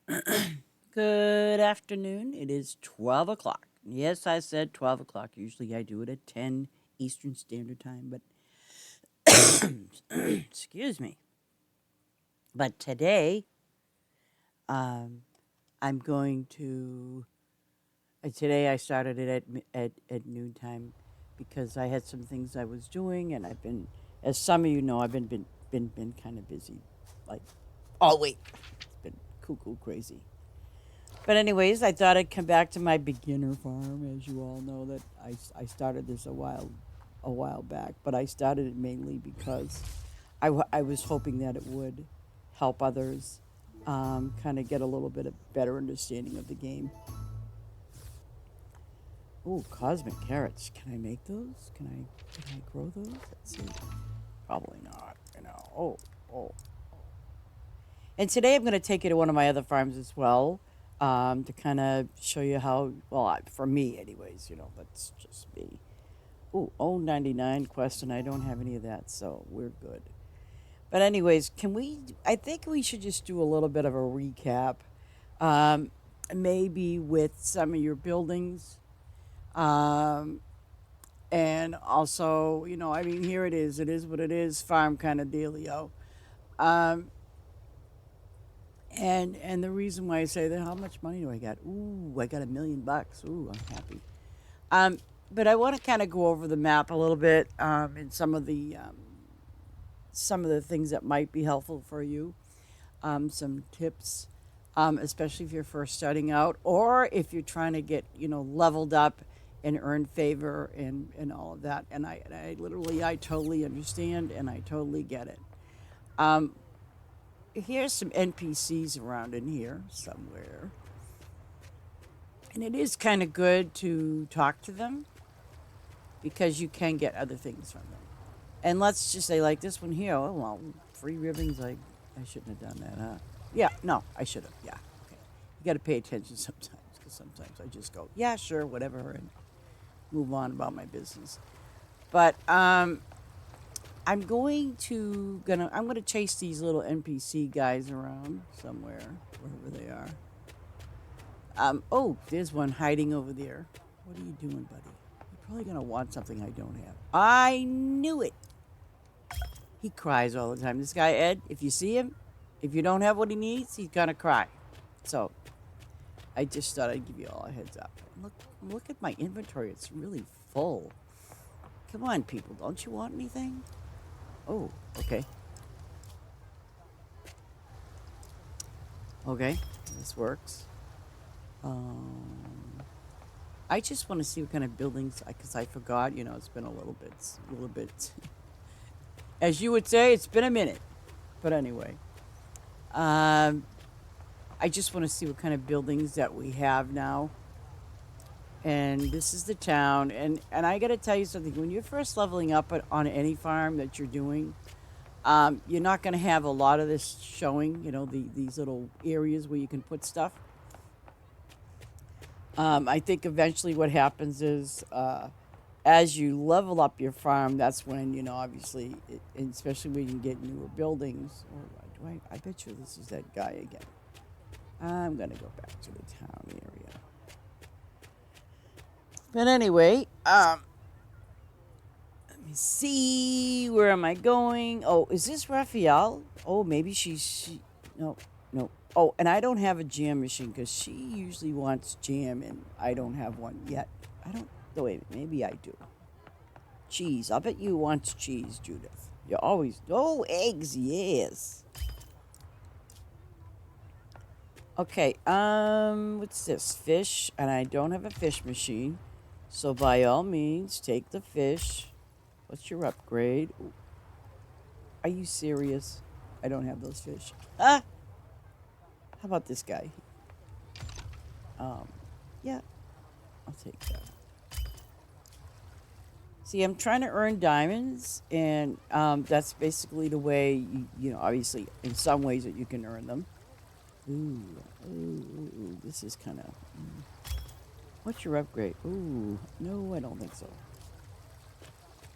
Good afternoon. It is 12 o'clock. Yes, I said 12 o'clock. Usually I do it at 10 Eastern Standard Time, but excuse me. But today, um, I'm going to. Today I started it at noontime because I had some things I was doing, and I've been, as some of you know, I've been kind of busy, like all week. It's been cuckoo crazy. But anyways, I thought I'd come back to my beginner farm, as you all know that I started this a while back. But I started it mainly because I was hoping that it would help others kind of get a little bit of better understanding of the game. Oh, cosmic carrots! Can I make those? Can I grow those? Let's see. Probably not. Oh. And today I'm going to take you to one of my other farms as well to kind of show you how, well, for me, anyways, that's just me. Ooh, 099 quest, and I don't have any of that, so we're good. But, anyways, I think we should just do a little bit of a recap, um, maybe with some of your buildings. Um, and also, I mean, here it is what it is, farm kind of dealio. Um, And the reason why I say that, how much money do I got? Ooh, I got $1 million. Ooh, I'm happy. Um, but I want to kind of go over the map a little bit and some of the things that might be helpful for you. Some tips, especially if you're first starting out, or if you're trying to get leveled up and earn favor and all of that. And I totally understand and I totally get it. Um, Here's some NPCs around in here somewhere. And it is kind of good to talk to them because you can get other things from them. And let's just say, like this one here, oh, well, free ribbons, I shouldn't have done that, huh? Yeah, no, I should have. Yeah, okay. You got to pay attention sometimes because sometimes I just go, yeah, sure, whatever, and move on about my business. But I'm gonna chase these little NPC guys around somewhere, wherever they are. Oh, there's one hiding over there. What are you doing, buddy? You're probably gonna want something I don't have. I knew it. He cries all the time. This guy Ed, if you see him, if you don't have what he needs, he's gonna cry. So I just thought I'd give you all a heads up. Look at my inventory. It's really full. Come on, people. Don't you want anything? Oh, okay. Okay, this works. Um, I just want to see what kind of buildings, because I forgot. It's been a little bit, as you would say, it's been a minute. But anyway, um, I just want to see what kind of buildings that we have now. And this is the town, and I got to tell you something. When you're first leveling up on any farm that you're doing, you're not going to have a lot of this showing. These little areas where you can put stuff. I think eventually what happens is as you level up your farm, that's when, obviously, and especially when you get newer buildings. Or I bet you this is that guy again. I'm going to go back to the town area. But anyway, let me see. Where am I going? Oh, is this Raphael? Oh, maybe no, no. Oh, and I don't have a jam machine because she usually wants jam, and I don't have one yet. I don't. Oh, wait, maybe I do. Cheese. I bet you want cheese, Judith. You always. Oh, eggs. Yes. Okay. What's this? Fish, and I don't have a fish machine, so by all means, take the fish. What's your upgrade? Ooh, are you serious? I don't have those fish. Ah. How about this guy? Um. Yeah, I'll take that. See, I'm trying to earn diamonds, and that's basically the way obviously, in some ways that you can earn them. Ooh, ooh, this is kind of. What's your upgrade? Ooh, no, I don't think so.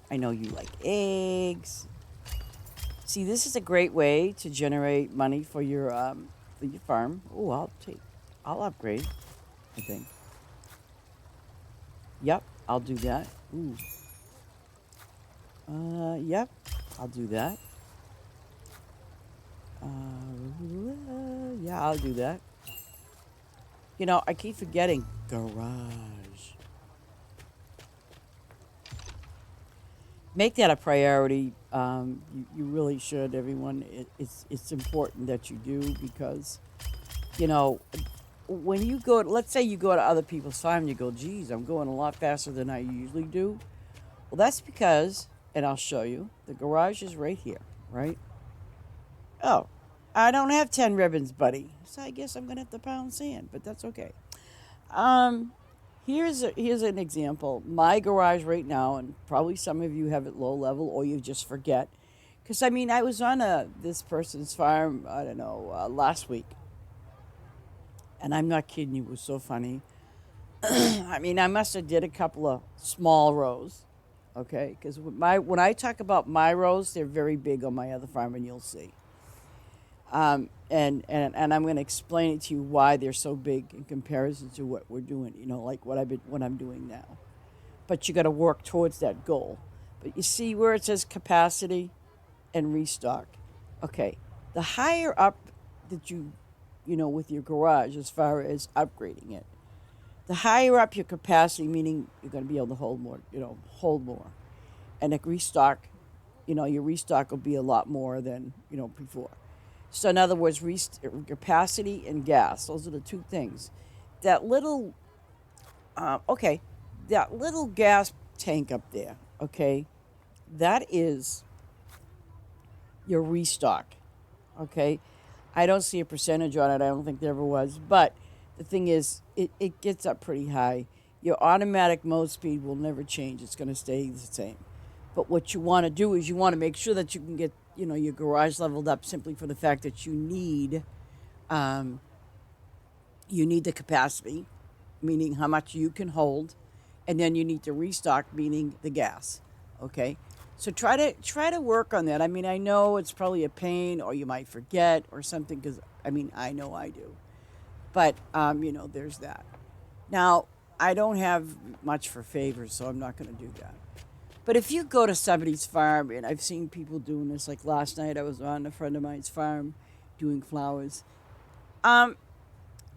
I know you like eggs. See, this is a great way to generate money for your farm. Oh, I'll upgrade, I think. Yep, I'll do that. Ooh. Yep, I'll do that. Yeah, I'll do that. You know, I keep forgetting garage. Make that a priority. You really should, everyone. It's important that you do because, you know, when you go, let's say you go to other people's farm, you go, geez, I'm going a lot faster than I usually do. Well, that's because, and I'll show you, the garage is right here, right? Oh, I don't have 10 ribbons, buddy. So I guess I'm going to have to pound sand, but that's okay. Um, here's an example. My garage right now, and probably some of you have it low level or you just forget. Because, I mean, I was on this person's farm, I don't know, last week. And I'm not kidding you, it was so funny. I mean, I must have did a couple of small rows, okay? Because when I talk about my rows, they're very big on my other farm, and you'll see. And I'm going to explain it to you why they're so big in comparison to what we're doing. You know, like what I'm doing now. But you got to work towards that goal. But you see where it says capacity and restock. Okay, the higher up that you know, with your garage as far as upgrading it, the higher up your capacity, meaning you're going to be able to hold more, you know, hold more. And a restock, you know, your restock will be a lot more than, you know, before. So in other words, capacity and gas, those are the two things. That little, okay, that little gas tank up there, okay, that is your restock, okay. I don't see a percentage on it. I don't think there ever was. But the thing is, it gets up pretty high. Your automatic mode speed will never change. It's going to stay the same. But what you want to do is you want to make sure that you can get, you know, your garage leveled up simply for the fact that um, you need the capacity, meaning how much you can hold, and then you need to restock, meaning the gas. Okay, so try to work on that. I mean, I know it's probably a pain, or you might forget, or something. Because I mean, I know I do. But you know, there's that. Now, I don't have much for favors, so I'm not going to do that. But if you go to somebody's farm, and I've seen people doing this, like last night I was on a friend of mine's farm doing flowers. Um,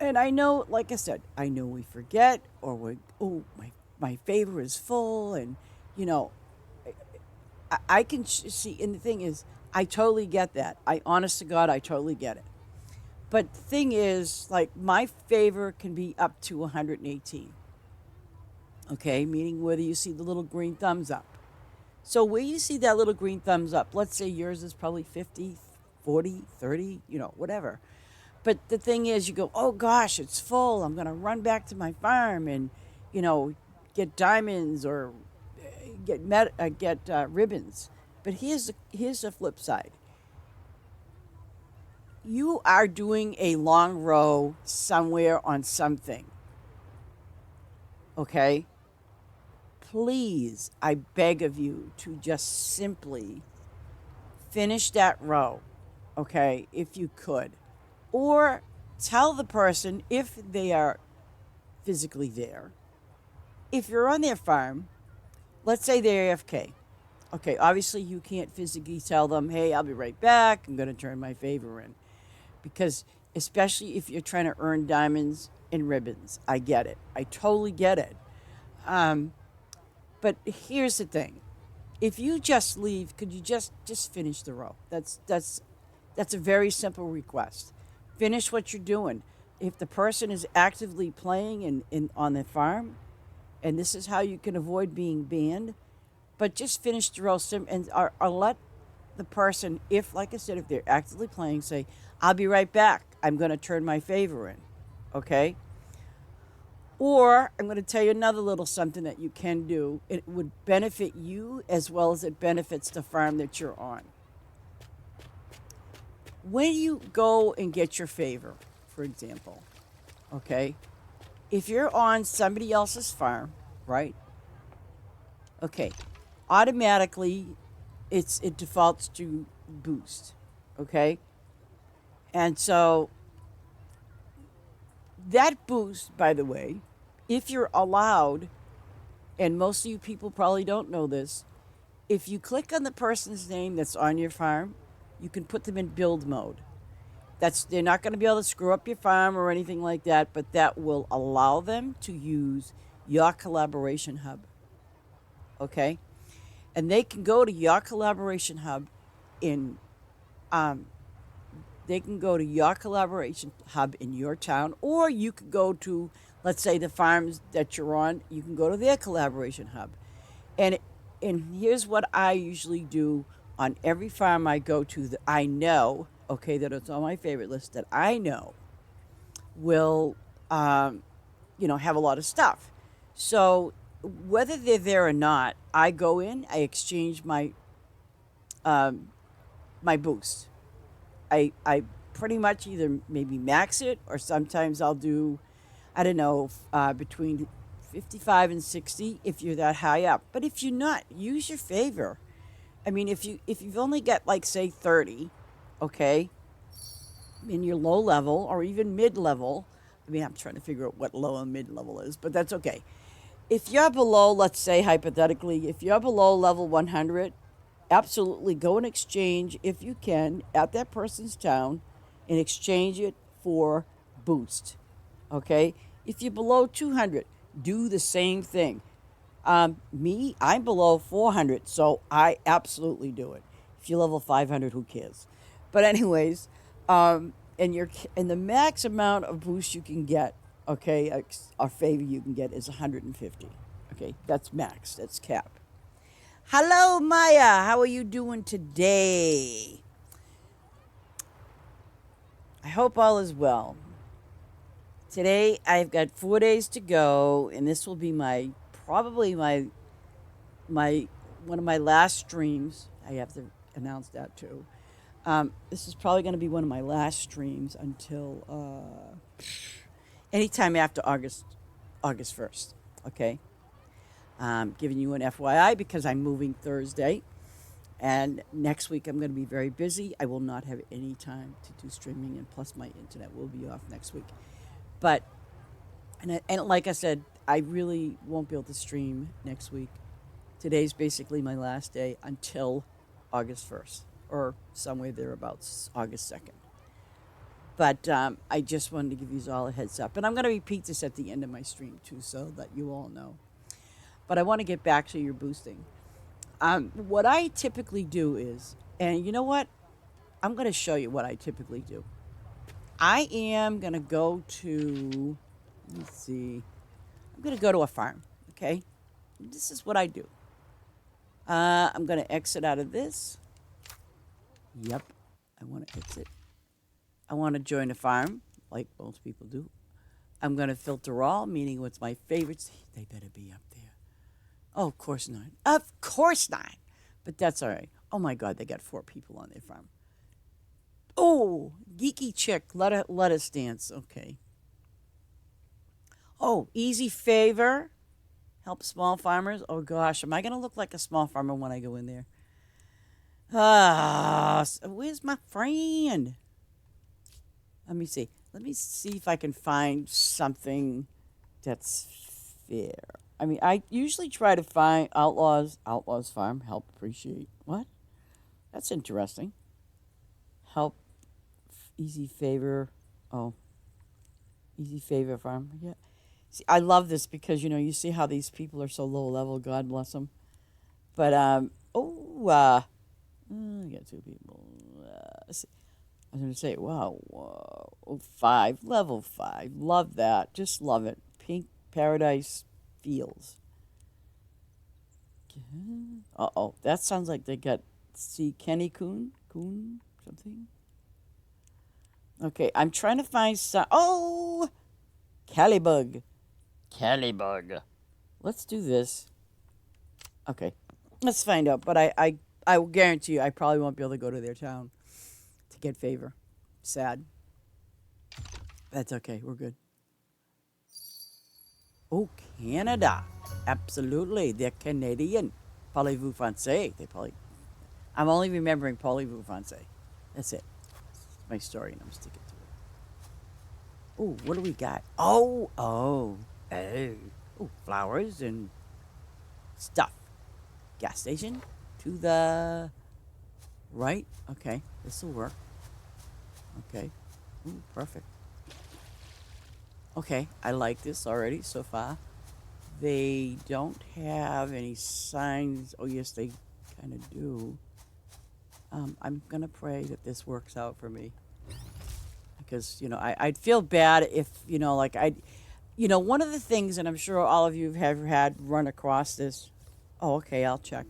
and I know, like I said, I know we forget, or we, oh, my favor is full, and, you know, I can see, and the thing is, I totally get that. Honest to God, I totally get it. But the thing is, like, my favor can be up to 118, okay? Meaning whether you see the little green thumbs up. So where you see that little green thumbs up, let's say yours is probably 50, 40, 30, you know, whatever. But the thing is, you go, oh gosh, it's full. I'm going to run back to my farm and, you know, get diamonds or get ribbons. But here's the flip side. You are doing a long row somewhere on something, okay? Please, I beg of you to just simply finish that row, okay, if you could. Or tell the person, if they are physically there, if you're on their farm, let's say they're AFK. Okay, obviously you can't physically tell them, hey, I'll be right back, I'm going to turn my favor in. Because especially if you're trying to earn diamonds and ribbons, I get it. I totally get it. Um, but here's the thing: if you just leave, could you just finish the row? That's a very simple request. Finish what you're doing. If the person is actively playing in on the farm, and this is how you can avoid being banned, but just finish the row and or let the person, if, like I said, if they're actively playing, say, I'll be right back. I'm going to turn my favor in. Okay? Or I'm going to tell you another little something that you can do. It would benefit you as well as it benefits the farm that you're on. When you go and get your favor, for example, okay, if you're on somebody else's farm, right? Okay, automatically it defaults to boost, okay? And so That boost, by the way, if you're allowed, and most of you people probably don't know this, if you click on the person's name that's on your farm, you can put them in build mode. They're not going to be able to screw up your farm or anything like that, but that will allow them to use your collaboration hub. Okay? And they can go to your collaboration hub in um, they can go to your collaboration hub in your town, or you could go to, let's say, the farms that you're on, you can go to their collaboration hub. And and here's what I usually do on every farm I go to that I know, okay, that it's on my favorite list, that I know will, um, have a lot of stuff. So whether they're there or not, I go in, I exchange um, my boost. I pretty much either maybe max it, or sometimes I'll do, I don't know, between 55 and 60 if you're that high up. But if you're not, use your favor. I mean, if you've only got, like, say, 30, okay, in your low level or even mid level. I mean, I'm trying to figure out what low and mid level is, but that's okay. If you're below, let's say hypothetically, if you're below level 100, absolutely go and exchange, if you can, at that person's town, and exchange it for boost. Okay? If you're below 200, do the same thing. I'm below 400, so I absolutely do it. If you're level 500, who cares? But anyways, and the max amount of boost you can get, okay, or favor you can get is 150. Okay, that's max. That's cap. Hello, Maya. How are you doing today? I hope all is well. Today I've got 4 days to go, and this will be probably my one of my last streams. I have to announce that too. This is probably going to be one of my last streams until anytime after August 1st. Okay, giving you an FYI because I'm moving Thursday, and next week I'm going to be very busy. I will not have any time to do streaming, and plus my internet will be off next week. But and like I said, I really won't be able to stream next week. Today's basically my last day until August 1st, or somewhere thereabouts, August 2nd. But I just wanted to give you all a heads up. And I'm going to repeat this at the end of my stream, too, so that you all know. But I want to get back to your boosting. What I typically do is, and you know what? I'm going to show you what I typically do. I am going to go to, let's see, I'm going to go to a farm, okay? This is what I do. I'm going to exit out of this. Yep, I want to exit. I want to join a farm, like most people do. I'm going to filter all, meaning what's my favorites. They better be up there. Oh, of course not. Of course not. But that's all right. Oh, my God, they got 4 people on their farm. Oh, geeky chick, let us dance. Okay. Oh, easy favor. Help small farmers. Oh, gosh, am I going to look like a small farmer when I go in there? Where's my friend? Let me see. Let me see if I can find something that's fair. I mean, I usually try to find Outlaws Farm, help appreciate. What? That's interesting. Help, easy favor. Oh, easy favor farm. Yeah. See, I love this because, you see how these people are so low level. God bless them. But, I got 2 people. I was going to say, wow, whoa, 5, level 5. Love that. Just love it. Pink Paradise Fields. Uh-oh, that sounds like they got, see, Kenny Coon, something. Okay, I'm trying to find some, oh, Callybug. Let's do this. Okay, let's find out, but I will guarantee you I probably won't be able to go to their town to get favor. Sad. That's okay. We're good. Oh, Canada. Absolutely. They're Canadian. Parlez-vous français? I'm only remembering parlez-vous français. That's it. That's my story, and I'm sticking to it. Oh, what do we got? Oh, flowers and stuff. Gas station to the right. Okay, this will work. Okay. Ooh, perfect. Okay, I like this already so far. They don't have any signs. Oh, yes, they kind of do. I'm going to pray that this works out for me because, I'd feel bad if, like one of the things, and I'm sure all of you have had run across this. Oh, okay, I'll check.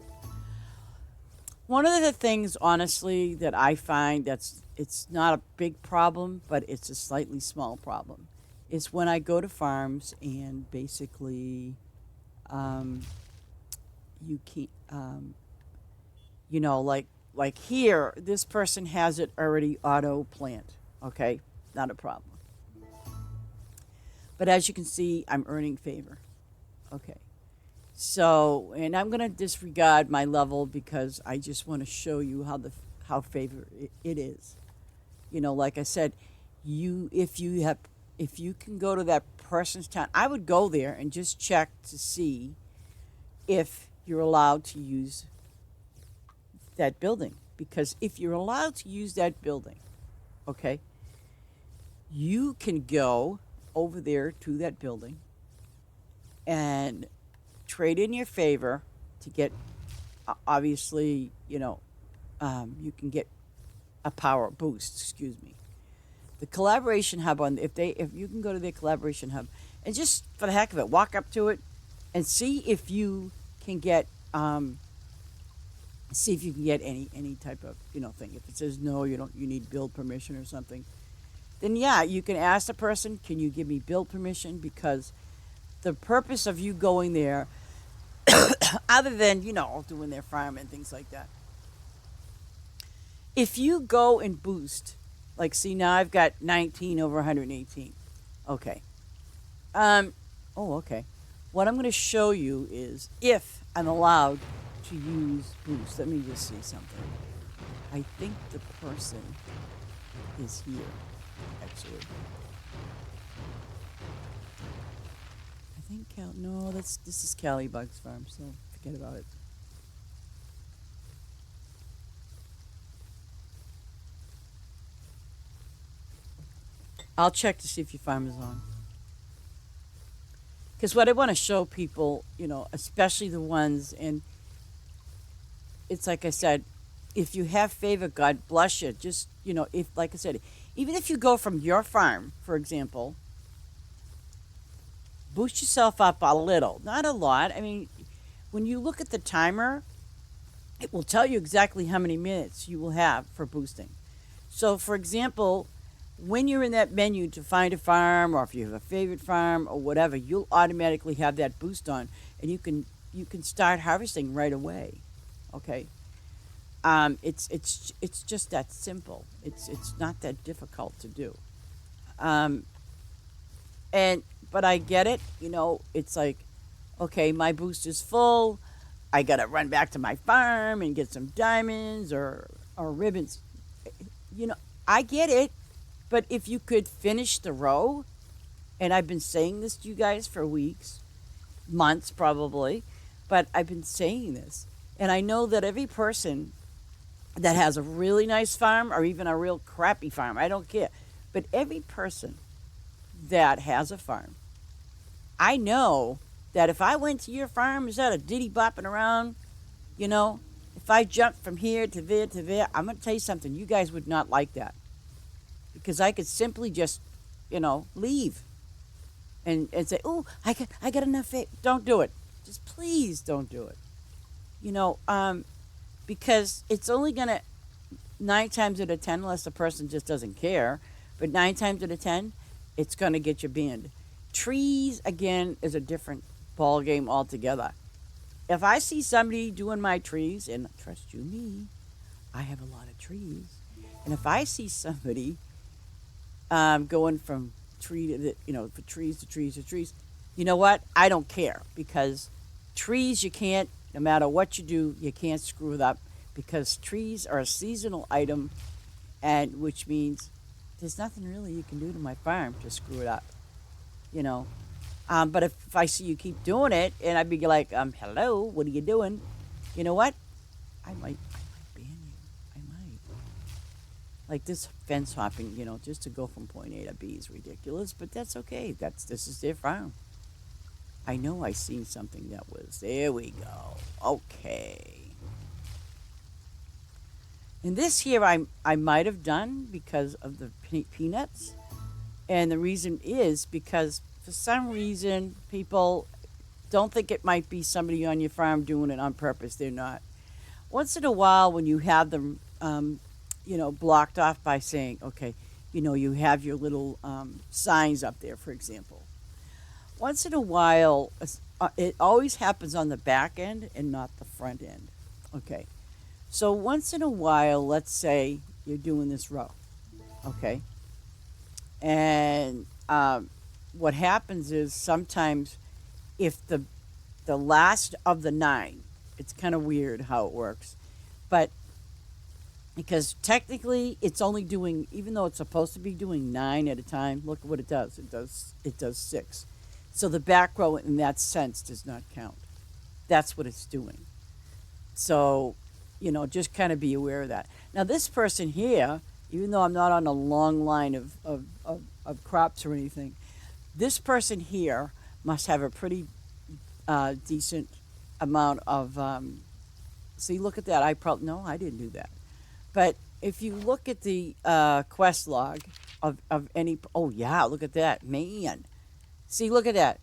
One of the things, honestly, that I find it's not a big problem, but it's a slightly small problem, is when I go to farms and basically, um, you can't, like here, this person has it already auto plant. Okay, not a problem. But as you can see, I'm earning favor. Okay. So, and I'm going to disregard my level because I just want to show you how favor it is. Like I said, if you can go to that person's town, I would go there and just check to see if you're allowed to use that building. Because if you're allowed to use that building, okay, you can go over there to that building and trade in your favor to get, obviously, you can get a power boost. Excuse me. The collaboration hub if you can go to their collaboration hub and just for the heck of it, walk up to it and see if you can get any type of thing. If it says no, you need build permission or something, then yeah, you can ask the person, can you give me build permission? Because the purpose of you going there, other than doing their farm and things like that, if you go and boost, like, see, now I've got 19 over 118. Okay. Um. Oh, okay. What I'm going to show you is if I'm allowed to use boost. Let me just see something. I think the person is here, actually. I think no, this is Callie Bug's farm, so forget about it. I'll check to see if your farm is on. Because what I want to show people, especially the ones, and it's like I said, if you have favor, God bless you. Just, if, like I said, even if you go from your farm, for example, boost yourself up a little, not a lot. I mean, when you look at the timer, it will tell you exactly how many minutes you will have for boosting. So, for example, when you're in that menu to find a farm, or if you have a favorite farm or whatever, you'll automatically have that boost on, and you can start harvesting right away. Okay, it's just that simple. It's not that difficult to do. Um, and but I get it. It's like, okay, my boost is full. I gotta run back to my farm and get some diamonds or ribbons. You know, I get it. But if you could finish the row, and I've been saying this to you guys for weeks, months probably, but I've been saying this. And I know that every person that has a really nice farm or even a real crappy farm, I don't care. But every person that has a farm, I know that if I went to your farm, is that a diddy bopping around? You know, if I jumped from here to there, I'm going to tell you something. You guys would not like that. Because I could simply just, leave and say, oh, I got enough faith. Don't do it. Just please don't do it. You know, because it's only going to, 9 times out of 10, unless the person just doesn't care, but 9 times out of 10, it's going to get you banned. Trees, again, is a different ball game altogether. If I see somebody doing my trees, and trust you me, I have a lot of trees, and if I see somebody going from tree to, for trees to trees to trees, you know what? I don't care, because trees, you can't, no matter what you do, you can't screw it up, because trees are a seasonal item, and which means there's nothing really you can do to my farm to screw it up, you know. But if I see you keep doing it, and I'd be like, hello, what are you doing? You know what? I might ban you. I might. Like this fence hopping, just to go from point A to B is ridiculous, but that's okay. This is their farm. I know I seen something that was. There we go. Okay. And this here I might have done because of the peanuts. And the reason is because for some reason people don't think it might be somebody on your farm doing it on purpose. They're not. Once in a while, when you have them, blocked off by saying, okay, you have your little signs up there, for example. Once in a while, it always happens on the back end and not the front end. Okay. So once in a while, let's say you're doing this row. Okay. And what happens is sometimes if the last of the nine, it's kind of weird how it works, but because technically it's only doing, even though it's supposed to be doing nine at a time, look at what it does. It does six. So the back row in that sense does not count. That's what it's doing. So, just kind of be aware of that. Now this person here, even though I'm not on a long line of crops or anything, this person here must have a pretty decent amount of. See, look at that. I probably no, I didn't do that. But if you look at the quest log of any, oh yeah, look at that, man. See, look at that.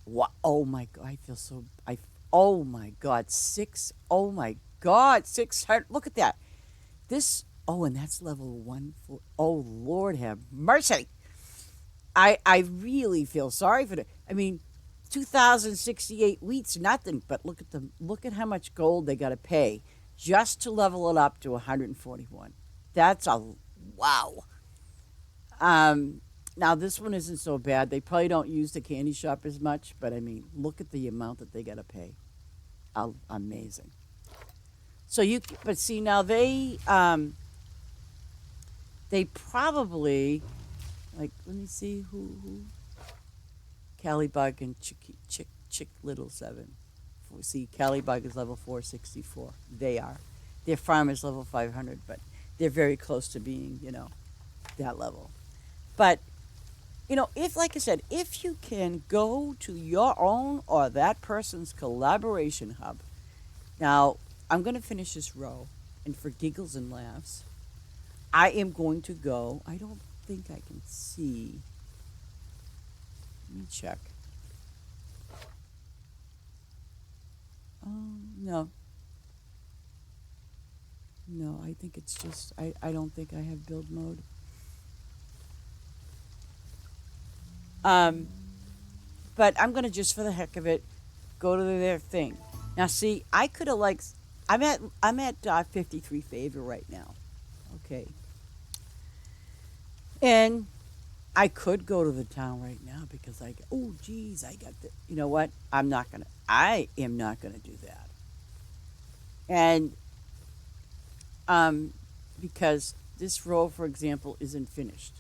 What? Oh my god, I feel so. Oh my god, six. Oh my god, 600. Look at that. This. Oh, and that's level one. Oh Lord, have mercy. I really feel sorry for it. I mean, 2,068 wheat's nothing, but look at how much gold they got to pay just to level it up to 141. That's a wow. Um, Now this one isn't so bad. They probably don't use the candy shop as much, but I mean, look at the amount that they got to pay. Amazing. So but see now they probably like let me see who Callybug and Chick Little 7. See, Callybug is level 464. They are. Their farm is level 500, but they're very close to being, that level. But, if, like I said, if you can go to your own or that person's collaboration hub. Now, I'm going to finish this row, and for giggles and laughs, I am going to go. I don't think I can see. Let me check. No. No, I think it's just, I don't think I have build mode. Um, but I'm going to just for the heck of it, go to their thing. Now, see, I could have I'm at 53 favor right now. Okay. And I could go to the town right now because oh, geez, I got the, you know what? I am not going to do that. And because this row, for example, isn't finished.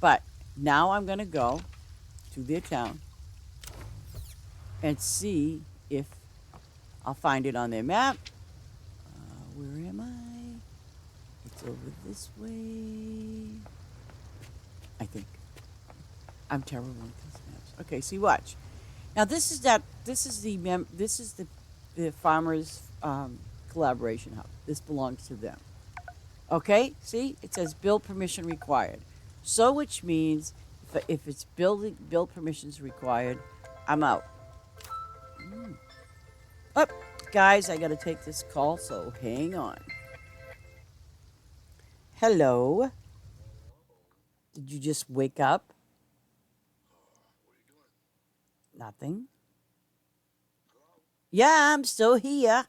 But now I'm going to go to their town and see if I'll find it on their map. Where am I? It's over this way. I think. I'm terrible with these maps. Okay, see, watch. Now this is the farmers collaboration hub. This belongs to them. Okay, see, it says build permission required. So which means if it's build permissions required, I'm out. Oh, guys, I got to take this call, so hang on. Hello. Did you just wake up? Nothing. Yeah, I'm still here.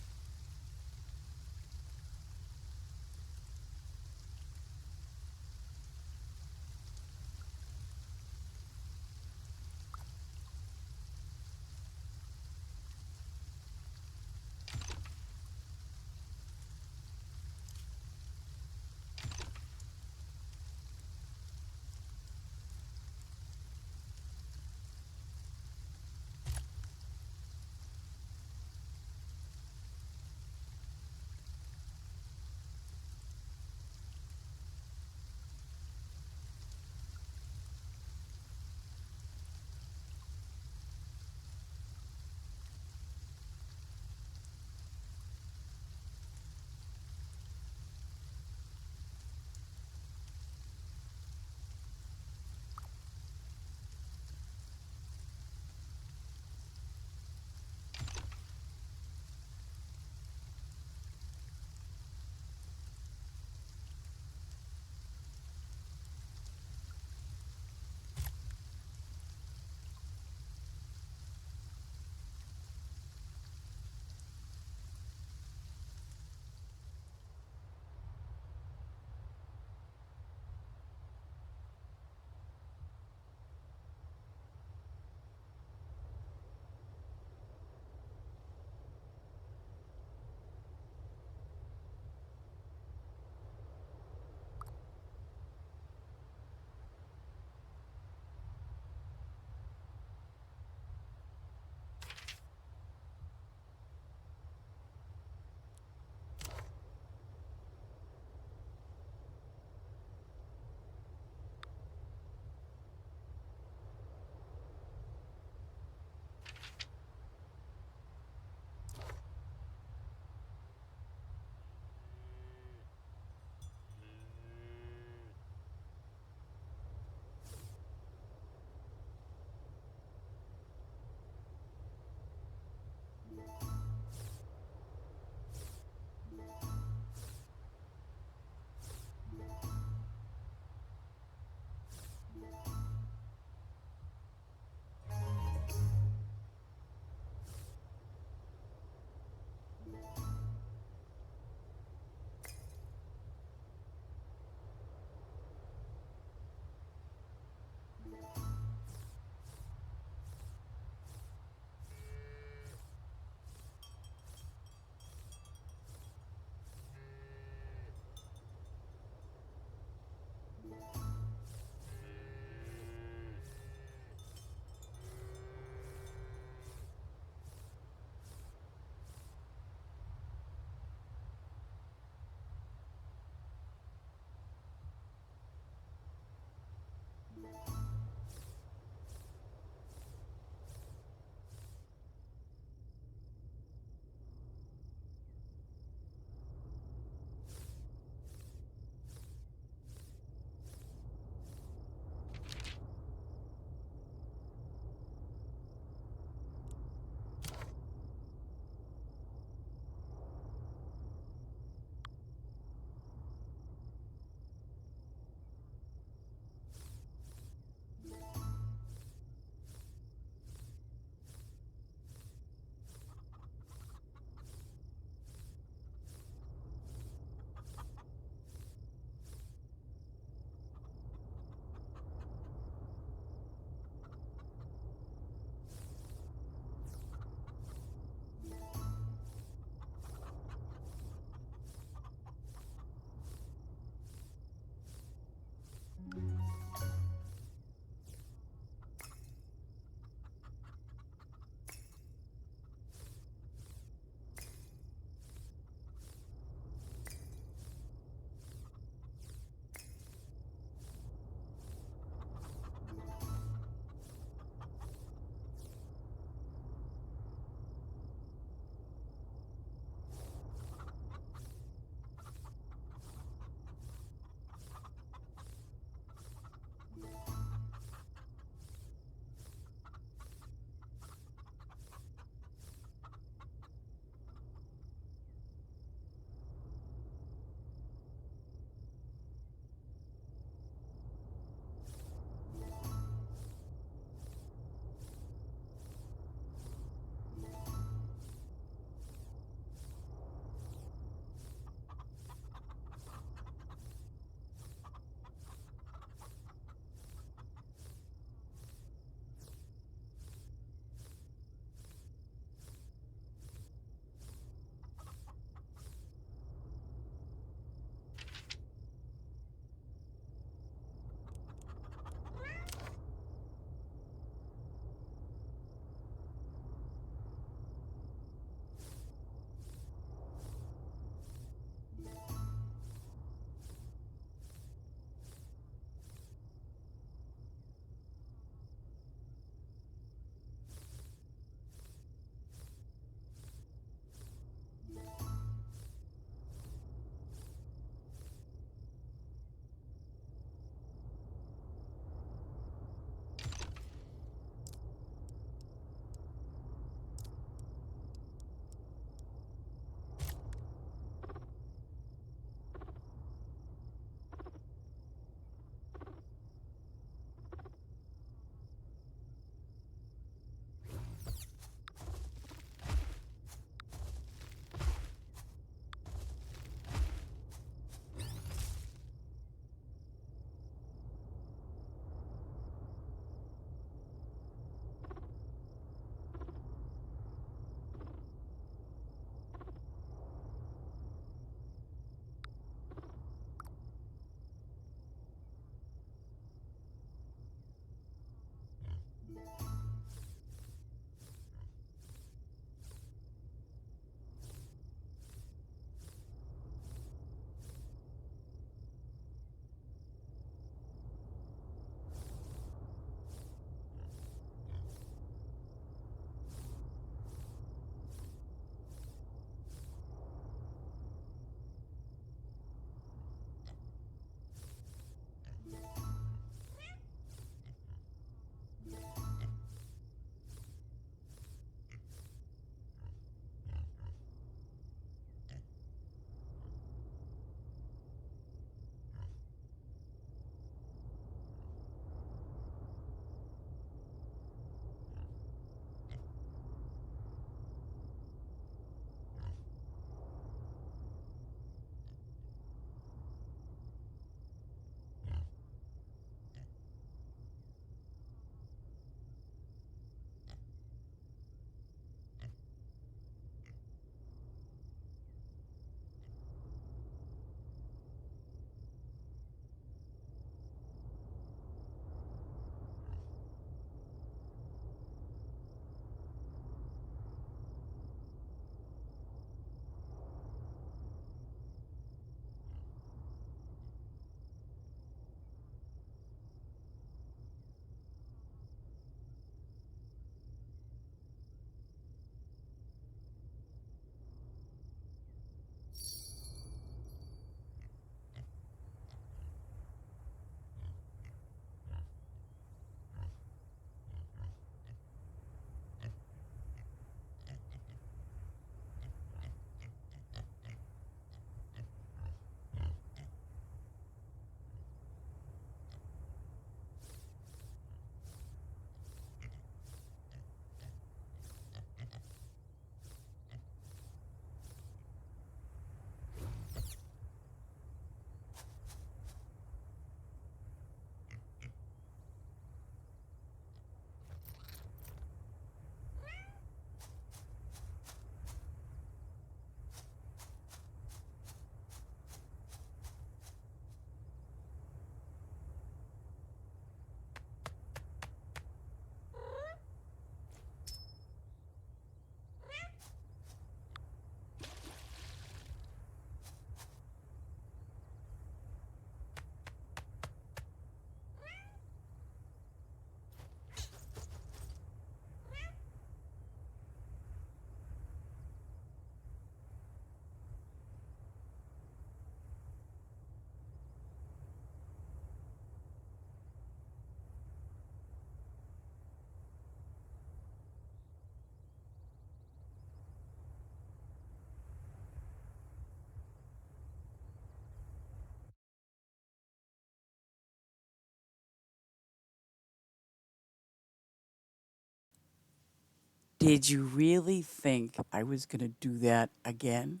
Did you really think I was going to do that again?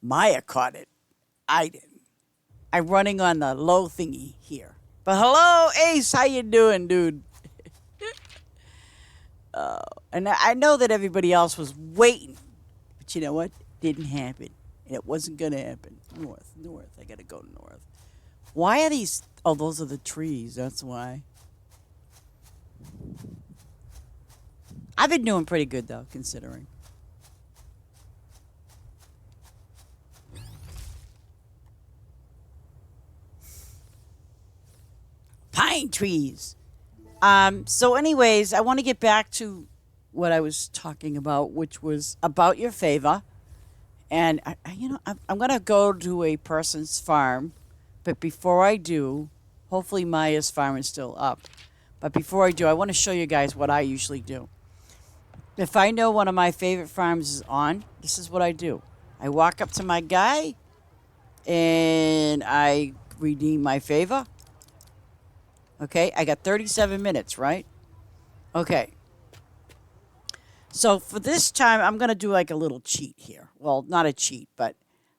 Maya caught it. I didn't. I'm running on the low thingy here. But hello, Ace. How you doing, dude? And I know that everybody else was waiting. But you know what? Didn't happen. And it wasn't going to happen. North, north. I got to go north. Why are these? Oh, those are the trees. That's why. I've been doing pretty good, though, considering. Pine trees. So, anyways, I want to get back to what I was talking about, which was about your favor. And, I'm going to go to a person's farm. But before I do, hopefully Maya's farm is still up. But before I do, I want to show you guys what I usually do. If I know one of my favorite farms is on, this is what I do. I walk up to my guy and I redeem my favor. Okay, I got 37 minutes, right? Okay. So for this time, I'm going to do like a little cheat here. Well, not a cheat, but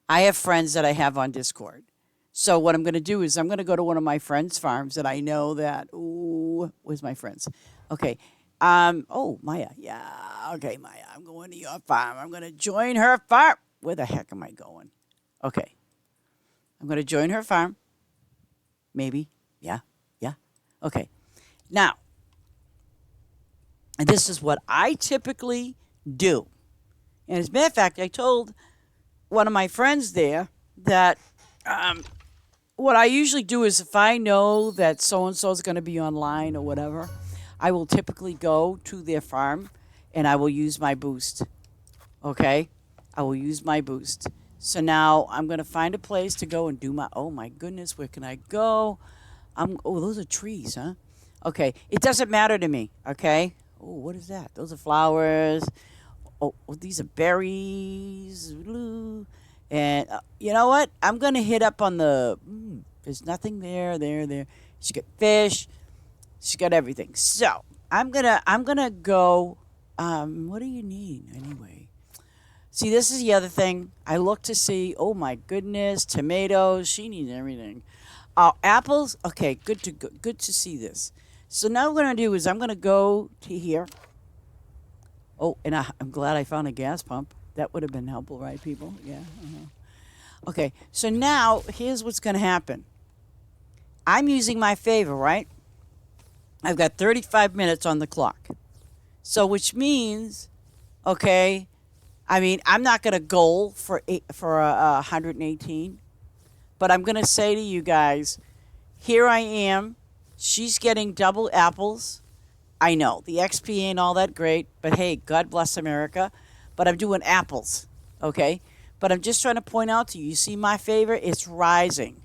I have friends that I have on Discord. So what I'm going to do is I'm going to go to one of my friends' farms that I know that, ooh, where's my friends? Okay. Oh, Maya. Yeah. Okay, Maya. I'm going to your farm. I'm going to join her farm. Where the heck am I going? Okay. I'm going to join her farm. Maybe. Yeah. Yeah. Okay. Now, and this is what I typically do. And as a matter of fact, I told one of my friends there that what I usually do is if I know that so-and-so is going to be online or whatever, I will typically go to their farm and I will use my boost. Okay? I will use my boost. So now I'm going to find a place to go and do my, oh my goodness, where can I go? Oh, those are trees, huh? Okay. It doesn't matter to me. Okay? Oh, what is that? Those are flowers. Oh, these are berries. And you know what? I'm going to hit up on the, there's nothing there. She's got fish. She's got everything. So I'm gonna go. What do you need anyway? See, this is the other thing. I look to see. Oh my goodness, tomatoes. She needs everything. Apples. Okay, good to see this. So now what I'm gonna do is I'm gonna go to here. Oh, and I'm glad I found a gas pump. That would have been helpful, right, people? Yeah. Okay. So now here's what's gonna happen. I'm using my favor, right? I've got 35 minutes on the clock. So which means, okay, I mean, I'm not going to goal for 118, but I'm going to say to you guys, here I am. She's getting double apples. I know, the XP ain't all that great, but hey, God bless America. But I'm doing apples, okay? But I'm just trying to point out to you, you see my favor? It's rising.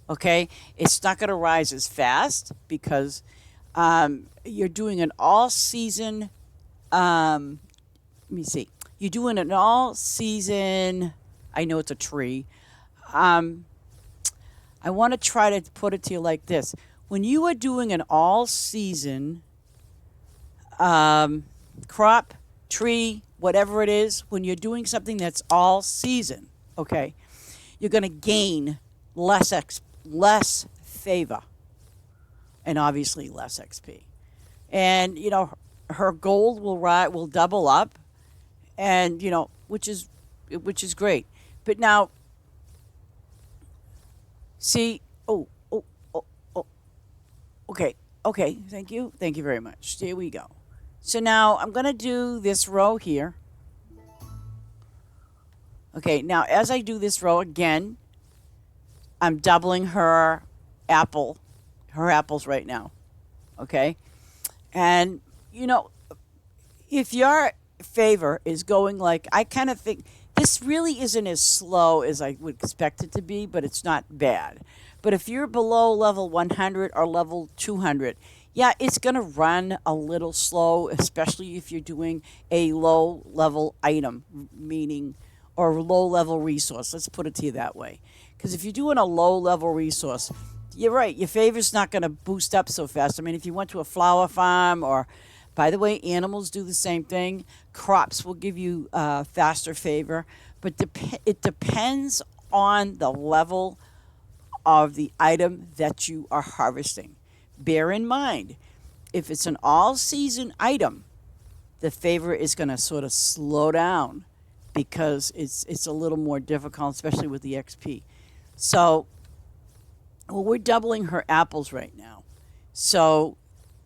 Okay, it's not going to rise as fast because you're doing an all-season. Let me see. You're doing an all-season. I know it's a tree. I want to try to put it to you like this: when you are doing an all-season crop, tree, whatever it is, when you're doing something that's all-season, okay, you're going to gain less favor and obviously less XP. And her gold will double up, and which is great. But now see, okay, thank you very much. There we go. So now I'm going to do this row here. Okay, now as I do this row again, I'm doubling her apples right now. Okay? And, if your favor is going like, I kind of think, this really isn't as slow as I would expect it to be, but it's not bad. But if you're below level 100 or level 200, yeah, it's going to run a little slow, especially if you're doing a low-level item, meaning, or low-level resource. Let's put it to you that way. Because if you're doing a low-level resource, you're right, your favor's not going to boost up so fast. I mean, if you went to a flower farm or By the way, animals do the same thing. Crops will give you faster favor, but it depends on the level of the item that you are harvesting. Bear in mind, if it's an all season item, the favor is going to sort of slow down because it's a little more difficult, especially with the XP. So, well, we're doubling her apples right now. So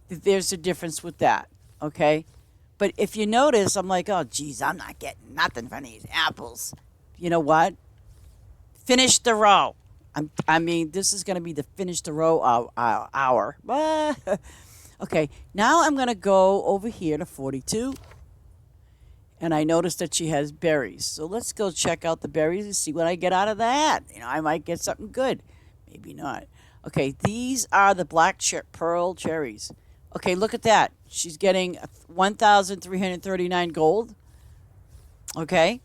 there's a difference with that, okay? But if you notice, I'm like, oh, geez, I'm not getting nothing from these apples. You know what? Finish the row. I mean, this is going to be the finish the row hour. Okay, now I'm going to go over here to 42. And I noticed that she has berries. So let's go check out the berries and see what I get out of that. You know, I might get something good. Maybe not. Okay, these are the pearl cherries. Okay, look at that. She's getting 1,339 gold. Okay.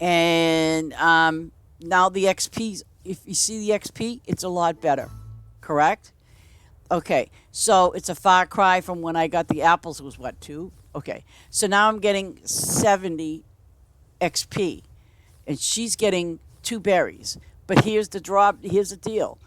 And now the XP, if you see the XP, it's a lot better. Correct? Okay, so it's a far cry from when I got the apples. It was what, 2? Okay, so now I'm getting 70 XP, and she's getting 2 berries. But here's the deal.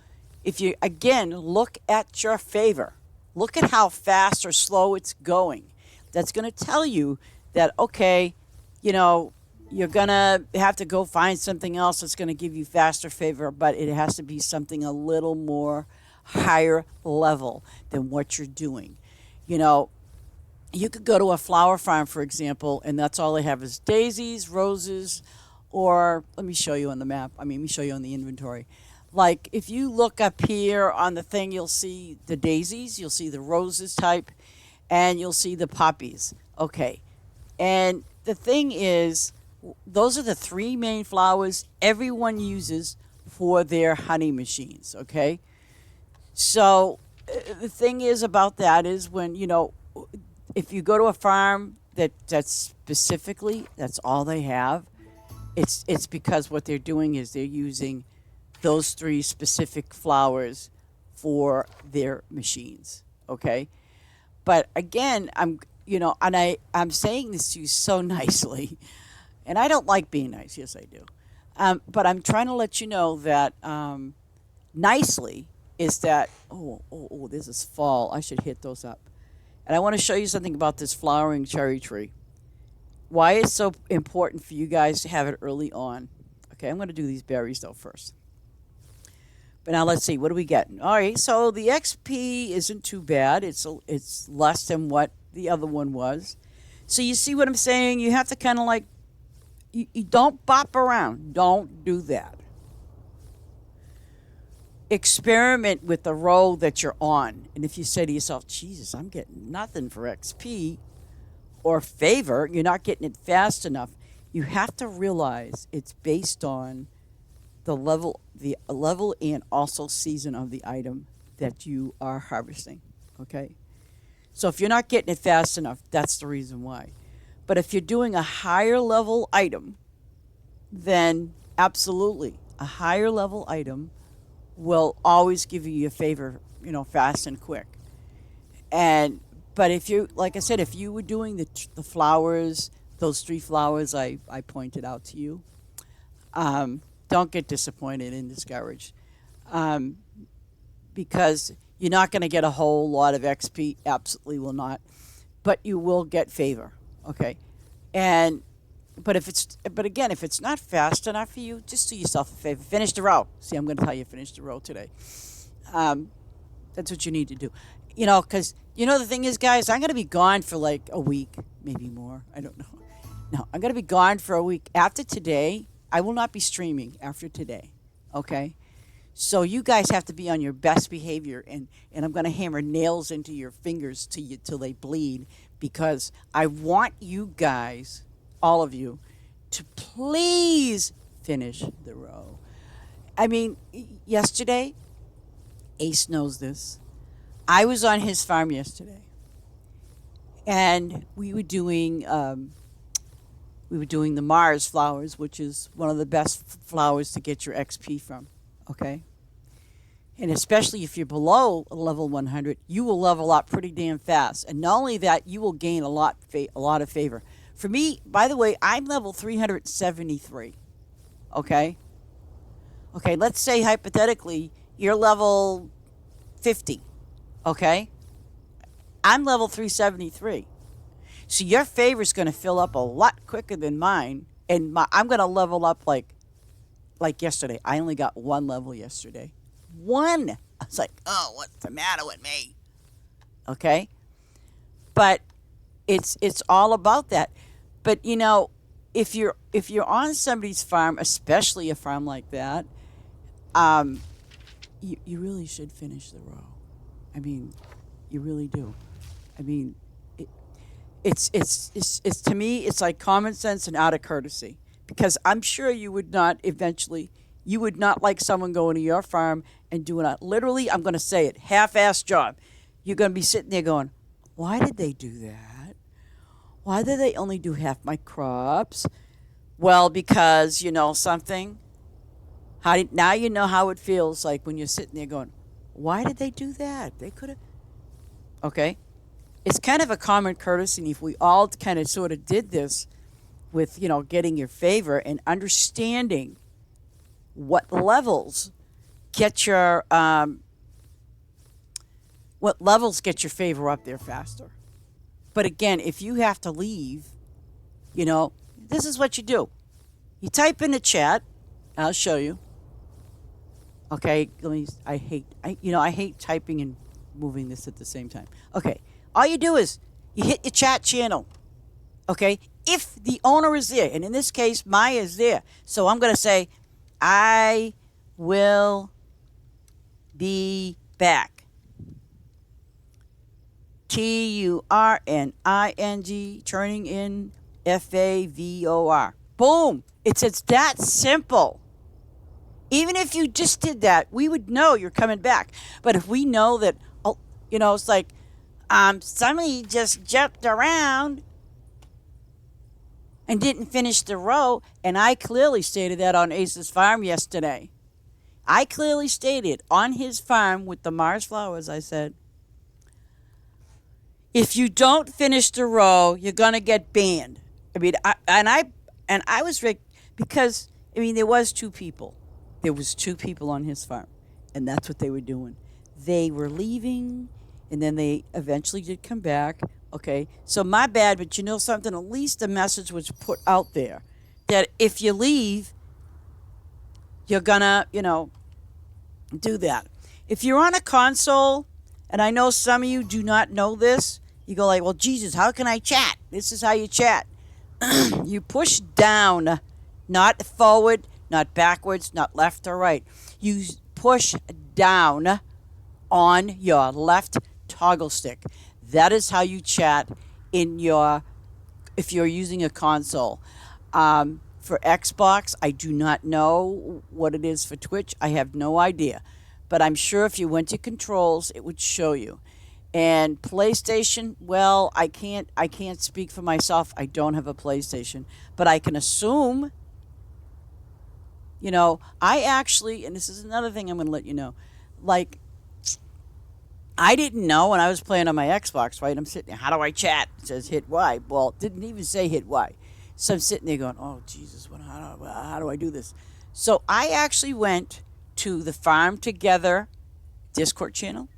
If you, again, look at your favor, look at how fast or slow it's going. That's going to tell you that, okay, you know, you're going to have to go find something else that's going to give you faster favor, but it has to be something a little more higher level than what you're doing. You know, you could go to a flower farm, for example, and that's all they have is daisies, roses, or let me show you on the map. Let me show you on the inventory. Like if you look up here on the thing, you'll see the daisies, you'll see the roses type, and you'll see the poppies. Okay. And the thing is, those are the 3 main flowers everyone uses for their honey machines, okay? So the thing is about that is when, you know, if you go to a farm that's specifically, that's all they have, it's because what they're doing is they're using those 3 specific flowers for their machines, okay? But again, I'm saying this to you so nicely, and I don't like being nice. Yes, I do. But I'm trying to let you know that nicely is that, this is fall. I should hit those up. And I want to show you something about this flowering cherry tree. Why it's so important for you guys to have it early on. Okay, I'm going to do these berries, though, first. But now let's see, what do we get? All right, so the XP isn't too bad. It's less than what the other one was. So you see what I'm saying? You have to kind of like, you don't bop around. Don't do that. Experiment with the row that you're on. And if you say to yourself, Jesus, I'm getting nothing for XP or favor, you're not getting it fast enough. You have to realize it's based on the level and also season of the item that you are harvesting. Okay? So if you're not getting it fast enough, that's the reason why. But if you're doing a higher level item, then absolutely, a higher level item will always give you a favor, fast and quick. But if you, like I said, if you were doing the flowers, those 3 flowers I pointed out to you, don't get disappointed and discouraged, because you're not going to get a whole lot of XP. Absolutely will not, but you will get favor. Okay, but if it's not fast enough for you, just do yourself a favor. Finish the row. See, I'm going to tell you finish the row today. That's what you need to do. Because the thing is, guys, I'm going to be gone for like a week, maybe more. I don't know. No, I'm going to be gone for a week. After today, I will not be streaming after today. Okay? So you guys have to be on your best behavior, and I'm going to hammer nails into your fingers till they bleed, because I want you guys, all of you, to please finish the row. I mean, yesterday, Ace knows this. I was on his farm yesterday, and we were doing the Mars flowers, which is one of the best flowers to get your XP from. Okay, And especially if you're below level 100, you will level up pretty damn fast. And not only that, you will gain a lot of favor. For me, by the way, I'm level 373. Okay? Okay, let's say hypothetically you're level 50. Okay? I'm level 373. So your favor is going to fill up a lot quicker than mine. And I'm going to level up like yesterday. I only got one level yesterday. One. I was like, oh, what's the matter with me? Okay? But it's all about that. But you know, if you're on somebody's farm, especially a farm like that, you really should finish the row. I mean, you really do. I mean, it's to me, it's like common sense and out of courtesy, because I'm sure you would not eventually. You would not like someone going to your farm and doing a literally, I'm going to say it, half-assed job. You're going to be sitting there going, why did they do that? Why did they only do half my crops? Well, because you know something. Now you know how it feels like when you're sitting there going, why did they do that? They could have. Okay, it's kind of a common courtesy, and if we all kind of sort of did this with getting your favor and understanding what levels get your favor up there faster. But again, if you have to leave, this is what you do. You type in the chat. I'll show you. Okay, I hate typing and moving this at the same time. Okay, all you do is you hit your chat channel. Okay, if the owner is there, and in this case, Maya is there, so I'm going to say, I will be back. TURNING, turning in FAVOR. Boom! It's that simple. Even if you just did that, we would know you're coming back. But if we know that, it's like somebody just jumped around and didn't finish the row, and I clearly stated that on Ace's farm yesterday. I clearly stated on his farm with the Mars flowers, I said, if you don't finish the row, you're gonna get banned. I mean, I was because there was two people. There was two people on his farm, and that's what they were doing. They were leaving, and then they eventually did come back. Okay, so my bad, but you know something? At least the message was put out there that if you leave, you're gonna, do that. If you're on a console, and I know some of you do not know this, you go like, well, Jesus, how can I chat? This is how you chat. You push down, not forward, not backwards, not left or right. You push down on your left toggle stick. That is how you chat if you're using a console. For Xbox, I do not know what it is for Twitch. I have no idea. But I'm sure if you went to controls, it would show you. And PlayStation, well, I can't speak for myself. I don't have a PlayStation. But I can assume, I actually, and this is another thing I'm going to let you know, like, I didn't know when I was playing on my Xbox, right? I'm sitting there, how do I chat? It says hit Y. Well, it didn't even say hit Y. So I'm sitting there going, oh, Jesus, how do I do this? So I actually went to the Farm Together Discord channel,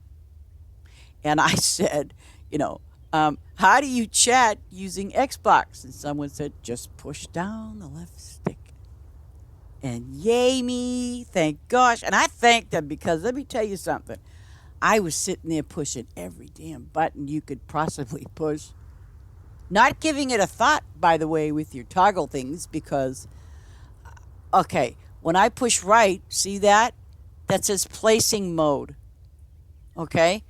and I said, how do you chat using Xbox? And someone said, just push down the left stick. And yay me, thank gosh. And I thanked them because let me tell you something. I was sitting there pushing every damn button you could possibly push. Not giving it a thought, by the way, with your toggle things because, okay, when I push right, see that? That says placing mode. Okay?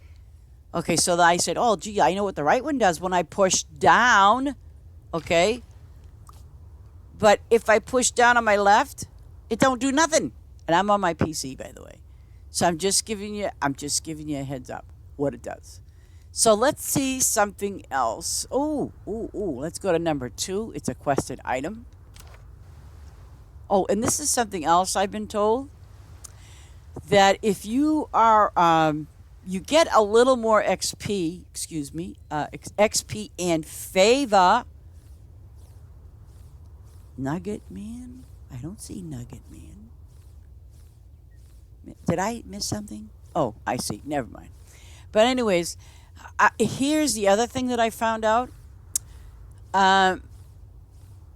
Okay, so I said, oh, gee, I know what the right one does when I push down. Okay? But if I push down on my left, it don't do nothing. And I'm on my PC, by the way. So I'm just giving you a heads up what it does. So let's see something else. Let's go to number 2. It's a quested item. Oh, and this is something else I've been told. that if you are, you get a little more XP, excuse me, XP and favor. Nugget Man? I don't see Nugget Man. Did I miss something? Oh, I see. Never mind. But anyways, here's the other thing that I found out. Um,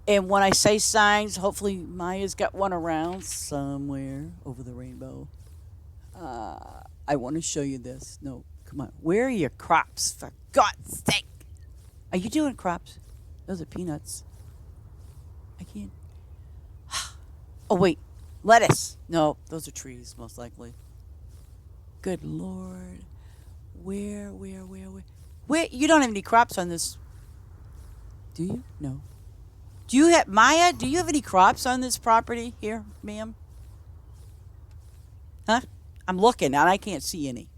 and when I say signs, hopefully Maya's got one around somewhere over the rainbow. I want to show you this. No, come on. Where are your crops? For God's sake. Are you doing crops? Those are peanuts. I can't. Oh, wait. Lettuce. No, those are trees, most likely. Good Lord. Where? Where? You don't have any crops on this. Do you? No. Do you have, Maya, do you have any crops on this property here, ma'am? Huh? I'm looking and I can't see any.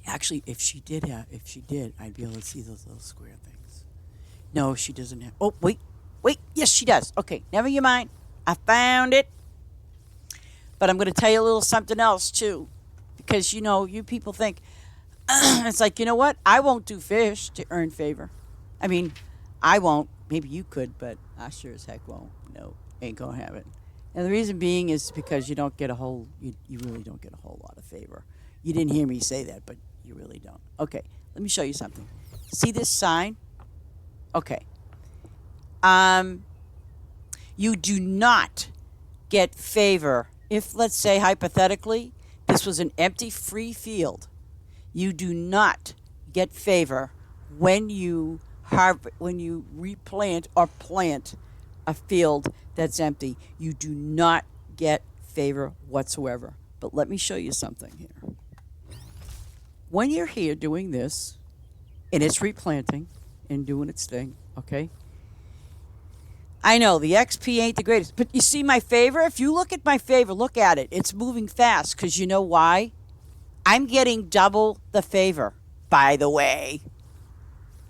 Actually, if she did, I'd be able to see those little square things. No, she doesn't have. Oh, wait. Yes, she does. Okay, never you mind. I found it. But I'm going to tell you a little something else, too. Because, you people think, it's like, you know what? I won't do fish to earn favor. I mean, I won't. Maybe you could, but I sure as heck won't. No, ain't going to have it. And the reason being is because you don't get you really don't get a whole lot of favor. You didn't hear me say that, but you really don't. Okay, let me show you something. See this sign? Okay. You do not get favor if, let's say, hypothetically, this was an empty free field. You do not get favor when you replant or plant a field that's empty. You do not get favor whatsoever. But let me show you something here. When you're here doing this, and it's replanting and doing its thing, okay? I know the XP ain't the greatest, but you see my favor? If you look at my favor, look at it. It's moving fast because you know why? I'm getting double the favor, by the way.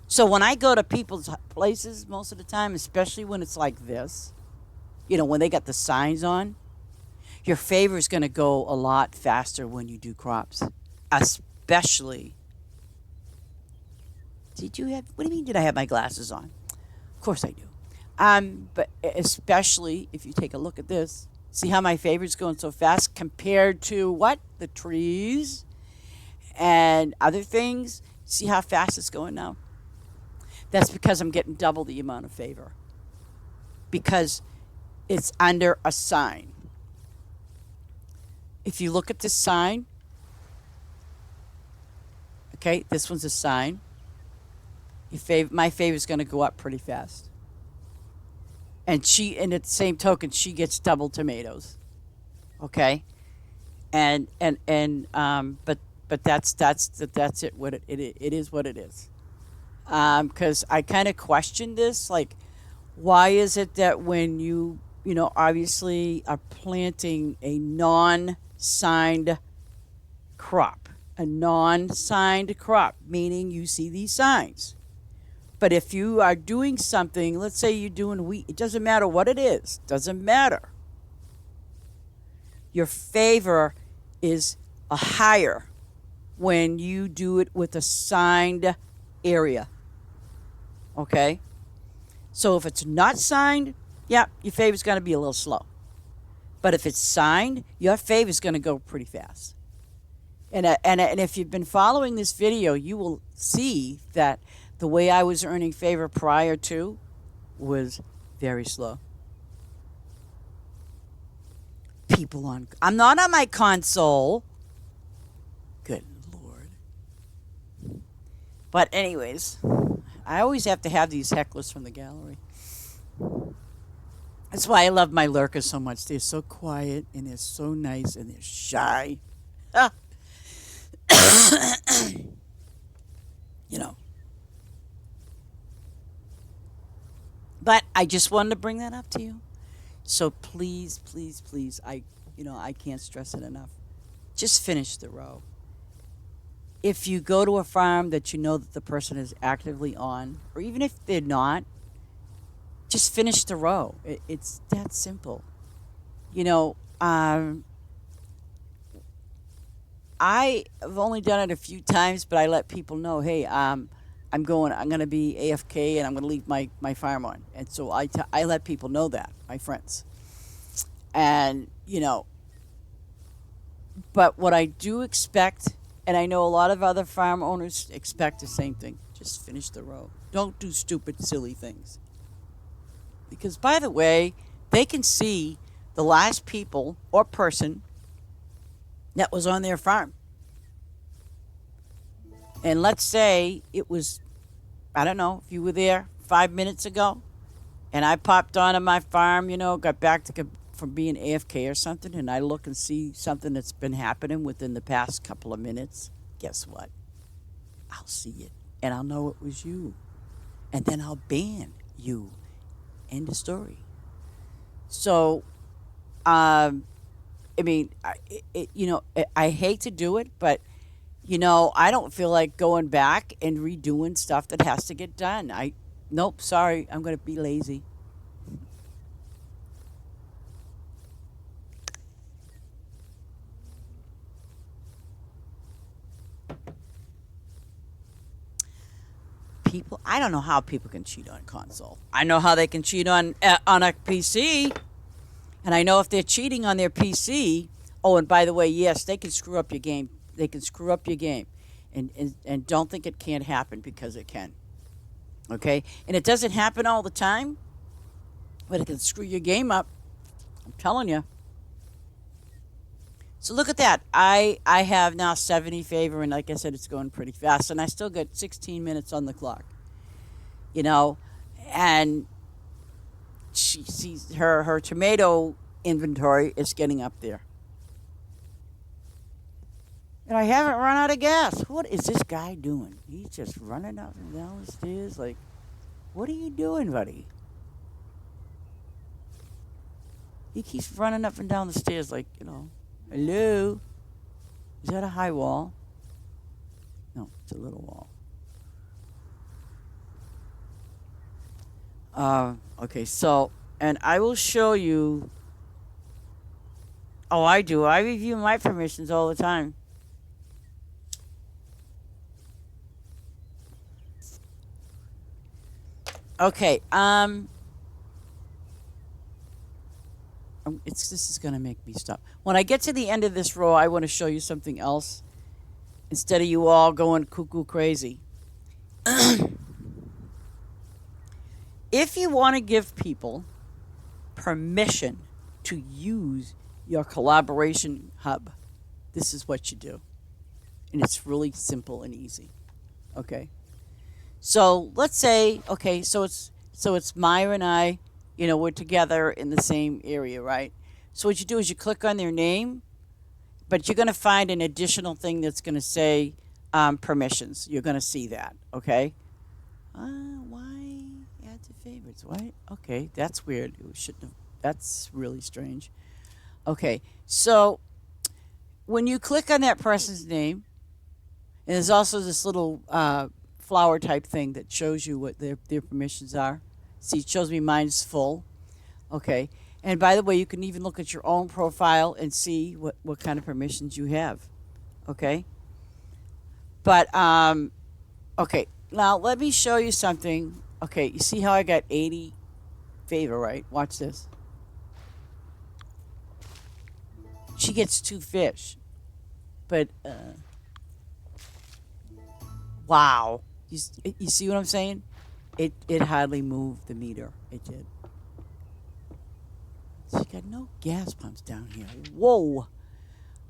So when I go to people's places most of the time, especially when it's like this, when they got the signs on, your favor is going to go a lot faster when you do crops, especially. What do you mean did I have my glasses on? Of course I do. But especially if you take a look at this, see how my favor is going so fast compared to what? The trees and other things. See how fast it's going now? That's because I'm getting double the amount of favor. Because it's under a sign. If you look at this sign, okay, this one's a sign. My favor is going to go up pretty fast. And at the same token, she gets double tomatoes. Okay? But that's it. It is what it is. Because I kind of questioned this, like, why is it that when you obviously are planting a non-signed crop, meaning you see these signs. But if you are doing something, let's say you're doing wheat, it doesn't matter what it is, doesn't matter. Your favor is higher when you do it with a signed area. Okay? So if it's not signed, yeah, your favor's going to be a little slow. But if it's signed, your favor's going to go pretty fast. And if you've been following this video, you will see that the way I was earning favor prior to was very slow. I'm not on my console. Good Lord. But anyways, I always have to have these hecklers from the gallery. That's why I love my lurkers so much. They're so quiet and they're so nice and they're shy. But I just wanted to bring that up to you. So please, I can't stress it enough. Just finish the row. If you go to a farm that you know that the person is actively on, or even if they're not, just finish the row. It's that simple. I've only done it a few times, but I let people know, hey, I'm going to be AFK and I'm going to leave my farm on. And so I let people know that, my friends. And, but what I do expect, and I know a lot of other farm owners expect the same thing, just finish the row. Don't do stupid, silly things. Because, by the way, they can see the last people or person that was on their farm. And let's say it was, I don't know, if you were there 5 minutes ago and I popped onto my farm, got back from being AFK or something, and I look and see something that's been happening within the past couple of minutes, guess what? I'll see it and I'll know it was you. And then I'll ban you. End of story. So, I mean, I hate to do it, but I don't feel like going back and redoing stuff that has to get done. Nope, sorry, I'm going to be lazy. People, I don't know how people can cheat on console. I know how they can cheat on a PC, and I know if they're cheating on their PC. Oh, and by the way, yes, they can screw up your game. They can screw up your game, and don't think it can't happen, because it can. Okay, and it doesn't happen all the time, but it can screw your game up. I'm telling you. So look at that. I have now 70 favor, and like I said, it's going pretty fast, and I still got 16 minutes on the clock. You know, and she sees her tomato inventory is getting up there. And I haven't run out of gas. What is this guy doing? He's just running up and down the stairs like, what are you doing, buddy? He keeps running up and down the stairs like, hello? Is that a high wall? No, it's a little wall. Okay, so, and I will show you. Oh, I do. I review my permissions all the time. Okay, this is gonna make me stop. When I get to the end of this row, I want to show you something else. Instead of you all going cuckoo crazy. If you want to give people permission to use your collaboration hub, this is what you do. And it's really simple and easy. Okay? So let's say, okay, so it's Myra and I, we're together in the same area, right? So what you do is you click on their name, but you're going to find an additional thing that's going to say permissions. You're going to see that, okay? Why add to favorites? Why? Okay, that's weird. It shouldn't have. That's really strange. Okay, so when you click on that person's name, and there's also this little flower type thing that shows you what their permissions are. See, it shows me mine's full. Okay. And by the way, you can even look at your own profile and see what kind of permissions you have. Okay. But, okay. Now, let me show you something. Okay. You see how I got 80 favor, right? Watch this. She gets 2 fish. But, wow. You see what I'm saying? It hardly moved the meter. It did. She got no gas pumps down here. Whoa!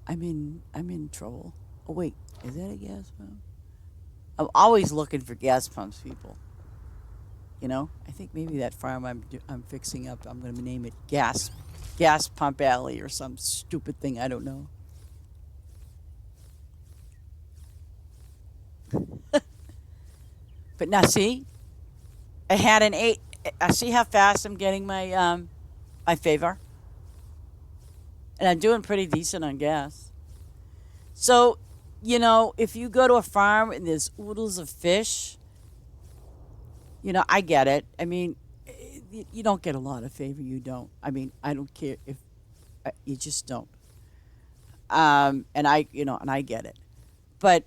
I'm in trouble. Oh wait, is that a gas pump? I'm always looking for gas pumps, people. I think maybe that farm I'm fixing up, I'm going to name it gas pump alley or some stupid thing. I don't know. But now see, I had an 8. I see how fast I'm getting my favor, and I'm doing pretty decent on gas. So, if you go to a farm and there's oodles of fish, I get it. I mean, you don't get a lot of favor. You don't. I mean, I don't care if you just don't. And I get it. But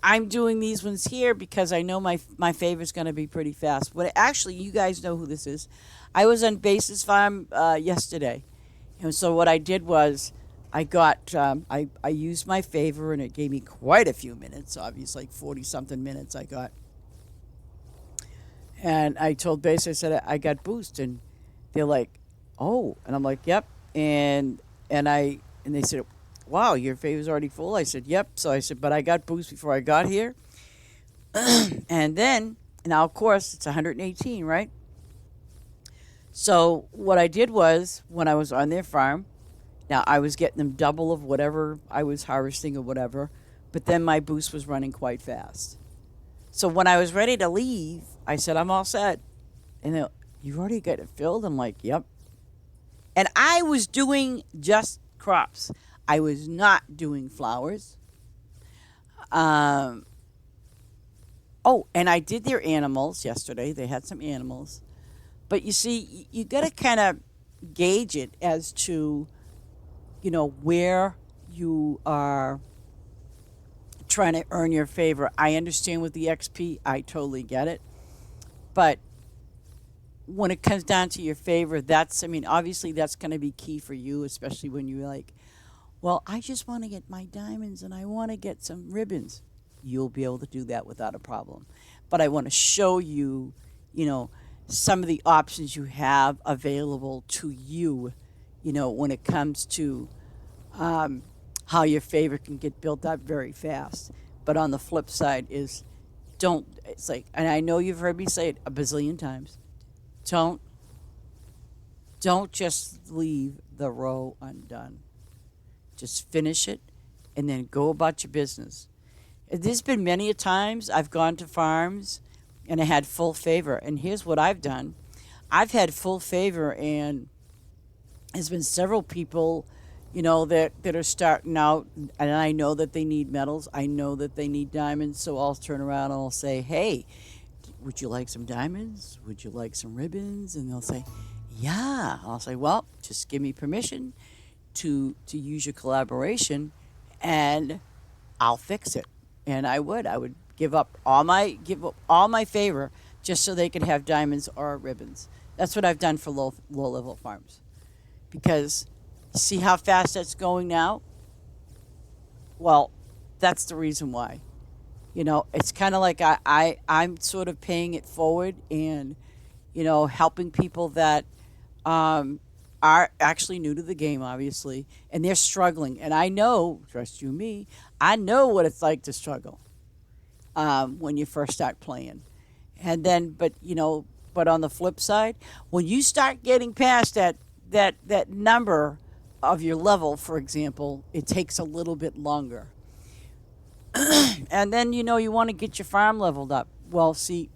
I'm doing these ones here because I know my favorite's going to be pretty fast. But actually, you guys know who this is. I was on Basis Farm yesterday, and so what I did was I got I used my favor, and it gave me quite a few minutes. Obviously, like 40 something minutes I got. And I told Base, I said I got boost, and they're like, "Oh," and I'm like, "Yep." And they said, "Wow, your favor's already full." I said, "Yep." So I said, "But I got boost before I got here." And then now, of course, it's 118, right? So what I did was when I was on their farm, now I was getting them double of whatever I was harvesting or whatever, but then my boost was running quite fast. So when I was ready to leave, I said, "I'm all set." And they're, "You already got it filled?" I'm like, "Yep." And I was doing just crops. I was not doing flowers. Um, oh, and I did their animals yesterday. They had some animals. But you see, you got to kind of gauge it as to, where you are trying to earn your favor. I understand with the XP, I totally get it. But when it comes down to your favor, obviously that's going to be key for you, especially when you're like, "Well, I just want to get my diamonds and I want to get some ribbons." You'll be able to do that without a problem. But I want to show you, you know, some of the options you have available to you, when it comes to um, how your favor can get built up very fast. But on the flip side is it's like, and I know you've heard me say it a bazillion times, don't, don't just leave the row undone. Just finish it and then go about your business. There's been many a times I've gone to farms and I had full favor. And here's what I've done. I've had full favor, and there's been several people, that are starting out, and I know that they need metals. I know that they need diamonds. So I'll turn around and I'll say, "Hey, would you like some diamonds? Would you like some ribbons?" And they'll say, "Yeah." I'll say, "Well, just give me permission to use your collaboration, and I'll fix it." And I would give up all my favor just so they could have diamonds or ribbons. That's what I've done for low level farms, because see how fast that's going now. Well, that's the reason why. It's kind of like I'm sort of paying it forward, and helping people that um, are actually new to the game, obviously, and they're struggling. And I know, trust you me, I know what it's like to struggle when you first start playing. And then, but on the flip side, when you start getting past that number of your level, for example, it takes a little bit longer. And then you want to get your farm leveled up. Well, see,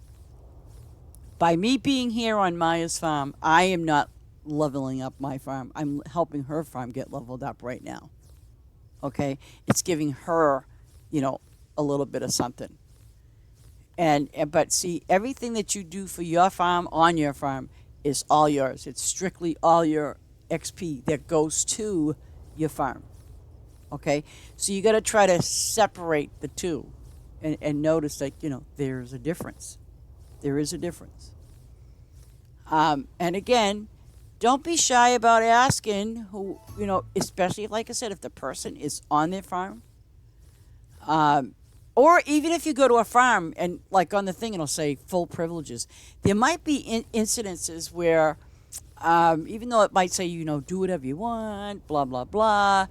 by me being here on Maya's farm, I am not leveling up my farm. I'm helping her farm get leveled up right now. Okay, it's giving her, a little bit of something. But see, everything that you do for your farm on your farm is all yours. It's strictly all your XP that goes to your farm. Okay, so you got to try to separate the two, and notice that there's a difference. There is a difference. And again, don't be shy about asking who, especially like I said, if the person is on their farm. Um, or even if you go to a farm and like on the thing it'll say full privileges, there might be incidences where, even though it might say, do whatever you want, blah, blah, blah,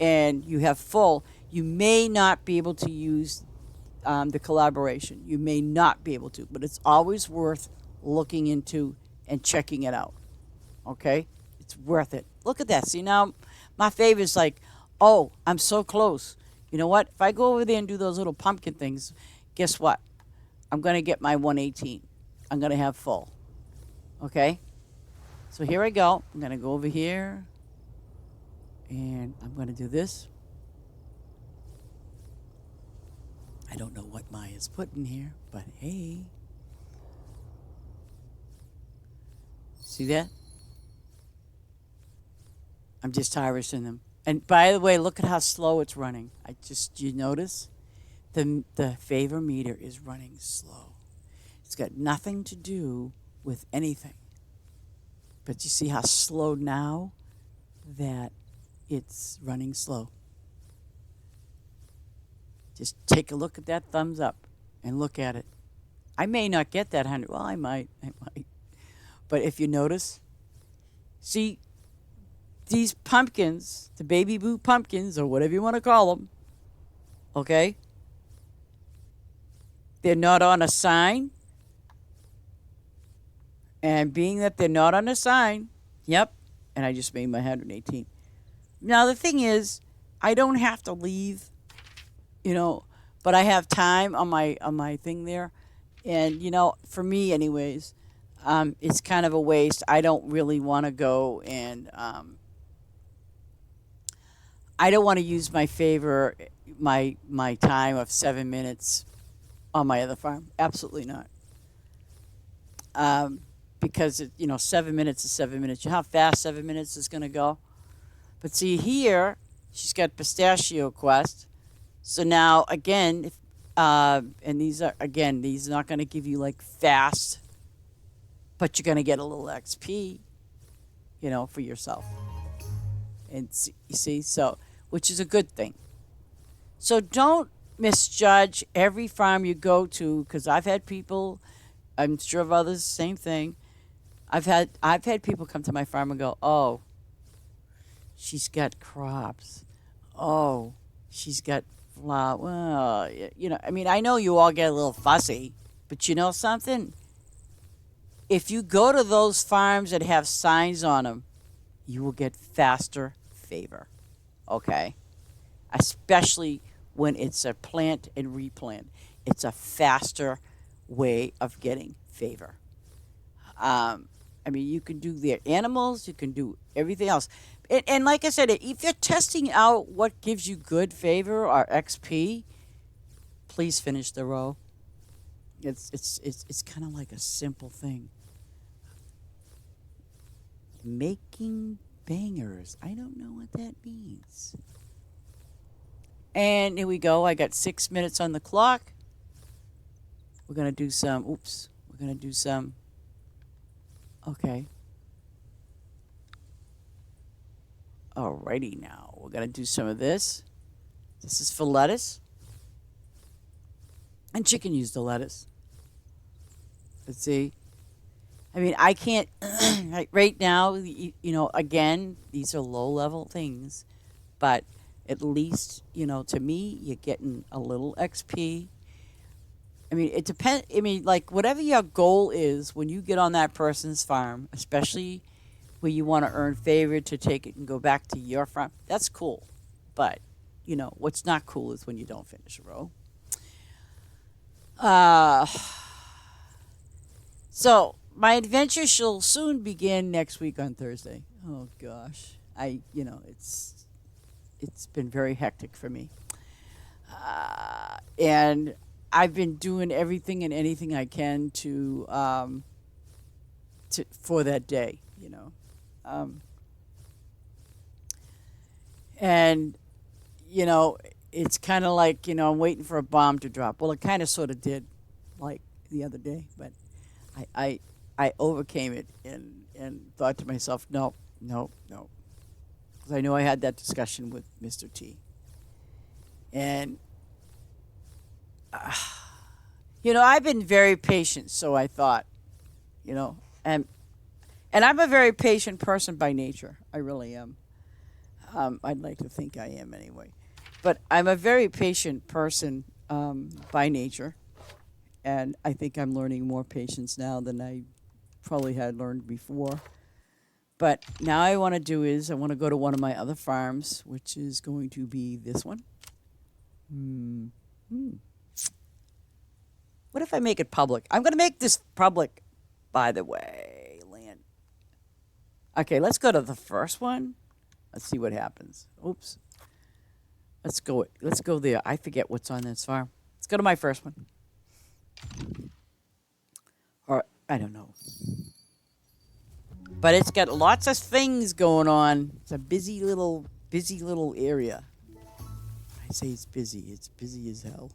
and you have full, you may not be able to use the collaboration. You may not be able to, but it's always worth looking into and checking it out. Okay? It's worth it. Look at that. See, now my favorite's like, "Oh, I'm so close. You know what? If I go over there and do those little pumpkin things, guess what? I'm going to get my 118. I'm going to have full." Okay? So here I go. I'm going to go over here, and I'm going to do this. I don't know what Maya's putting here, but hey. See that? I'm just harvesting them. And by the way, look at how slow it's running. You notice the favor meter is running slow. It's got nothing to do with anything. But you see how slow now that it's running slow. Just take a look at that thumbs up and look at it. I may not get that 100. Well, I might. But if you notice, see, these pumpkins, the baby boo pumpkins, or whatever you want to call them, okay? They're not on a sign. And being that they're not on a sign, yep, and I just made my 118. Now, the thing is, I don't have to leave, but I have time on my thing there. And, for me anyways, it's kind of a waste. I don't really want to go and I don't want to use my time of 7 minutes on my other farm. Absolutely not. Because 7 minutes is 7 minutes. You know how fast 7 minutes is going to go. But see here, she's got Pistachio Quest. So now again, and these are not going to give you like fast, but you're going to get a little XP, for yourself. And you see, so which is a good thing. So don't misjudge every farm you go to, because I've had people, I'm sure of others, same thing. I've had people come to my farm and go, "Oh, she's got crops. Oh, she's got flower." Well, I know you all get a little fussy, but you know something? If you go to those farms that have signs on them, you will get faster favor. Okay? Especially when it's a plant and replant. It's a faster way of getting favor. You can do their animals, you can do everything else. And like I said, if you're testing out what gives you good favor or XP, please finish the row. It's kind of like a simple thing. Making bangers. I don't know what that means. And here we go. I got 6 minutes on the clock. We're going to do some, okay. Alrighty now. We're going to do some of this. This is for lettuce. And chicken use the lettuce. Let's see. I can't, right now, again, these are low-level things. But at least, to me, you're getting a little XP. It depends. Like, whatever your goal is when you get on that person's farm, especially where you want to earn favor to take it and go back to your farm, that's cool. But, what's not cool is when you don't finish a row. So, my adventure shall soon begin next week on Thursday. Oh, gosh. It's been very hectic for me. And I've been doing everything and anything I can to for that day, and it's kind of like I'm waiting for a bomb to drop. Well, it kind of sort of did, like the other day, but I overcame it and thought to myself, no, because I know I had that discussion with Mr. T, and. I've been very patient, so I thought, and I'm a very patient person by nature. I really am. I'd like to think I am anyway. But I'm a very patient person by nature, and I think I'm learning more patience now than I probably had learned before. But now I want to go to one of my other farms, which is going to be this one. What if I make it public? I'm going to make this public, by the way, Land. Okay, let's go to the first one. Let's see what happens. Oops. Let's go there. I forget what's on this farm. Let's go to my first one. Or, I don't know. But it's got lots of things going on. It's a busy busy little area. I say it's busy. It's busy as hell.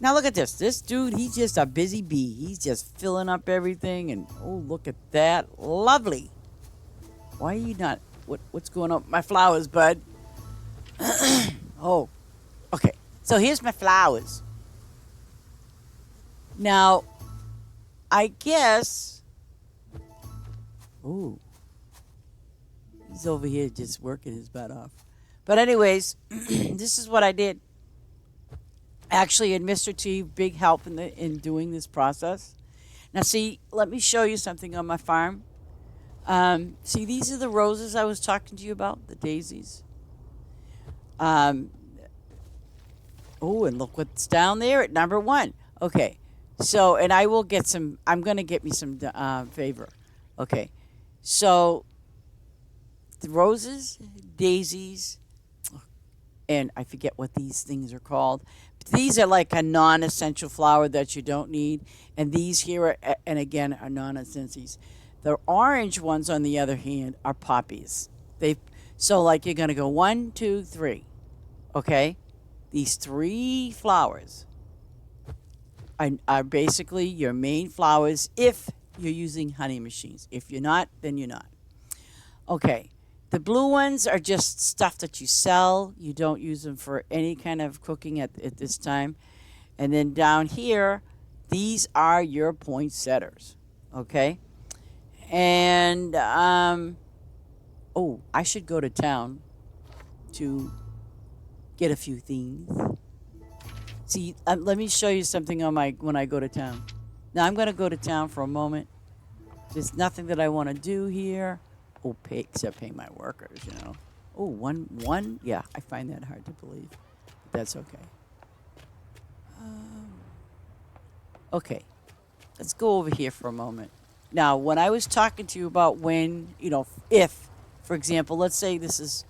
Now look at this. This dude, he's just a busy bee. He's just filling up everything, and oh, look at that. Lovely. Why are you not? What's going on with my flowers, bud? Oh, okay. So here's my flowers. Now, I guess. Oh, he's over here just working his butt off. But anyways, this is what I did. Actually, and Mr. T, big help in doing this process. Now, see, let me show you something on my farm. See, these are the roses I was talking to you about, the daisies. Oh, and look what's down there at number 1. Okay, so, and I will get some, I'm going to get me some favor. Okay, so the roses, daisies, and I forget what these things are called. These are like a non-essential flower that you don't need, and these here are, and again, are non-essentials. The orange ones, on the other hand, are poppies. So like you're gonna go 1, 2, 3, okay? These 3 flowers are basically your main flowers if you're using honey machines. If you're not, then you're not. Okay. The blue ones are just stuff that you sell. You don't use them for any kind of cooking at this time. And then down here, these are your poinsettias. Okay? And, oh, I should go to town to get a few things. See, let me show you something on when I go to town. Now, I'm going to go to town for a moment. There's nothing that I want to do here. Oh, except pay my workers, you know. Oh, one? Yeah, I find that hard to believe. But that's okay. Okay, let's go over here for a moment. Now, when I was talking to you about when, if, for example, let's say this is,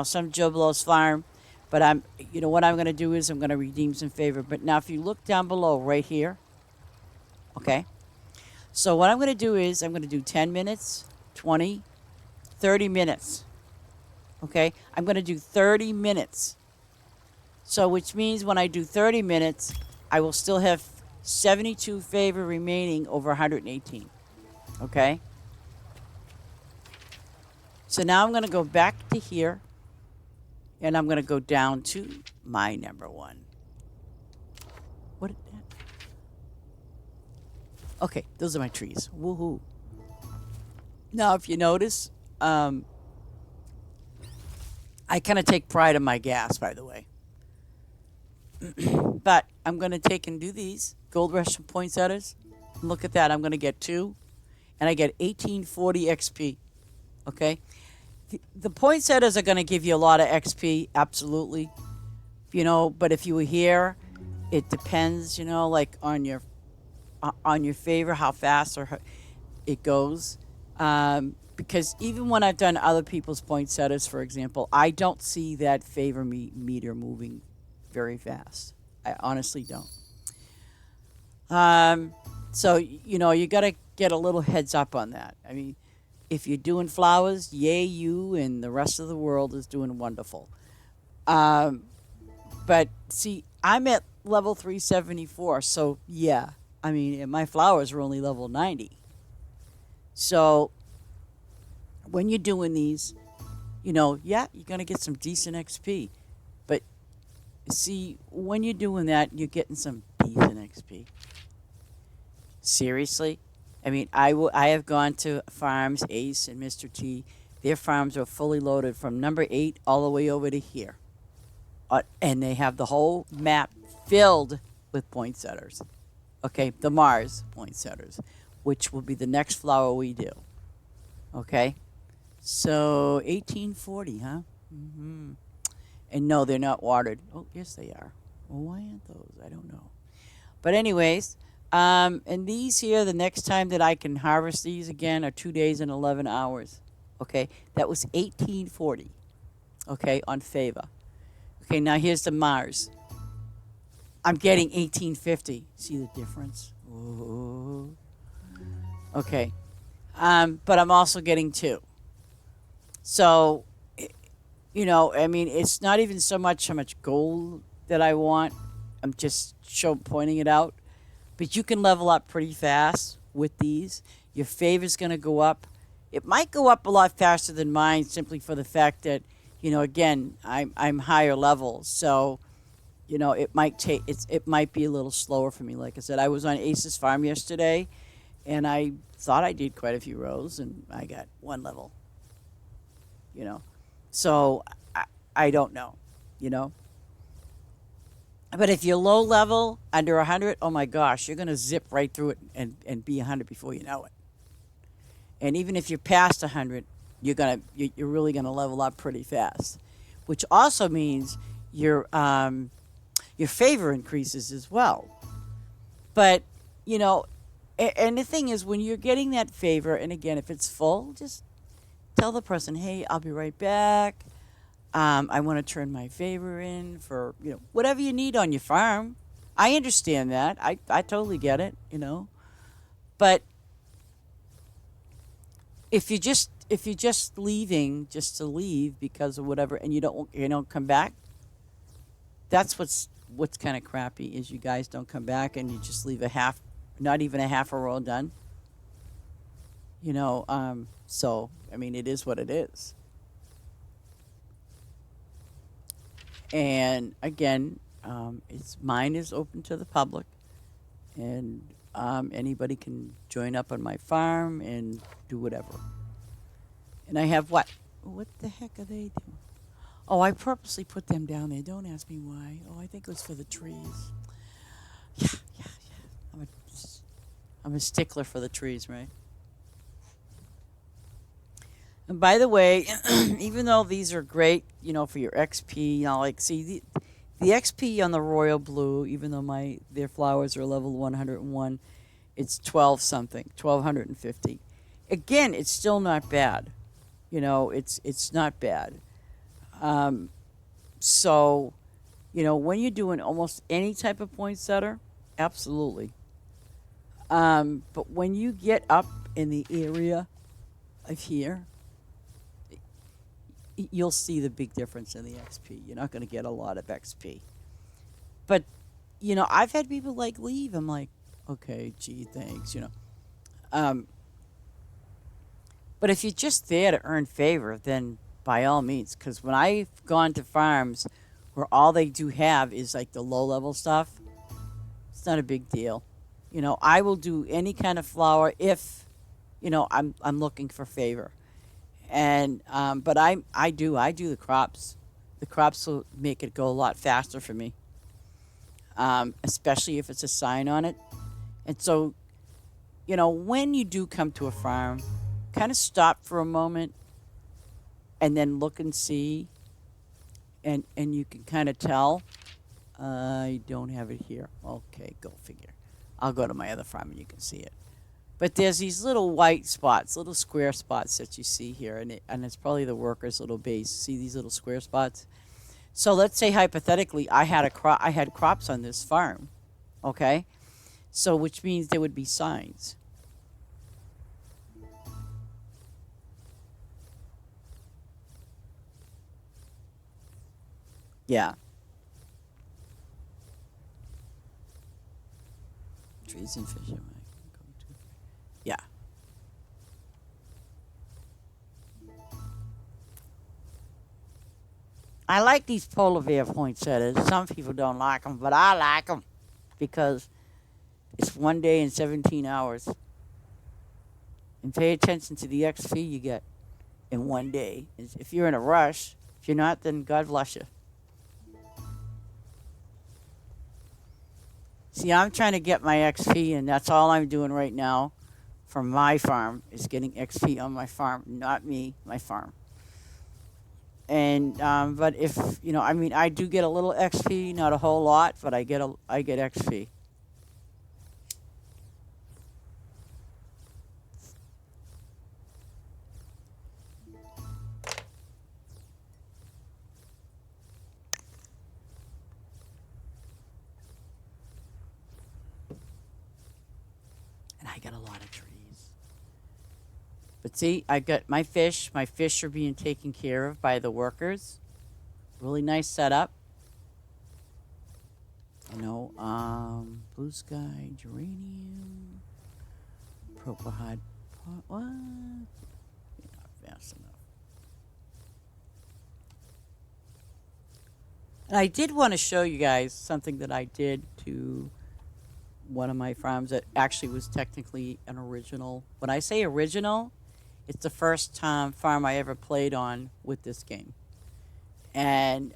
some Joe Blow's farm, but what I'm going to do is I'm going to redeem some favor. But now, if you look down below right here, okay, so what I'm going to do is I'm going to do 10 minutes, 20, 30 minutes. Okay? I'm going to do 30 minutes. So, which means when I do 30 minutes, I will still have 72 favor remaining over 118. Okay? So now I'm going to go back to here, and I'm going to go down to my number 1. What? Okay, those are my trees. Woohoo. Now, if you notice, I kind of take pride in my gas, by the way. But I'm going to take and do these Gold Rush poinsettias. Look at that. I'm going to get 2, and I get 1840 XP. Okay? The poinsettias are going to give you a lot of XP, absolutely. But if you were here, it depends, like on your favor, how fast it goes. Because even when I've done other people's poinsettias, for example, I don't see that favor meter moving very fast. I honestly don't. So, you got to get a little heads up on that. I mean, if you're doing flowers, yay you, and the rest of the world is doing wonderful. But, see, I'm at level 374, so, yeah. I mean, my flowers are only level 90. So, when you're doing these, yeah, you're going to get some decent XP. But, see, when you're doing that, you're getting some decent XP. Seriously? I mean, I have gone to farms, Ace and Mr. T. Their farms are fully loaded from number 8 all the way over to here. And they have the whole map filled with poinsettias. Okay, the Mars poinsettias, which will be the next flower we do. Okay? So, 1840, huh? Mm-hmm. And no, they're not watered. Oh, yes, they are. Well, why aren't those? I don't know. But anyways, and these here, the next time that I can harvest these again are 2 days and 11 hours. Okay? That was 1840. Okay, on favor. Okay, now here's the Mars. I'm getting 1850. See the difference? Ooh. Okay. But I'm also getting 2. So, I mean, it's not even so much how much gold that I want. I'm just pointing it out. But you can level up pretty fast with these. Your favor's going to go up. It might go up a lot faster than mine simply for the fact that, again, I'm higher level. So, it might be a little slower for me. Like I said, I was on Ace's farm yesterday and I thought I did quite a few rows and I got one level, you know. So I don't know, you know. But if you're low level, under 100, oh my gosh, you're going to zip right through it and be 100 before you know it. And even if you're past 100, you're really going to level up pretty fast, which also means your favor increases as well. But, you know, and the thing is, when you're getting that favor, and again, if it's full, just tell the person, hey, I'll be right back. I want to turn my favor in for, whatever you need on your farm. I understand that. I totally get it. But if you're just leaving just to leave because of whatever and you don't come back, that's what's kind of crappy is you guys don't come back and you just leave not even a half a roll done. So I mean it is what it is. And again, it's mine is open to the public, and anybody can join up on my farm and do whatever. And I have what? What the heck are they doing? Oh, I purposely put them down there. Don't ask me why. Oh, I think it was for the trees. Yeah, yeah, yeah. I'm a stickler for the trees, right? And by the way, even though these are great, for your XP, like see the XP on the royal blue, even though their flowers are level 101, it's 12 something, 1250. Again, it's still not bad. It's not bad. Um, so, when you're doing almost any type of point setter, absolutely. But when you get up in the area of here, you'll see the big difference in the XP. You're not going to get a lot of XP. But, I've had people like leave. I'm like, okay, gee, thanks. Um, but if you're just there to earn favor, then by all means, because when I've gone to farms where all they do have is like the low level stuff, it's not a big deal. I will do any kind of flower if, I'm looking for favor. And but I do the crops. The crops will make it go a lot faster for me, especially if it's a sign on it. And so, when you do come to a farm, kind of stop for a moment and then look and see, and you can kind of tell. I don't have it here. Okay, go figure. I'll go to my other farm and you can see it. But there's these little white spots, little square spots that you see here, and it's probably the worker's little base. See these little square spots? So let's say hypothetically, I had crops on this farm, okay? So which means there would be signs. Yeah, trees and fish. Yeah, I like these polar bear poinsettias. Some people don't like them, but I like them because it's 1 day and 17 hours. And pay attention to the XP you get in 1 day. If you're in a rush, if you're not, then God bless you. See, I'm trying to get my XP, and that's all I'm doing right now for my farm is getting XP on my farm, not me, my farm. And but if I mean, I do get a little XP, not a whole lot, but I get XP, and I get a lot of trees. But see, I got my fish. My fish are being taken care of by the workers. Really nice setup. You know, blue sky, geranium, propahide pot. What? You're not fast enough. And I did want to show you guys something that I did to one of my farms that actually was technically an original. When I say original, it's the first time farm I ever played on with this game. And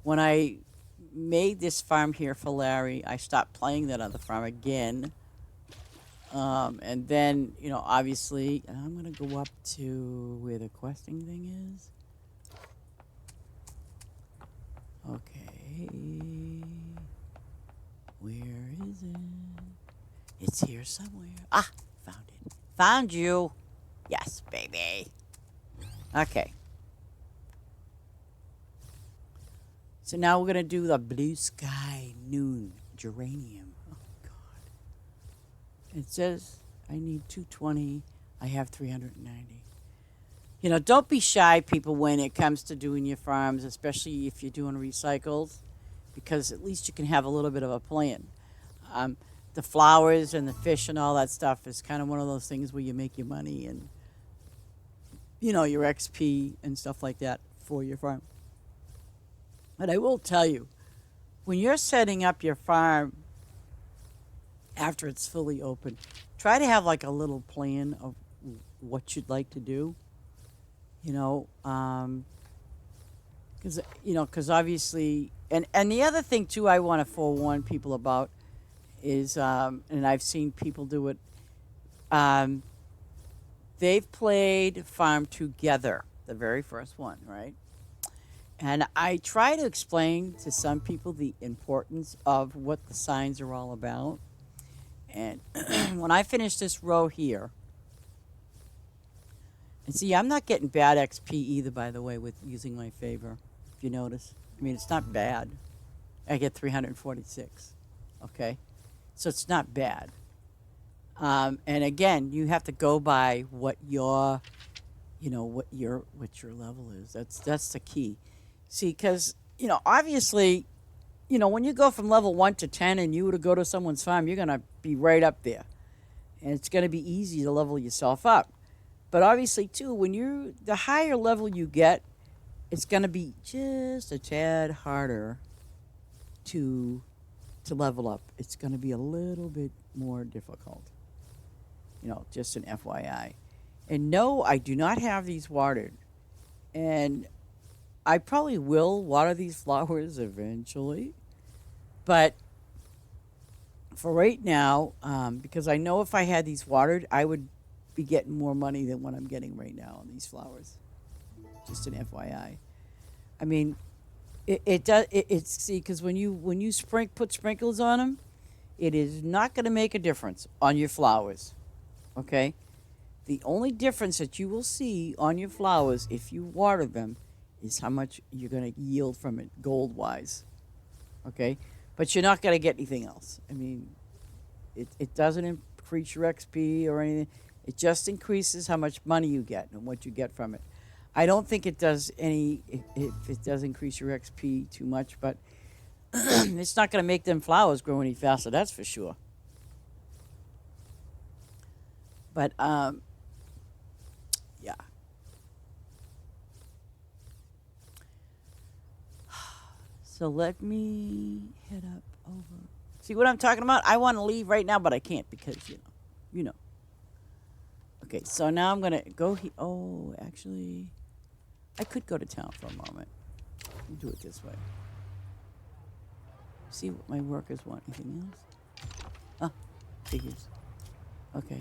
when I made this farm here for Larry, I stopped playing that other farm again. And then, you know, obviously, I'm going to go up to where the questing thing is. Okay. Where is it? It's here somewhere. Ah, found it. Found you. Yes, baby. Okay. So now we're going to do the blue sky noon geranium. Oh, God. It says I need 220. I have 390. You know, don't be shy, people, when it comes to doing your farms, especially if you're doing recycles, because at least you can have a little bit of a plan. The flowers and the fish and all that stuff is kind of one of those things where you make your money and, you know, your XP and stuff like that for your farm. But I will tell you, when you're setting up your farm after it's fully open, try to have like a little plan of what you'd like to do. You know, because obviously, and the other thing too, I want to forewarn people about is, and I've seen people do it. They've played Farm Together, the very first one, right? And I try to explain to some people the importance of what the signs are all about. And when I finish this row here, and see, I'm not getting bad XP either, by the way, with using my favor, if you notice. I mean, it's not bad. I get 346, okay? So it's not bad. And again, you have to go by what your, you know, what your level is. That's the key. See, because, you know, obviously, you know, when you go from level 1 to 10 and you were to go to someone's farm, you're going to be right up there. And it's going to be easy to level yourself up. But obviously, too, when the higher level you get, it's going to be just a tad harder to level up. It's going to be a little bit more difficult. You know, just an FYI. And no, I do not have these watered. And I probably will water these flowers eventually. But for right now, because I know if I had these watered, I would be getting more money than what I'm getting right now on these flowers. Just an FYI. I mean, it does. It's see, because when you put sprinkles on them, it is not going to make a difference on your flowers. Okay, the only difference that you will see on your flowers if you water them is how much you're going to yield from it gold wise. Okay, but you're not going to get anything else. I mean, it doesn't increase your XP or anything. It just increases how much money you get and what you get from it. I don't think it does if it does increase your XP too much, but it's not going to make them flowers grow any faster, that's for sure. But, yeah. So let me head up over. See what I'm talking about? I want to leave right now, but I can't because, you know. Okay, so now I'm going to go here. Oh, actually, I could go to town for a moment. Let me do it this way. See what my workers want. Anything else? Ah, figures. Okay.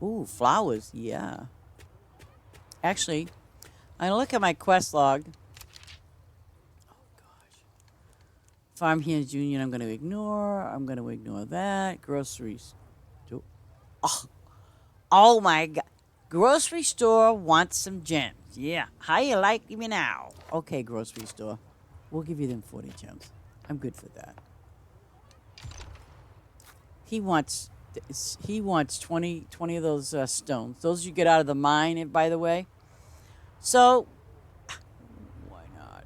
Ooh, flowers. Yeah. Actually, I'm going to look at my quest log. Oh, gosh. Farm Hands Union, I'm going to ignore. I'm going to ignore that. Groceries. Oh, my God. Grocery store wants some gems. Yeah. How you like me now? Okay, grocery store. We'll give you them 40 gems. I'm good for that. He wants he wants 20 of those stones. Those you get out of the mine, by the way. So why not?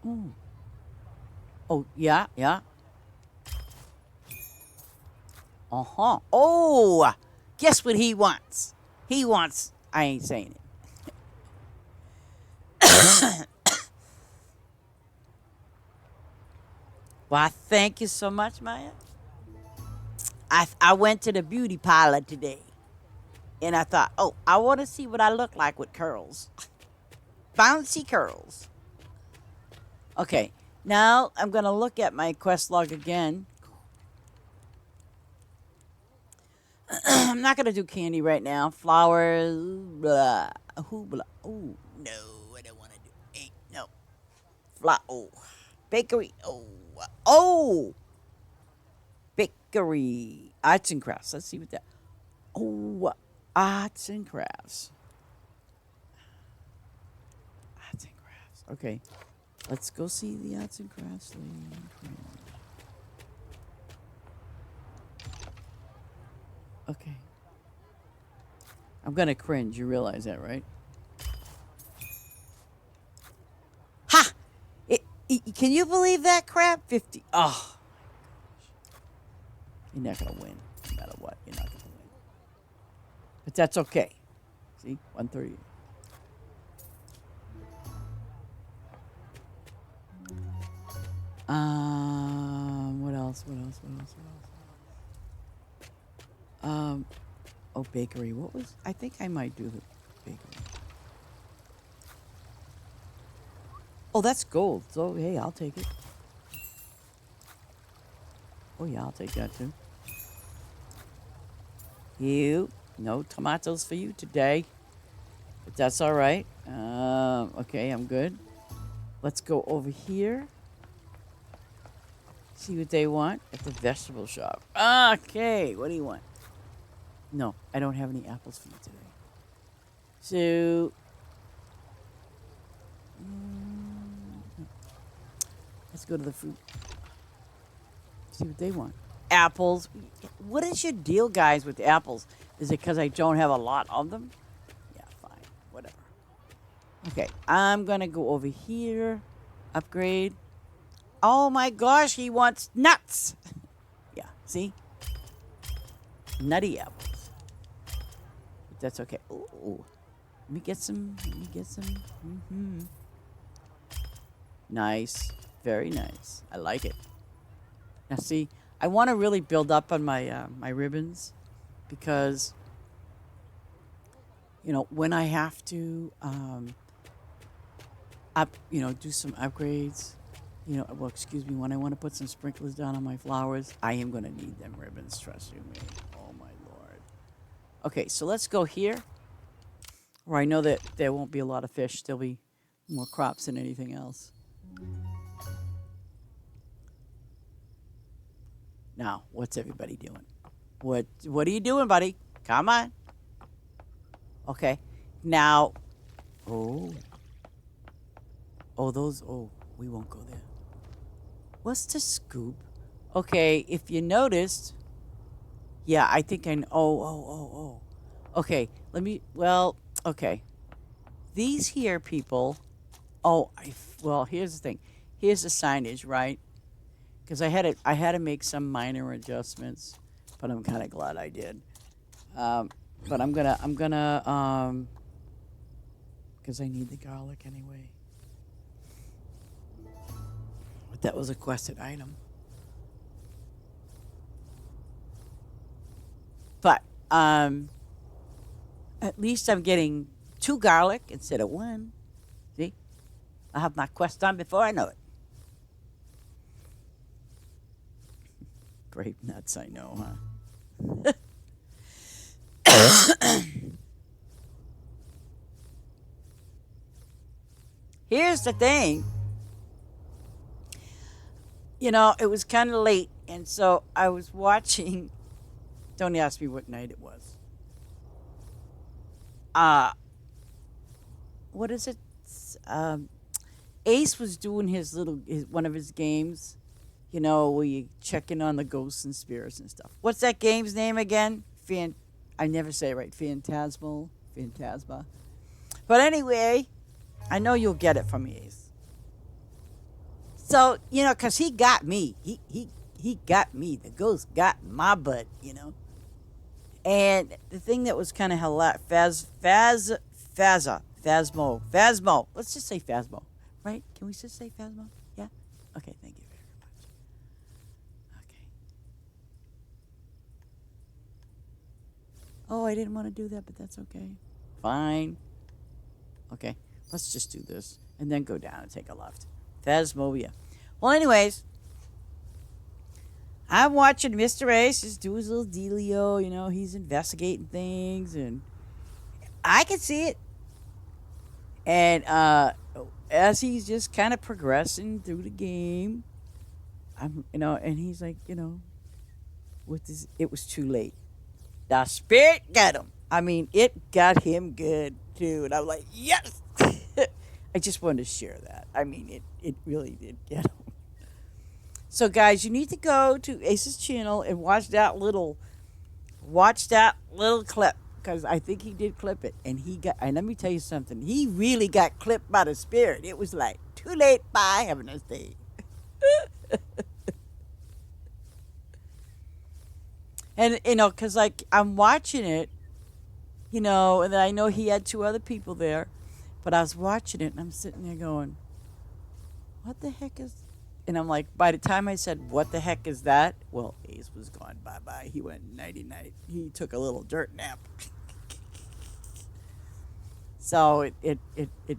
Ooh. Oh yeah, yeah. Uh huh. Oh, guess what he wants? He wants. I ain't saying it. Well, thank you so much, Maya. I went to the beauty parlor today, and I thought, oh, I want to see what I look like with curls, bouncy curls. Okay, now I'm gonna look at my quest log again. I'm not gonna do candy right now. Flowers, blah, blah. Oh no, I don't want to do. Ain't no. Oh, bakery. Oh, bakery. Arts and crafts. Let's see what that. Oh, arts and crafts. Arts and crafts. Okay, let's go see the arts and crafts. Okay. I'm gonna cringe. You realize that, right? Ha! Can you believe that crap? 50. Oh, you're not gonna win, no matter what. You're not gonna win, but that's okay. See, 130. What else? What else? What else? What else? Oh, bakery. What was? I think I might do the bakery. Oh, that's gold. So hey, I'll take it. Oh yeah, I'll take that too. You, no tomatoes for you today, but that's all right. Okay, I'm good. Let's go over here. See what they want at the vegetable shop. Okay, what do you want? No, I don't have any apples for you today. So, let's go to the fruit. See what they want. Apples. What is your deal, guys, with apples? Is it because I don't have a lot of them? Yeah, fine. Whatever. Okay, I'm going to go over here. Upgrade. Oh my gosh, he wants nuts. Yeah, see? Nutty apples. But that's okay. Ooh. Let me get some. Mm-hmm. Nice. Very nice. I like it. Now see, I want to really build up on my my ribbons because when I have to do some upgrades, well, excuse me, when I want to put some sprinklers down on my flowers, I am going to need them ribbons, trust you me. Oh my lord. Okay, so let's go here where I know that there won't be a lot of fish. There'll be more crops than anything else. Now, what's everybody doing? What are you doing, buddy? Come on. Okay. Now, oh, we won't go there. What's the scoop? Okay, if you noticed, yeah, I think I know. Oh. Okay, okay. These here people, well, here's the thing. Here's the signage, right? Because I had to make some minor adjustments, but I'm kind of glad I did. But I'm gonna because I need the garlic anyway. But that was a quested item. But at least I'm getting 2 garlic instead of 1. See, I have my quest done before I know it. Grape nuts, I know, huh? Here's the thing. It was kind of late, and so I was watching. Don't ask me what night it was. What is it? Ace was doing his one of his games. where you check in on the ghosts and spirits and stuff. What's that game's name again? I never say it right. Phantasma. But anyway, I know you'll get it from me, Ace. So, because he got me. He got me. The ghost got my butt. And the thing that was kind of Phasmo. Let's just say Phasmo, right? Can we just say Phasmo? Yeah? Okay, thank you very much. Okay. Oh, I didn't want to do that, but that's okay. Fine. Okay, let's just do this and then go down and take a left. Phasmobia. Well, anyways, I'm watching Mr. Ace just do his little dealio. He's investigating things, and I can see it. And as he's just kind of progressing through the game, and he's like, with this, it was too late. The spirit got him. I mean, it got him good too, and I'm like, yes. I just wanted to share that. I mean, it really did get him. So, guys, you need to go to Ace's channel and watch that little clip, because I think he did clip it, and let me tell you something. He really got clipped by the spirit. It was like, too late. Bye. Have a nice day. And because like I'm watching it, and I know he had two other people there, but I was watching it and I'm sitting there going, what the heck is? And I'm like, by the time I said, what the heck is that? Well, Ace was gone. Bye-bye. He went nighty-night. He took a little dirt nap. So it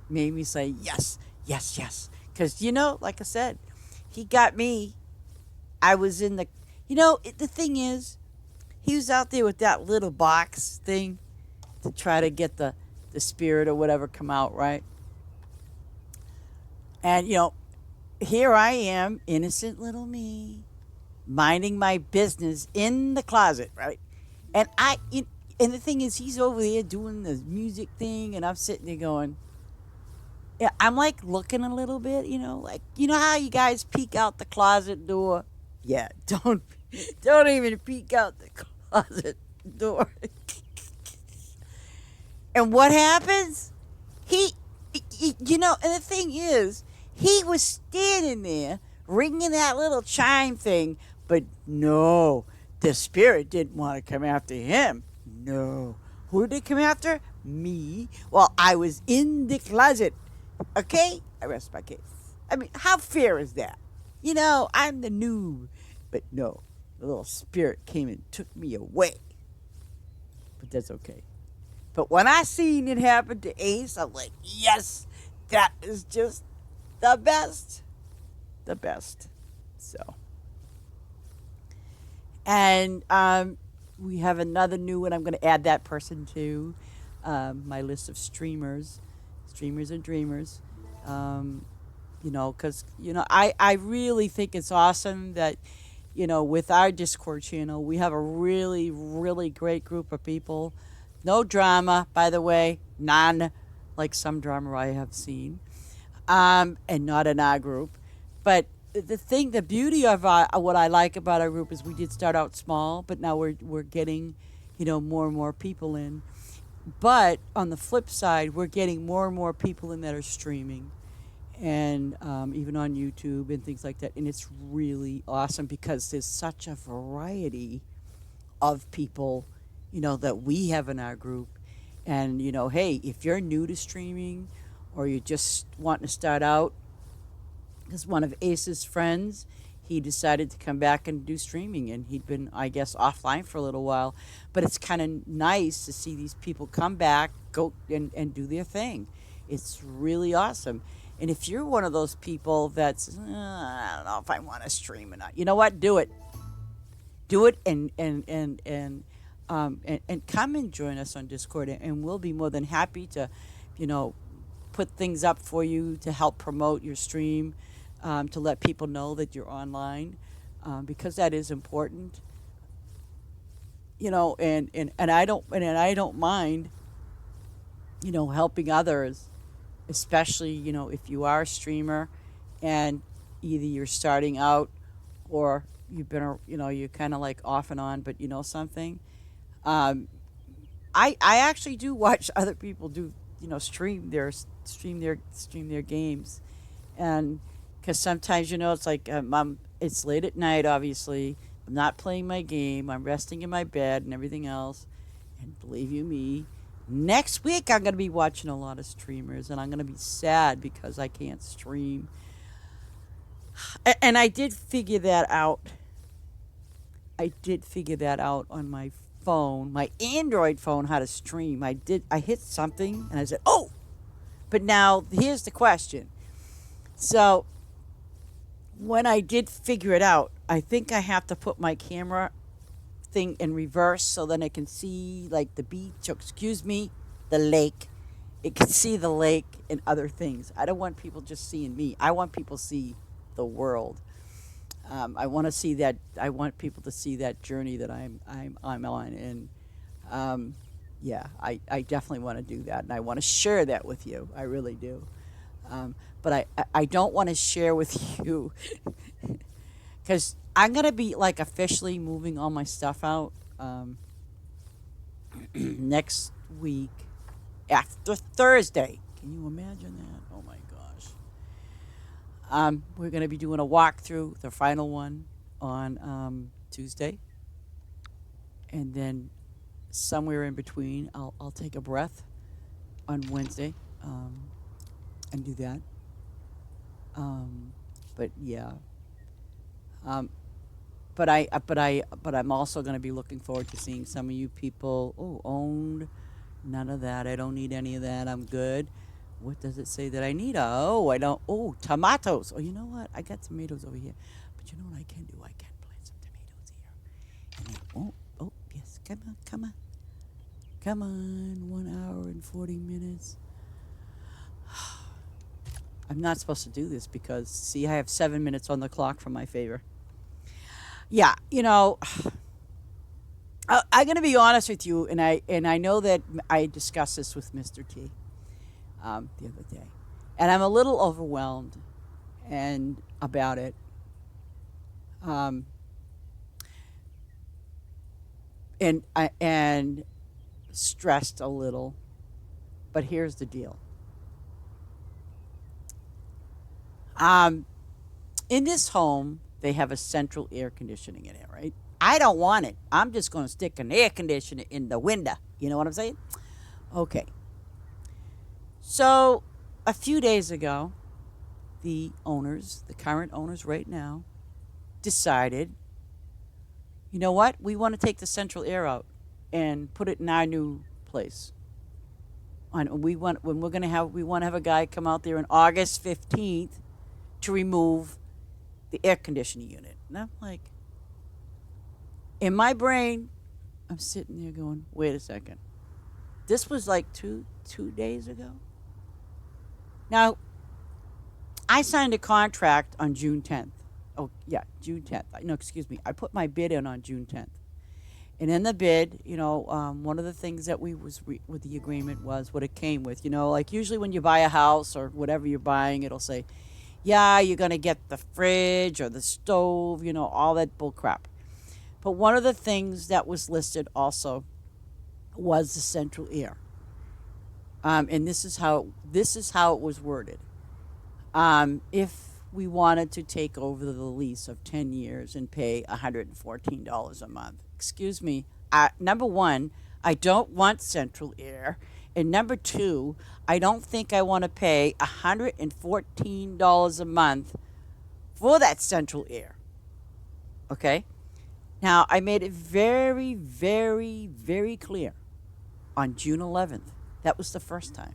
made me say, yes, yes, yes. Because, like I said, he got me. I was in the, the thing is, he was out there with that little box thing to try to get the spirit or whatever come out, right? And, here I am, innocent little me, minding my business in the closet, right? And and the thing is, he's over there doing the music thing, and I'm sitting there going, yeah, I'm like looking a little bit, like, how you guys peek out the closet door? Yeah, don't even peek out the closet door. And what happens? And the thing is, he was standing there ringing that little chime thing, but no, the spirit didn't want to come after him. No. Who did it come after? Me. Well, I was in the closet. Okay? I rest my case. I mean, how fair is that? I'm the noob. But no, the little spirit came and took me away. But that's okay. But when I seen it happen to Ace, I'm like, yes, that is just the best. The best. So. And we have another new one. I'm going to add that person to my list of streamers and dreamers. Because, I really think it's awesome that, with our Discord channel, we have a really, really great group of people. No drama, by the way. None, like some drama I have seen. And not in our group. But the beauty of what I like about our group is we did start out small, but now we're getting, more and more people in. But on the flip side, we're getting more and more people in that are streaming, and even on YouTube and things like that. And it's really awesome because there's such a variety of people, that we have in our group. And, hey, if you're new to streaming or you just want to start out, because one of Ace's friends, he decided to come back and do streaming, and he'd been, I guess, offline for a little while. But it's kind of nice to see these people come back, go and do their thing. It's really awesome. And if you're one of those people that's, I don't know if I want to stream or not, you know what? Do it. Do it and come and join us on Discord, and we'll be more than happy to, put things up for you to help promote your stream, to let people know that you're online, because that is important. And I don't mind, helping others, especially, if you are a streamer and either you're starting out or you've been, you're kind of like off and on, but you know something. Um, I actually do watch other people do, stream their games, and because sometimes it's like it's late at night. Obviously, I'm not playing my game. I'm resting in my bed and everything else. And believe you me, next week I'm gonna be watching a lot of streamers, and I'm gonna be sad because I can't stream. And I did figure that out. I did figure that out on my phone, my Android phone, how to stream. I hit something and I said, oh, but now here's the question. So when I did figure it out, I think I have to put my camera thing in reverse so then I can see like the beach, or excuse me, the lake. It can see the lake and other things. I don't want people just seeing me. I want people to see the world. I want to see that. I want people to see that journey that I'm on, and yeah, I definitely want to do that, and I want to share that with you. I really do. But I don't want to share with you because I'm gonna be like officially moving all my stuff out next week after Thursday. Can you imagine that? Oh my gosh. We're going to be doing a walkthrough, the final one, on Tuesday. And then somewhere in between, I'll take a breath on Wednesday and do that. But yeah. Um, but I'm also going to be looking forward to seeing some of you people. Oh, owned. None of that. I don't need any of that. I'm good. What does it say that I need? Oh, I don't. Oh, tomatoes. Oh, you know what? I got tomatoes over here. But you know what I can do? I can plant some tomatoes here. And then, oh, yes. Come on, come on. Come on. 1 hour and 40 minutes. I'm not supposed to do this because, see, I have 7 minutes on the clock for my favor. Yeah, I'm going to be honest with you, and I know that I discussed this with Mr. T the other day, and I'm a little overwhelmed and about it, um, and stressed a little. But here's the deal: um, in this home, they have a central air conditioning in it, right? I don't want it. I'm just going to stick an air conditioner in the window. You know what I'm saying? Okay. So, a few days ago, the current owners right now, decided, you know what? We want to take the central air out and put it in our new place. And we want to have a guy come out there on August 15th to remove the air conditioning unit. And I'm like, in my brain, I'm sitting there going, wait a second. This was like two days ago. Now, I signed a contract on June 10th. Oh, yeah, June 10th. No, excuse me. I put my bid in on June 10th. And in the bid, one of the things that with the agreement was what it came with. Like usually when you buy a house or whatever you're buying, it'll say, yeah, you're going to get the fridge or the stove, all that bull crap. But one of the things that was listed also was the central air. And this is how it was worded. If we wanted to take over the lease of 10 years and pay $114 a month, excuse me, number one, I don't want central air. And number two, I don't think I want to pay $114 a month for that central air. Okay? Now, I made it very, very, very clear on June 11th. That was the first time.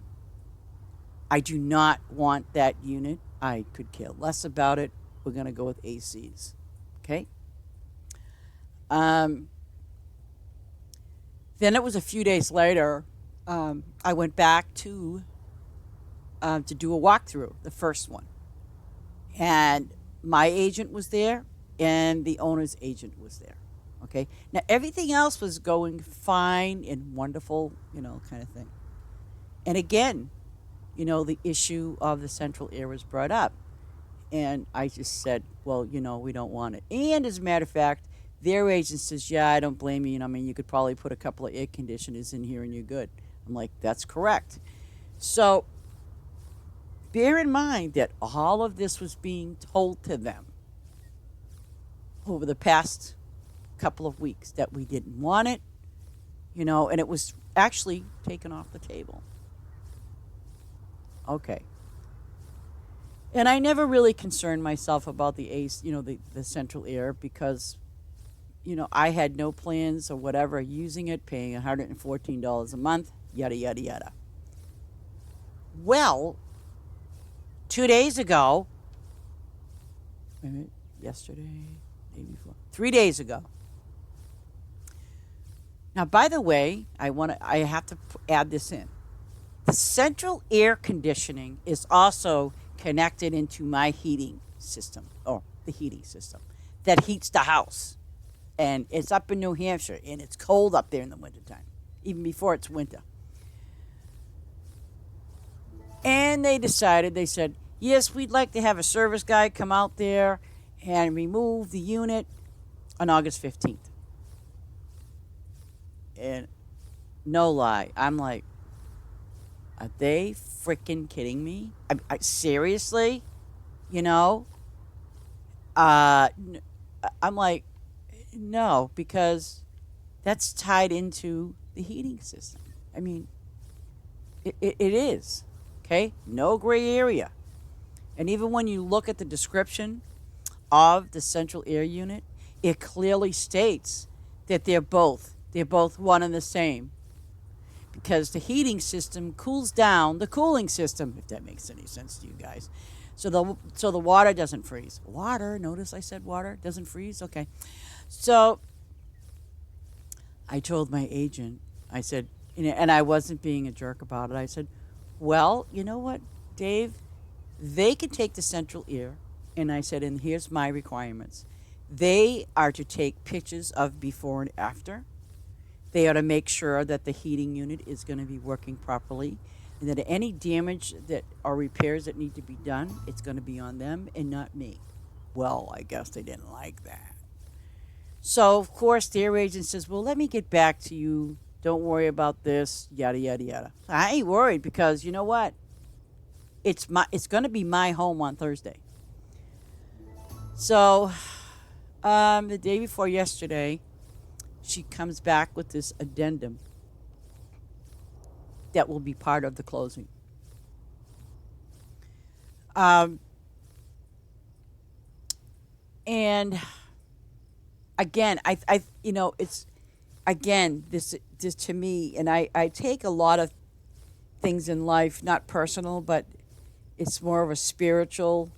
I do not want that unit. I could care less about it. We're going to go with ACs. Okay? Um, then it was a few days later. I went back to do a walkthrough, the first one. And my agent was there, and the owner's agent was there. Okay? Now, everything else was going fine and wonderful, kind of thing. And again, the issue of the central air was brought up. And I just said, well, we don't want it. And as a matter of fact, their agent says, yeah, I don't blame you. I mean, you could probably put a couple of air conditioners in here and you're good. I'm like, that's correct. So bear in mind that all of this was being told to them over the past couple of weeks that we didn't want it, and it was actually taken off the table. Okay. And I never really concerned myself about the ACE, the central air because, I had no plans or whatever using it, paying $114 a month, yada, yada, yada. Well, 2 days ago, wait a minute, yesterday, day before, 3 days ago. Now, by the way, I have to add this in. The central air conditioning is also connected into my heating system, or the heating system that heats the house. And it's up in New Hampshire, and it's cold up there in the wintertime, even before it's winter. And they said, yes, we'd like to have a service guy come out there and remove the unit on August 15th. And no lie, I'm like, are they freaking kidding me? Seriously? I'm like, no, because that's tied into the heating system. I mean, it is, okay? No gray area. And even when you look at the description of the central air unit, it clearly states that they're both one and the same. Because the heating system cools down the cooling system, if that makes any sense to you guys. So the water doesn't freeze. Water, notice I said water, doesn't freeze? Okay. So I told my agent, I said, and I wasn't being a jerk about it. I said, well, you know what, Dave? They can take the central air, and I said, and here's my requirements. They are to take pictures of before and after. They ought to make sure that the heating unit is going to be working properly, and that any damage or repairs that need to be done, it's going to be on them and not me. Well, I guess they didn't like that. So, of course, their agent says, well, let me get back to you. Don't worry about this, yada, yada, yada. I ain't worried because you know what? It's going to be my home on Thursday. So, the day before yesterday, she comes back with this addendum that will be part of the closing. And again, it's again this to me, and I take a lot of things in life, not personal, but it's more of a spiritual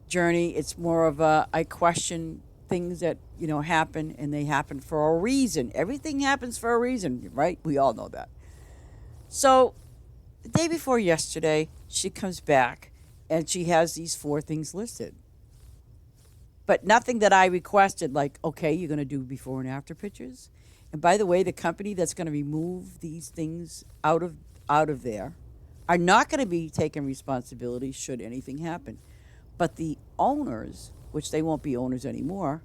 journey. It's more of I question things that happen, and they happen for a reason. Everything happens for a reason, right? We all know that. So the day before yesterday, she comes back and she has these 4 things listed, but nothing that I requested, like, okay, you're going to do before and after pictures. And by the way, the company that's going to remove these things out of there are not going to be taking responsibility should anything happen. But the owners, which they won't be owners anymore,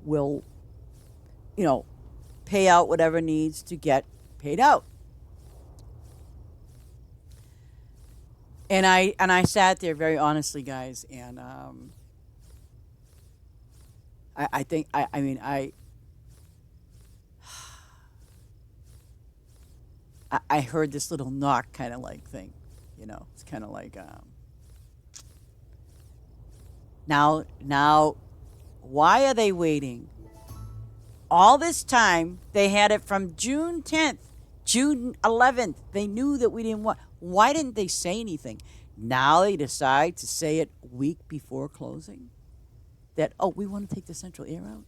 will, pay out whatever needs to get paid out. And I sat there very honestly, guys, and I think I heard this little knock kind of like thing, it's kind of like now why are they waiting all this time? They had it from June 10th, June 11th. They knew that we didn't want. Why didn't they say anything? Now they decide to say it a week before closing that, we want to take the central air out.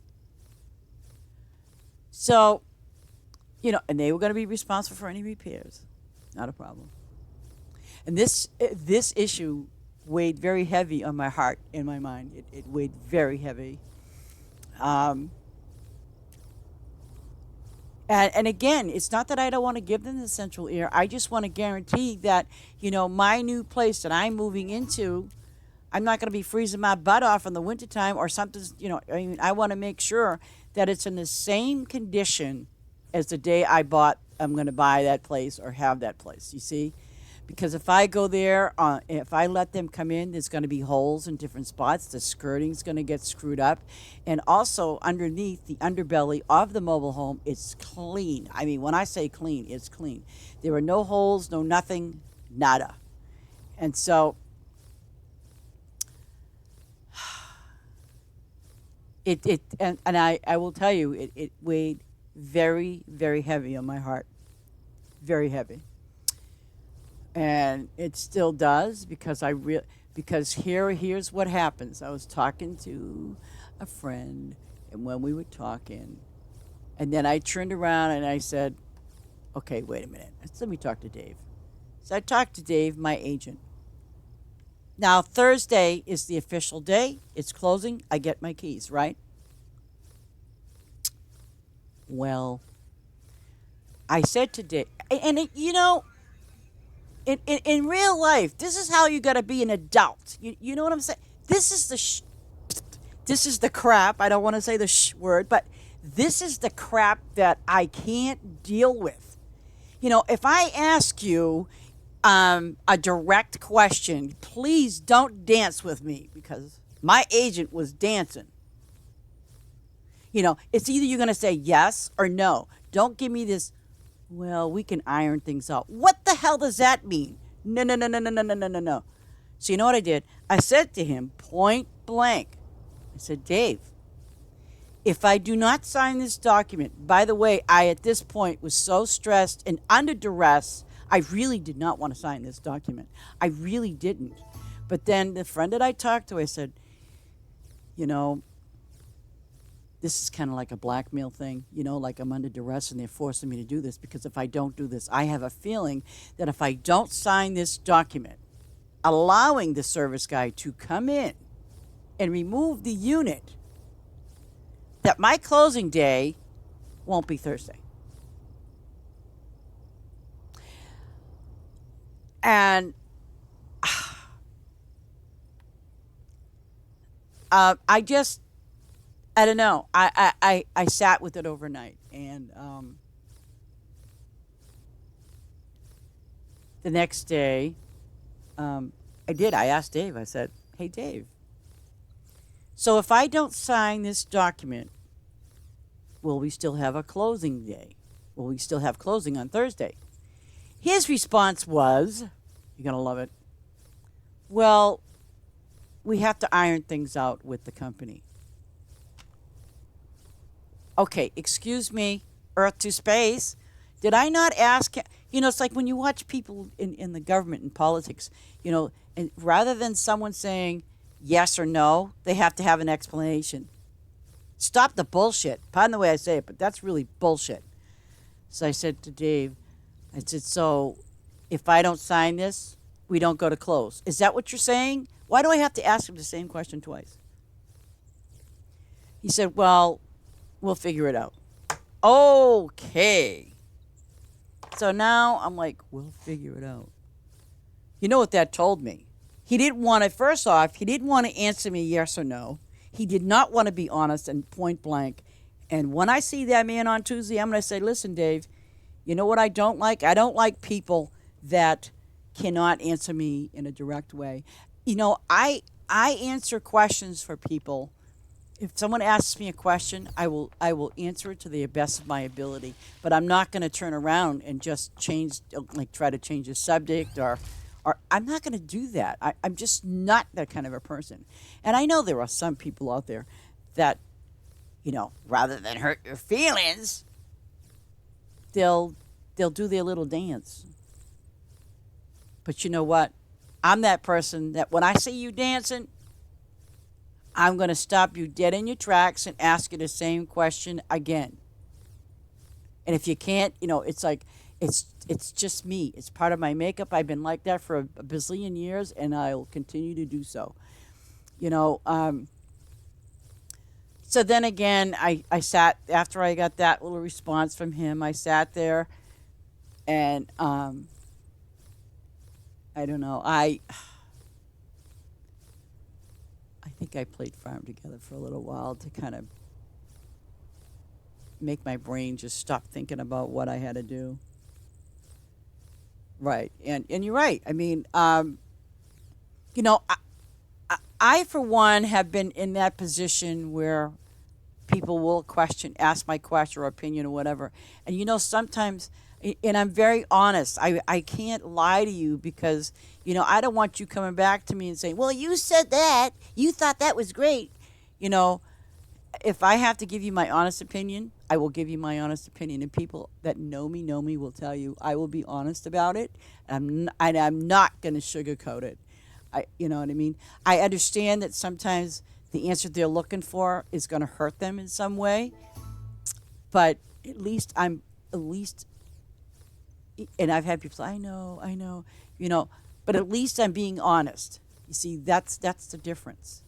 So, and they were going to be responsible for any repairs. Not a problem. And this issue weighed very heavy on my heart and my mind. It weighed very heavy. And again, it's not that I don't want to give them the central air. I just want to guarantee that, my new place that I'm moving into, I'm not going to be freezing my butt off in the wintertime or something, I mean, I want to make sure that it's in the same condition as the day I'm going to buy that place or have that place, you see? Because if I go there, if I let them come in, there's going to be holes in different spots. The skirting's going to get screwed up. And also, underneath the underbelly of the mobile home, it's clean. I mean, when I say clean, it's clean. There are no holes, no nothing, nada. And so, I will tell you, it weighed very, very heavy on my heart. Very heavy. And it still does because here's what happens. I was talking to a friend, and when we were talking, and then I turned around and I said, "Okay, wait a minute. Let me talk to Dave." So I talked to Dave, my agent. Now Thursday is the official day. It's closing. I get my keys, right? Well, I said to Dave, and in real life, this is how you got to be an adult. You know what I'm saying? This is the crap. I don't want to say the word, but this is the crap that I can't deal with. If I ask you a direct question, please don't dance with me because my agent was dancing. It's either you're going to say yes or no. Don't give me this, well, we can iron things out. What the hell does that mean? No, no, no, no, no, no, no, no, no, no. So you know what I did? I said to him point blank, I said, Dave, if I do not sign this document, by the way, I at this point was so stressed and under duress, I really did not want to sign this document. I really didn't. But then the friend that I talked to, I said, this is kind of like a blackmail thing, like I'm under duress and they're forcing me to do this because if I don't do this, I have a feeling that if I don't sign this document, allowing the service guy to come in and remove the unit, that my closing day won't be Thursday. And I don't know. I sat with it overnight, and the next day, I did. I asked Dave. I said, "Hey, Dave. So if I don't sign this document, will we still have a closing day? Will we still have closing on Thursday?" His response was, "You're gonna love it. Well, we have to iron things out with the company." Okay, excuse me, Earth to space. Did I not ask? It's like when you watch people in the government and politics, and rather than someone saying yes or no, they have to have an explanation. Stop the bullshit. Pardon the way I say it, but that's really bullshit. So I said to Dave, I said, so if I don't sign this, we don't go to close. Is that what you're saying? Why do I have to ask him the same question twice? He said, well, we'll figure it out. Okay. So now I'm like, we'll figure it out. You know what that told me? He didn't want to, first off, he didn't want to answer me yes or no. He did not want to be honest and point blank. And when I see that man on Tuesday, I'm going to say, listen, Dave, you know what I don't like? I don't like people that cannot answer me in a direct way. I answer questions for people. If someone asks me a question, I will answer it to the best of my ability. But I'm not going to turn around and just try to change the subject or I'm not going to do that. I'm just not that kind of a person. And I know there are some people out there that, rather than hurt your feelings, they'll do their little dance. But you know what? I'm that person that when I see you dancing, I'm going to stop you dead in your tracks and ask you the same question again. And if you can't, it's like, it's just me. It's part of my makeup. I've been like that for a bazillion years, and I'll continue to do so. So then again, I sat, after I got that little response from him, I sat there and I don't know. think I played farm together for a little while to kind of make my brain just stop thinking about what I had to do. Right. And you're right. I mean, you know, I for one have been in that position where people will ask my question or opinion or whatever. And sometimes, and I'm very honest. I can't lie to you because I don't want you coming back to me and saying, "Well, you said that. You thought that was great." You know, if I have to give you my honest opinion, I will give you my honest opinion. And people that know me will tell you I will be honest about it. And I'm not going to sugarcoat it. You know what I mean? I understand that sometimes the answer they're looking for is going to hurt them in some way, but at least, and I've had people say, I know, but at least I'm being honest. You see, that's the difference.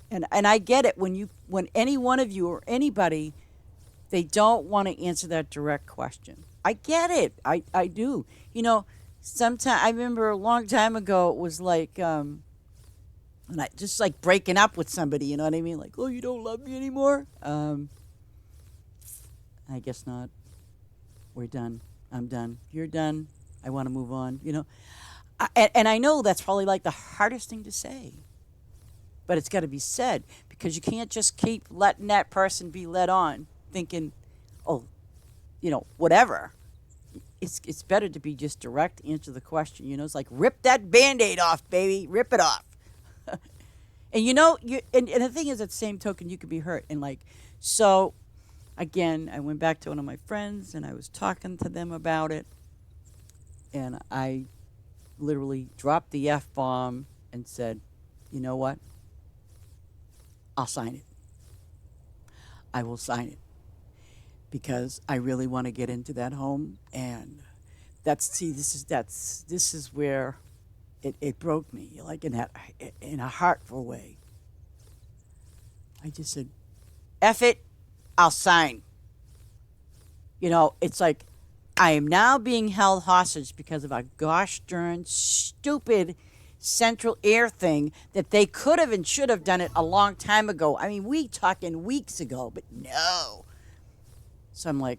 And I get it when any one of you or anybody, they don't want to answer that direct question. I get it. I do. Sometimes I remember a long time ago it was like and I just like breaking up with somebody, you know what I mean? Like, "Oh, you don't love me anymore?" I guess not. We're done. I'm done. You're done. I want to move on, and I know that's probably like the hardest thing to say. But it's got to be said because you can't just keep letting that person be led on thinking, "Oh, whatever." It's better to be just direct, answer the question. It's like rip that Band-Aid off, baby. Rip it off. And and the thing is, at the same token, you could be hurt. And like, so again, I went back to one of my friends and I was talking to them about it. And I literally dropped the F bomb and said, "You know what? I'll sign it. I will sign it because I really want to get into that home." And this is where it broke me, like in a heartful way. I just said, "F it, I'll sign." It's like I am now being held hostage because of a gosh darn stupid central air thing that they could have and should have done it a long time ago. I mean, we talking weeks ago, but no. So I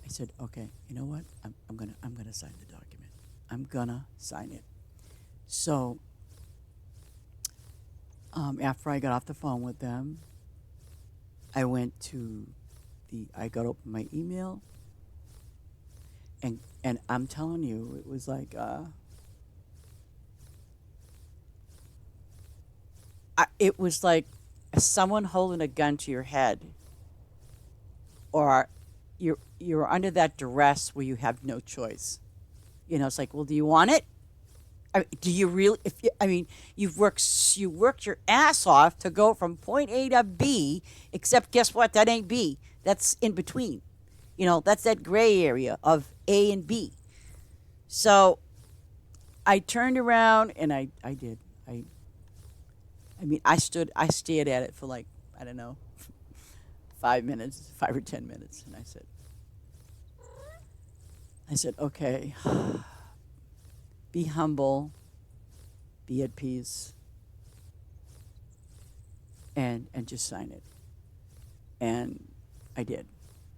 said, "Okay, you know what? I'm gonna sign the document. I'm gonna sign it." So after I got off the phone with them, I got open my email, and I'm telling you, it was like it was like someone holding a gun to your head, or you're under that duress where you have no choice. It's like, well, do you want it? I mean, do you really? I mean, you worked your ass off to go from point A to B, except guess what? That ain't B. That's in between. That's that gray area of A and B. So I turned around and I did. I mean, I stared at it for like, I don't know, 5 minutes, 5 or 10 minutes, and I said, "Okay, be humble, be at peace, and just sign it." And I did.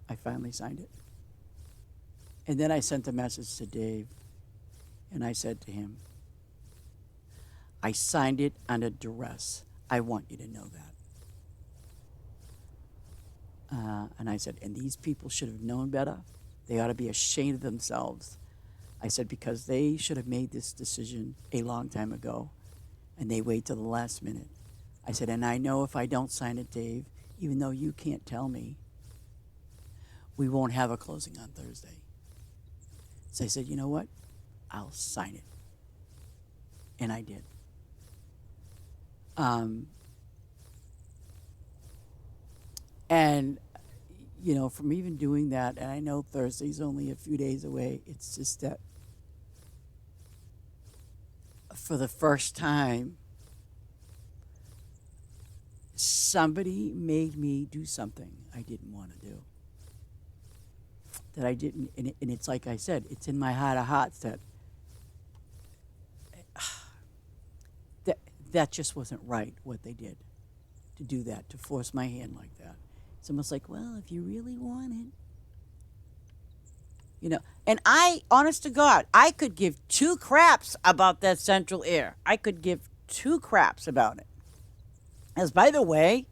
I finally signed it. And then I sent a message to Dave, and I said to him, "I signed it under duress. I want you to know that." And I said, "And these people should have known better. They ought to be ashamed of themselves." I said, "Because they should have made this decision a long time ago, and they wait till the last minute." I said, "And I know if I don't sign it, Dave, even though you can't tell me, we won't have a closing on Thursday." So I said, "You know what? I'll sign it." And I did. Um, and from even doing that, and I know Thursday's only a few days away, it's just that for the first time, somebody made me do something I didn't want to do. That I didn't, and it's like I said, it's in my heart of hearts that that just wasn't right what they did to do that, to force my hand like that. It's almost like, well, if you really want it, you know. And I, honest to God, I could give two craps about that central air. I could give two craps about it. As by the way,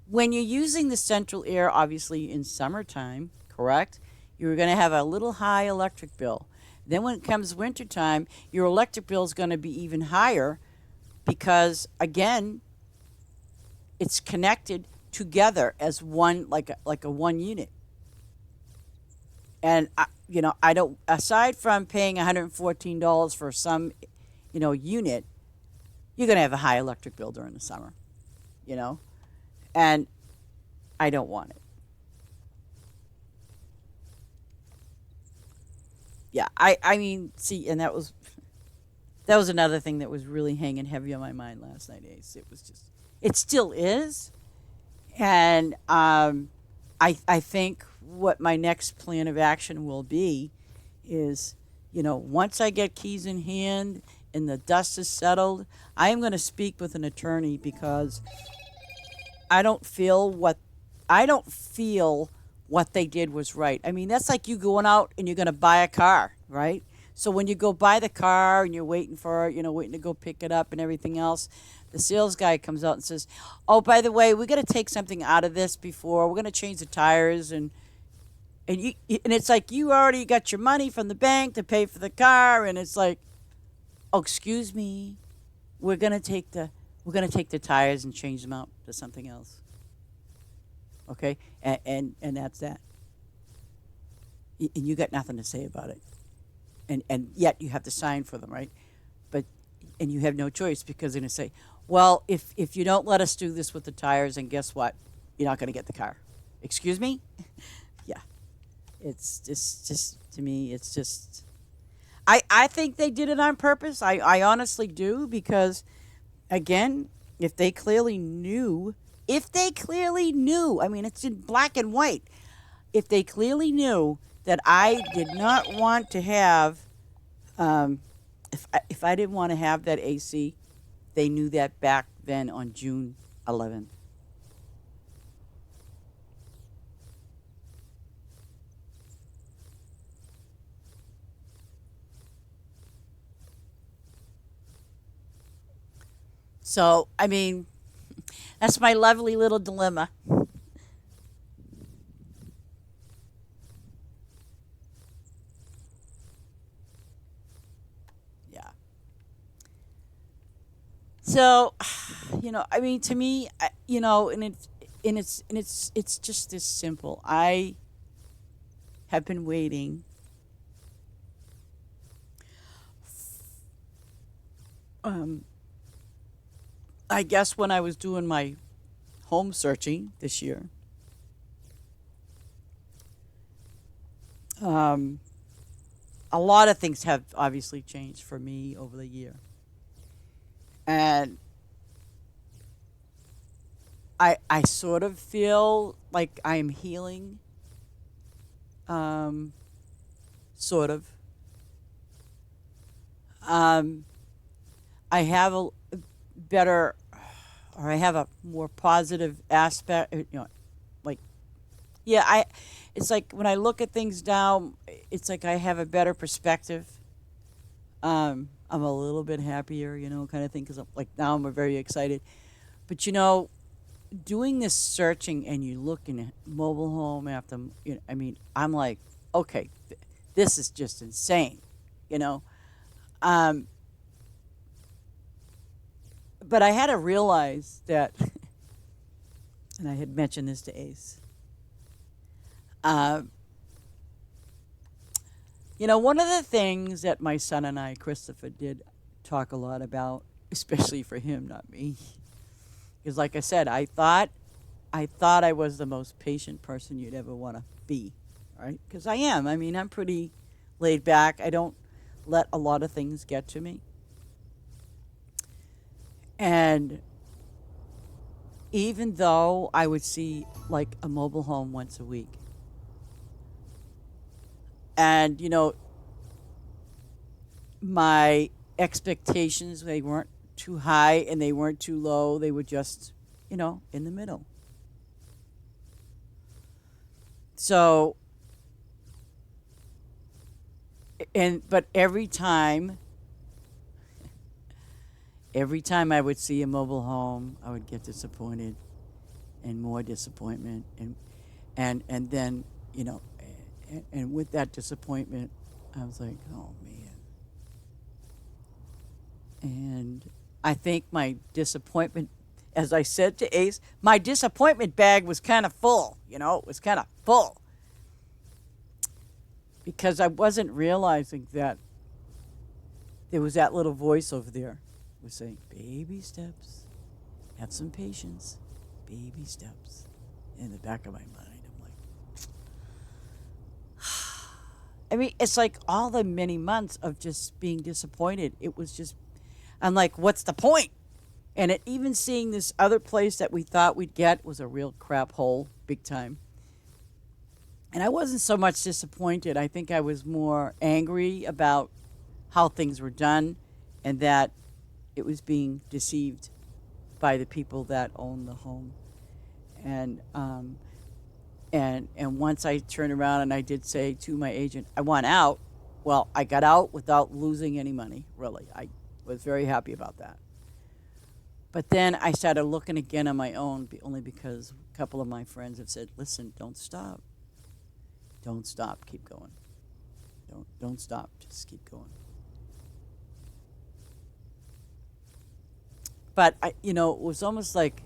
when you're using the central air, obviously in summertime, correct? You're going to have a little high electric bill. Then when it comes wintertime, your electric bill is going to be even higher because, again, it's connected together as one, like a one unit. And I don't. Aside from paying $114 for some, unit, you're going to have a high electric bill during the summer, you know, and I don't want it. Yeah, I mean, see, and that was another thing that was really hanging heavy on my mind last night, Ace. It was just, it still is, and I think what my next plan of action will be is, once I get keys in hand and the dust is settled, I am going to speak with an attorney because I don't feel what I don't feel what they did was right. I mean, that's like you going out and you're going to buy a car, right? So when you go buy the car and you're waiting for it, waiting to go pick it up and everything else, the sales guy comes out and says, "Oh, by the way, we got to take something out of this before we're going to change the tires." And it's like you already got your money from the bank to pay for the car, and it's like, "Oh, excuse me, we're gonna take the tires and change them out to something else." Okay, and that's that. And you got nothing to say about it, and yet you have to sign for them, right? But and you have no choice because they're gonna say, "Well, if you don't let us do this with the tires, and guess what? You're not gonna get the car." Excuse me? Yeah, it's just to me, it's just. I think they did it on purpose. I honestly do because, again, if they clearly knew, I mean, it's in black and white. If they clearly knew that I did not want to have, if I didn't want to have that AC, they knew that back then on June 11th. So, I mean, that's my lovely little dilemma. Yeah. So, I mean, to me, and it's just this simple. I have been waiting. Um, I guess when I was doing my home searching this year, um, a lot of things have obviously changed for me over the year, and I sort of feel like I am healing, um, sort of. Um, I have a better, or I have a more positive aspect. Like, yeah, It's like when I look at things now, it's like I have a better perspective. I'm a little bit happier, kind of thing, because like now I'm very excited. But doing this searching and you looking at mobile home after, I mean, I'm like, okay, this is just insane, you know. Um, but I had to realize that, and I had mentioned this to Ace. Um, one of the things that my son and I, Christopher, did talk a lot about, especially for him, not me, is like I said, I thought I was the most patient person you'd ever want to be, right? Because I am. I mean, I'm pretty laid back. I don't let a lot of things get to me. And even though I would see like a mobile home once a week, and my expectations, they weren't too high and they weren't too low. They were just, in the middle. So, but every time I would see a mobile home, I would get disappointed and more disappointment, and then, and with that disappointment, I was like, oh man. And I think my disappointment, as I said to Ace, my disappointment bag was kind of full. It was kind of full because I wasn't realizing that there was that little voice over there was saying, baby steps, have some patience, baby steps. In the back of my mind, I'm like, I mean, it's like all the many months of just being disappointed. It was just, I'm like, what's the point? And even seeing this other place that we thought we'd get was a real crap hole, big time. And I wasn't so much disappointed. I think I was more angry about how things were done and that it was being deceived by the people that own the home. And once I turned around and I did say to my agent, I want out. Well, I got out without losing any money, really. I was very happy about that. But then I started looking again on my own, only because a couple of my friends have said, listen, don't stop. Don't stop, keep going. Don't stop, just keep going. But, it was almost like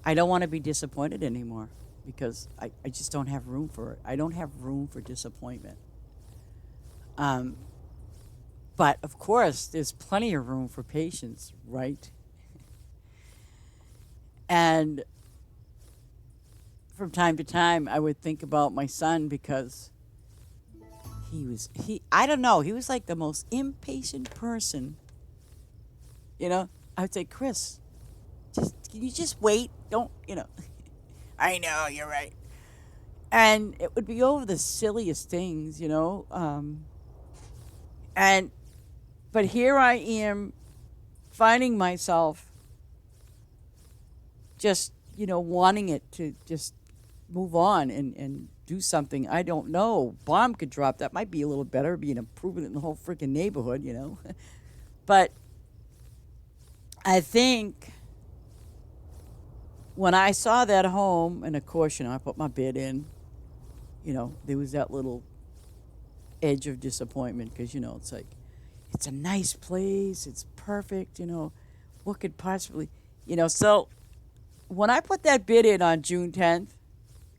I don't want to be disappointed anymore because I just don't have room for it. I don't have room for disappointment. But, of course, there's plenty of room for patience, right? And from time to time, I would think about my son because I don't know, he was like the most impatient person. I would say, Chris, can you just wait? Don't, I know, you're right. And it would be over the silliest things, but here I am finding myself just, wanting it to just move on and do something. I don't know. Bomb could drop. That might be a little better, be an improvement in the whole freaking neighborhood, But I think when I saw that home, and of course, I put my bid in, there was that little edge of disappointment because, it's like, it's a nice place, it's perfect, what could possibly, so when I put that bid in on June 10th,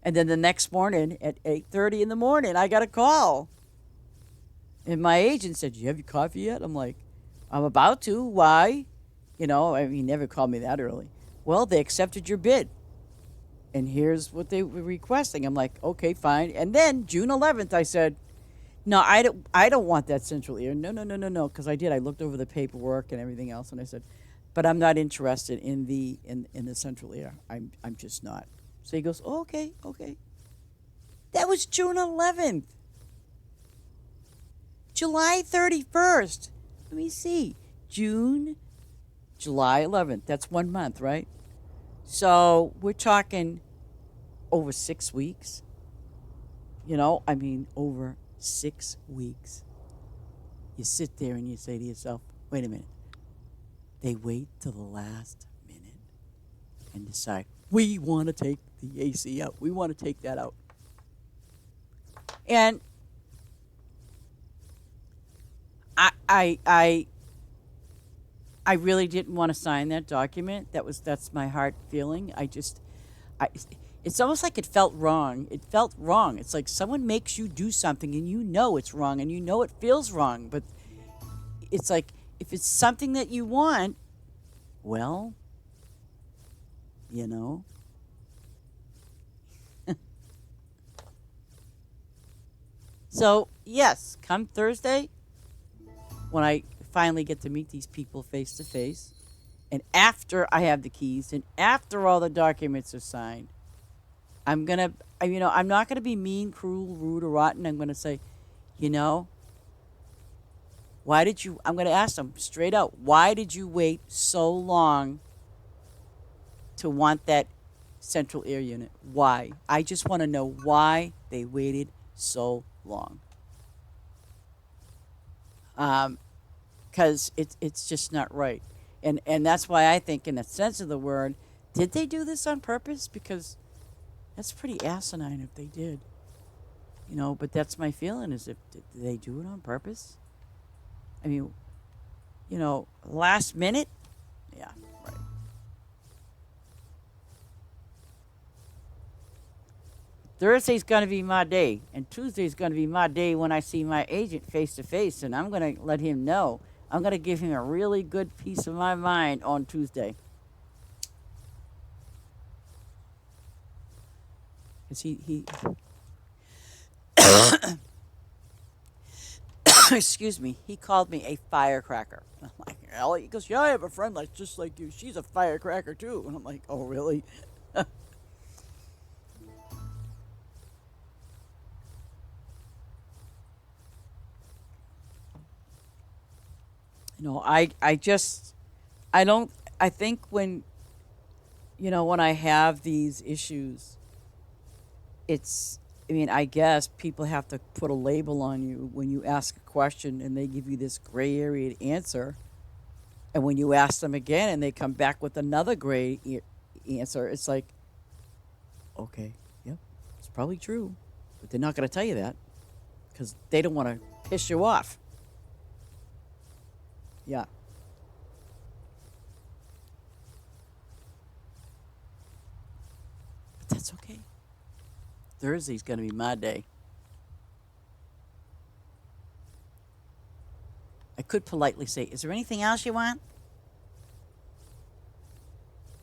and then the next morning at 8:30 in the morning, I got a call. And my agent said, you have your coffee yet? I'm like, I'm about to. Why? He never called me that early. Well, they accepted your bid. And here's what they were requesting. I'm like, okay, fine. And then June 11th, I said, no, I don't want that central ear. No. Because I did. I looked over the paperwork and everything else. And I said, but I'm not interested in the central ear. I'm just not. So he goes, oh, okay. That was June 11th. July 31st. Let me see. July 11th. That's 1 month, right? So we're talking over 6 weeks. Over 6 weeks. You sit there and you say to yourself, wait a minute. They wait till the last minute and decide, we want to take the AC out. We want to take that out. And I really didn't want to sign that document. That's my heart feeling. It's almost like it felt wrong. It felt wrong. It's like someone makes you do something and it's wrong and it feels wrong. But it's like, if it's something that you want, well, So, yes, come Thursday, when I finally get to meet these people face to face, and after I have the keys, and after all the documents are signed, I'm not gonna be mean, cruel, rude, or rotten. I'm gonna say, Why did you, I'm going to ask them straight out, why did you wait so long to want that central air unit? Why? I just want to know why they waited so long. Because it's just not right. And that's why I think, in the sense of the word, did they do this on purpose? Because that's pretty asinine if they did. But that's my feeling, is, if did they do it on purpose? I mean, last minute? Yeah, right. Thursday's going to be my day, and Tuesday's going to be my day when I see my agent face to face, and I'm going to let him know. I'm going to give him a really good piece of my mind on Tuesday. Because he excuse me, he called me a firecracker. I'm like, well, he goes, yeah, I have a friend like just like you. She's a firecracker too. And I'm like, oh, really? I just, I don't, I think when I have these issues, it's, I mean, I guess people have to put a label on you when you ask a question and they give you this gray area answer. And when you ask them again and they come back with another answer, it's like, okay, yep, it's probably true. But they're not going to tell you that because they don't want to piss you off. Yeah. But that's okay. Thursday's going to be my day. I could politely say, is there anything else you want?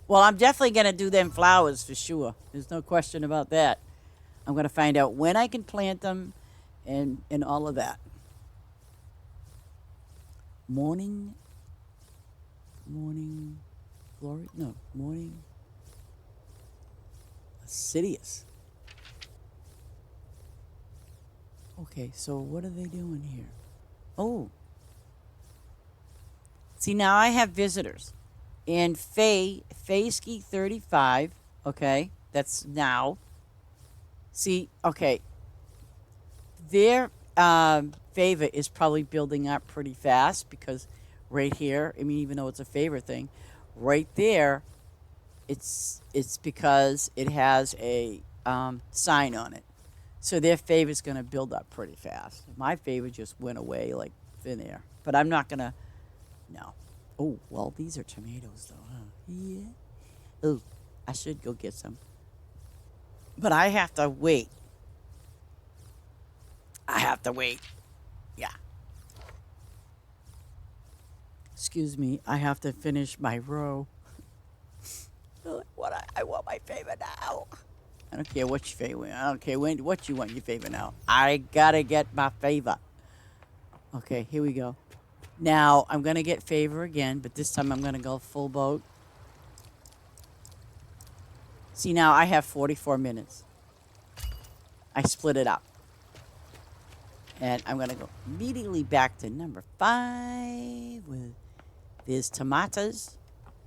Well, I'm definitely going to do them flowers for sure. There's no question about that. I'm going to find out when I can plant them and all of that. Morning glory? No, morning Assidious. Okay, so what are they doing here? Oh. See, now I have visitors. And Ski 35, okay, that's now. See, okay, their favor is probably building up pretty fast because right here, I mean, even though it's a favor thing, right there, it's because it has a sign on it. So their favor is going to build up pretty fast. My favor just went away like thin air. But I'm not going to, no. Oh, well, these are tomatoes, though, huh? Yeah. Oh, I should go get some. But I have to wait. I have to wait. Yeah. Excuse me. I have to finish my row. I want my favor now. I don't care what your favor. I don't care what you want your favor now. I gotta get my favor. Okay, here we go. Now I'm gonna get favor again, but this time I'm gonna go full boat. See, now I have 44 minutes. I split it up. And I'm going to go immediately back to number 5 with these tomatoes.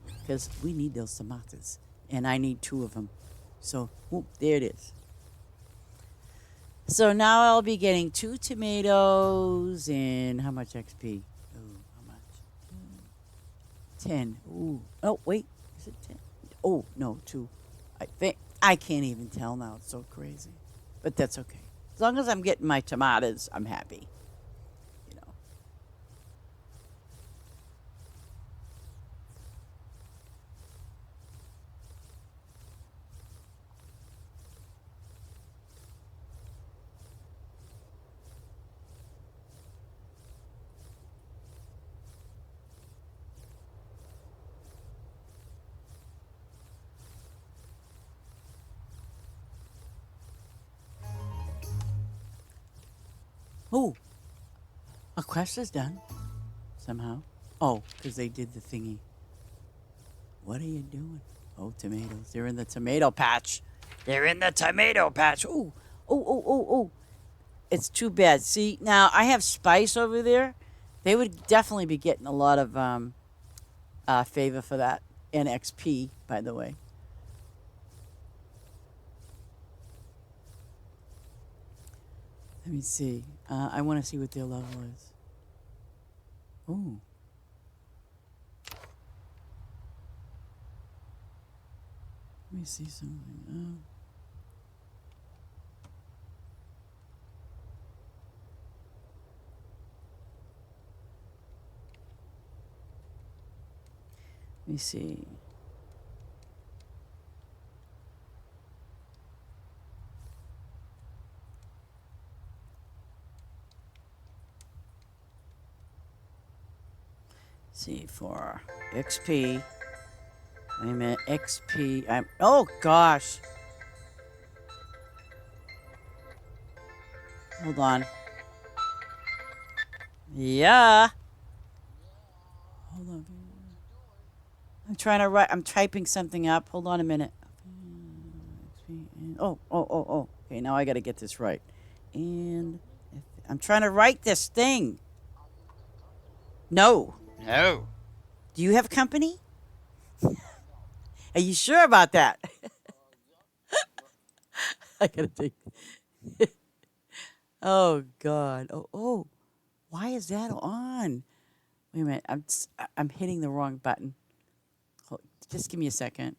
Because we need those tomatoes. And I need 2 of them. So, whoop, there it is. So now I'll be getting 2 tomatoes and how much XP? Oh, how much? 10. Ooh. Oh, wait. Is it 10? Oh, no, 2. I think I can't even tell now. It's so crazy. But that's okay. As long as I'm getting my tomatoes, I'm happy. You know. Oh, a quest is done somehow. Oh, because they did the thingy. What are you doing? Oh, tomatoes. They're in the tomato patch. They're in the tomato patch. Oh, oh, oh, oh, oh. It's too bad. See, now I have spice over there, They would definitely be getting a lot of favor for that. NXP, by the way. Let me see. I want to see what their level is. Ooh. Let me see something. Let me see. See for XP. Wait a minute. XP. Oh gosh. Hold on. Yeah. Hold on. I'm trying to write. I'm typing something up. Hold on a minute. Oh. Okay, now I got to get this right. And I'm trying to write this thing. No. No. Do you have company? Are you sure about that? I gotta think. Oh God. Oh. Why is that on? Wait a minute. I'm hitting the wrong button. Just give me a second.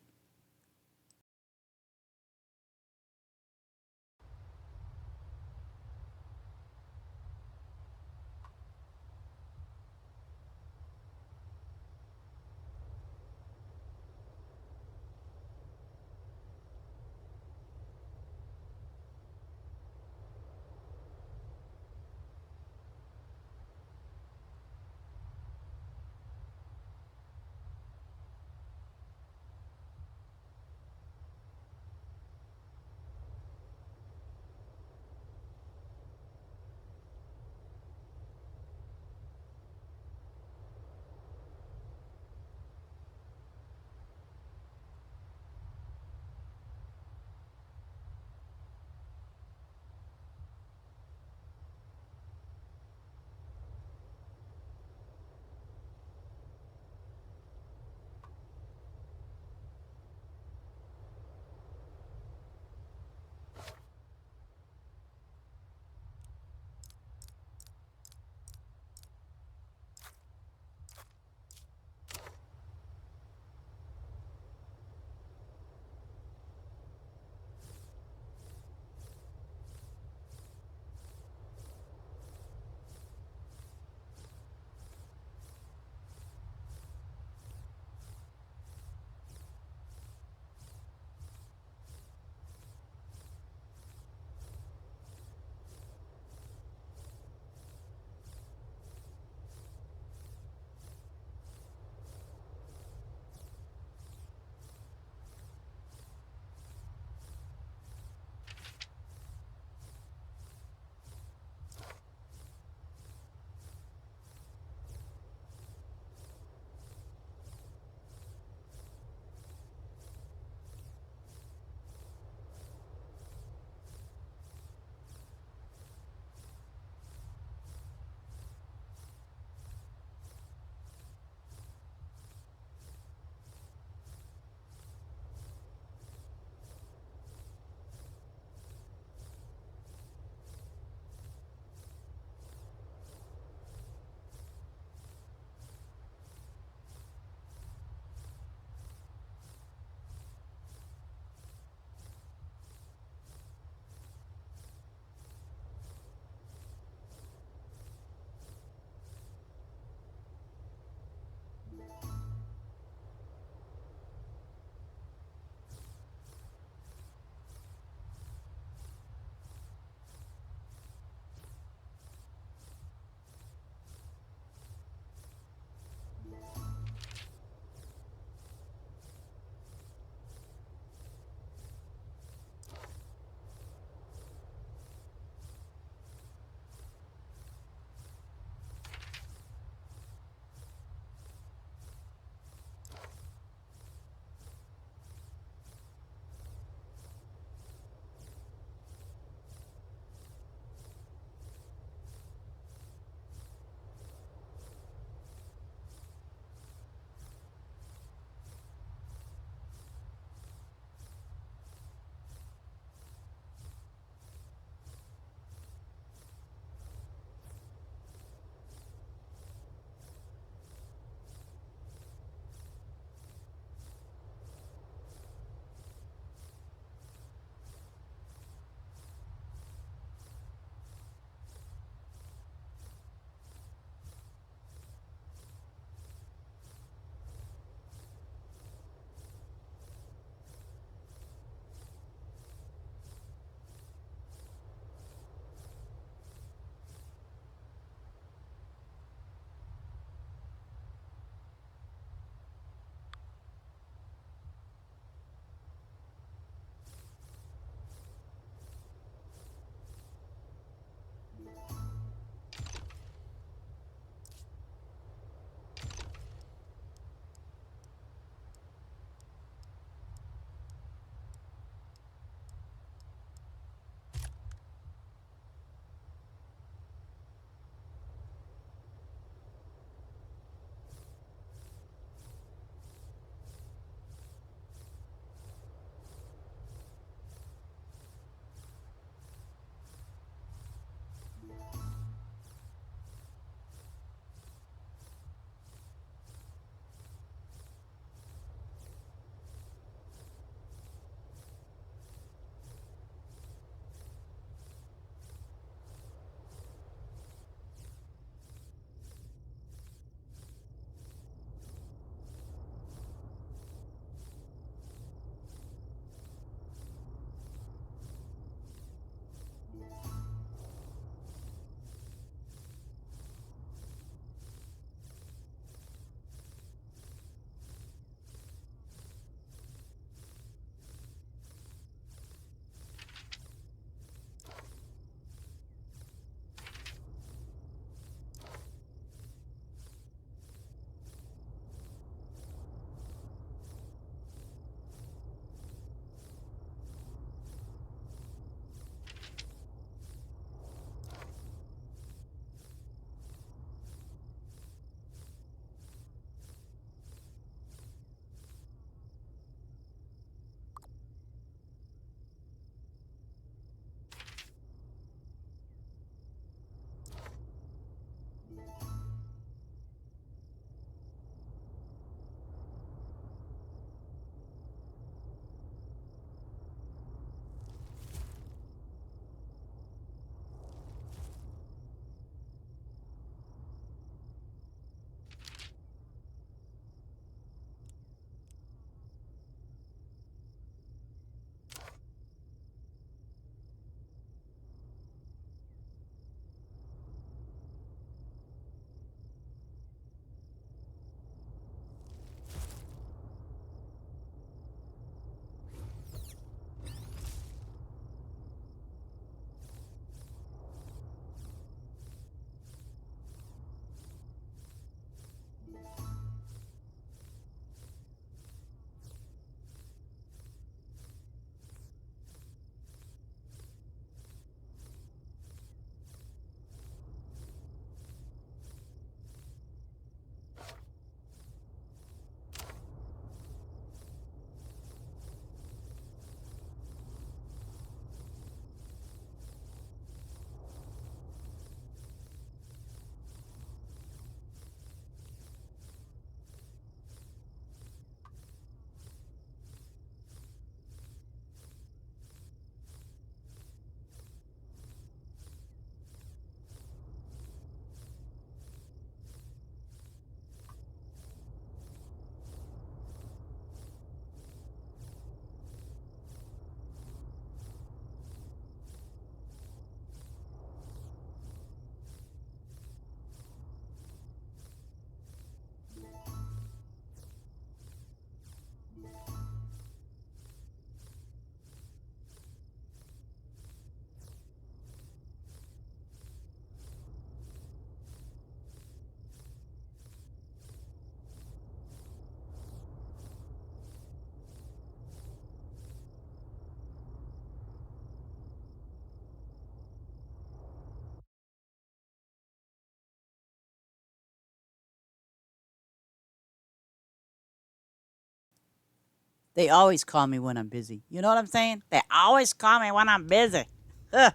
They always call me when I'm busy. You know what I'm saying? They always call me when I'm busy. Ugh.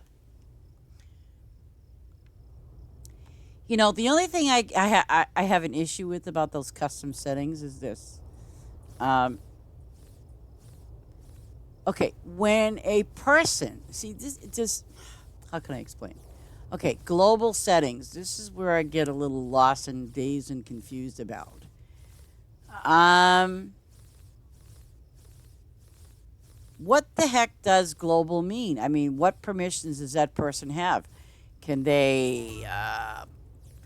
You know, the only thing I have an issue with about those custom settings is this. Um, okay, when a person, see, this just, how can I explain? Okay, global settings. This is where I get a little lost and dazed and confused about. Um, what the heck does global mean? I mean, what permissions does that person have? Can they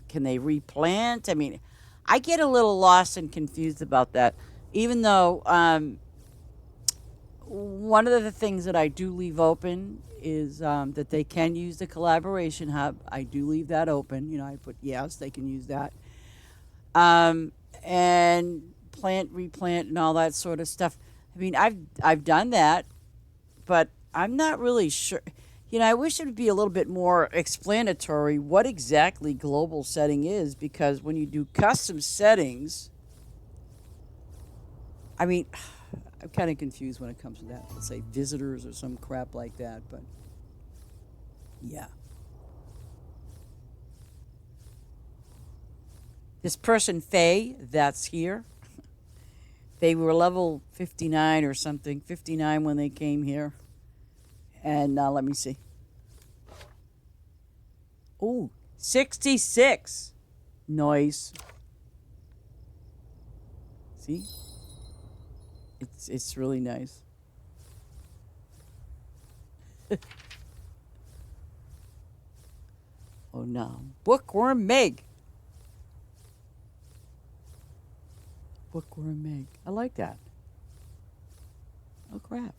can they replant? I mean, I get a little lost and confused about that. Even though one of the things that I do leave open is that they can use the collaboration hub. I do leave that open. You know, I put yes, they can use that. Um, and plant, replant, and all that sort of stuff. I mean, I've done that, but I'm not really sure. You know, I wish it would be a little bit more explanatory what exactly global setting is, because when you do custom settings, I mean, I'm kind of confused when it comes to that. Let's say visitors or some crap like that, but yeah. This person, Faye, that's here. They were level 59 or something, 59 when they came here. And let me see. Ooh, 66. Noise. See? It's really nice. Oh no. Bookworm Meg. Bookworm Meg. I like that. Oh crap.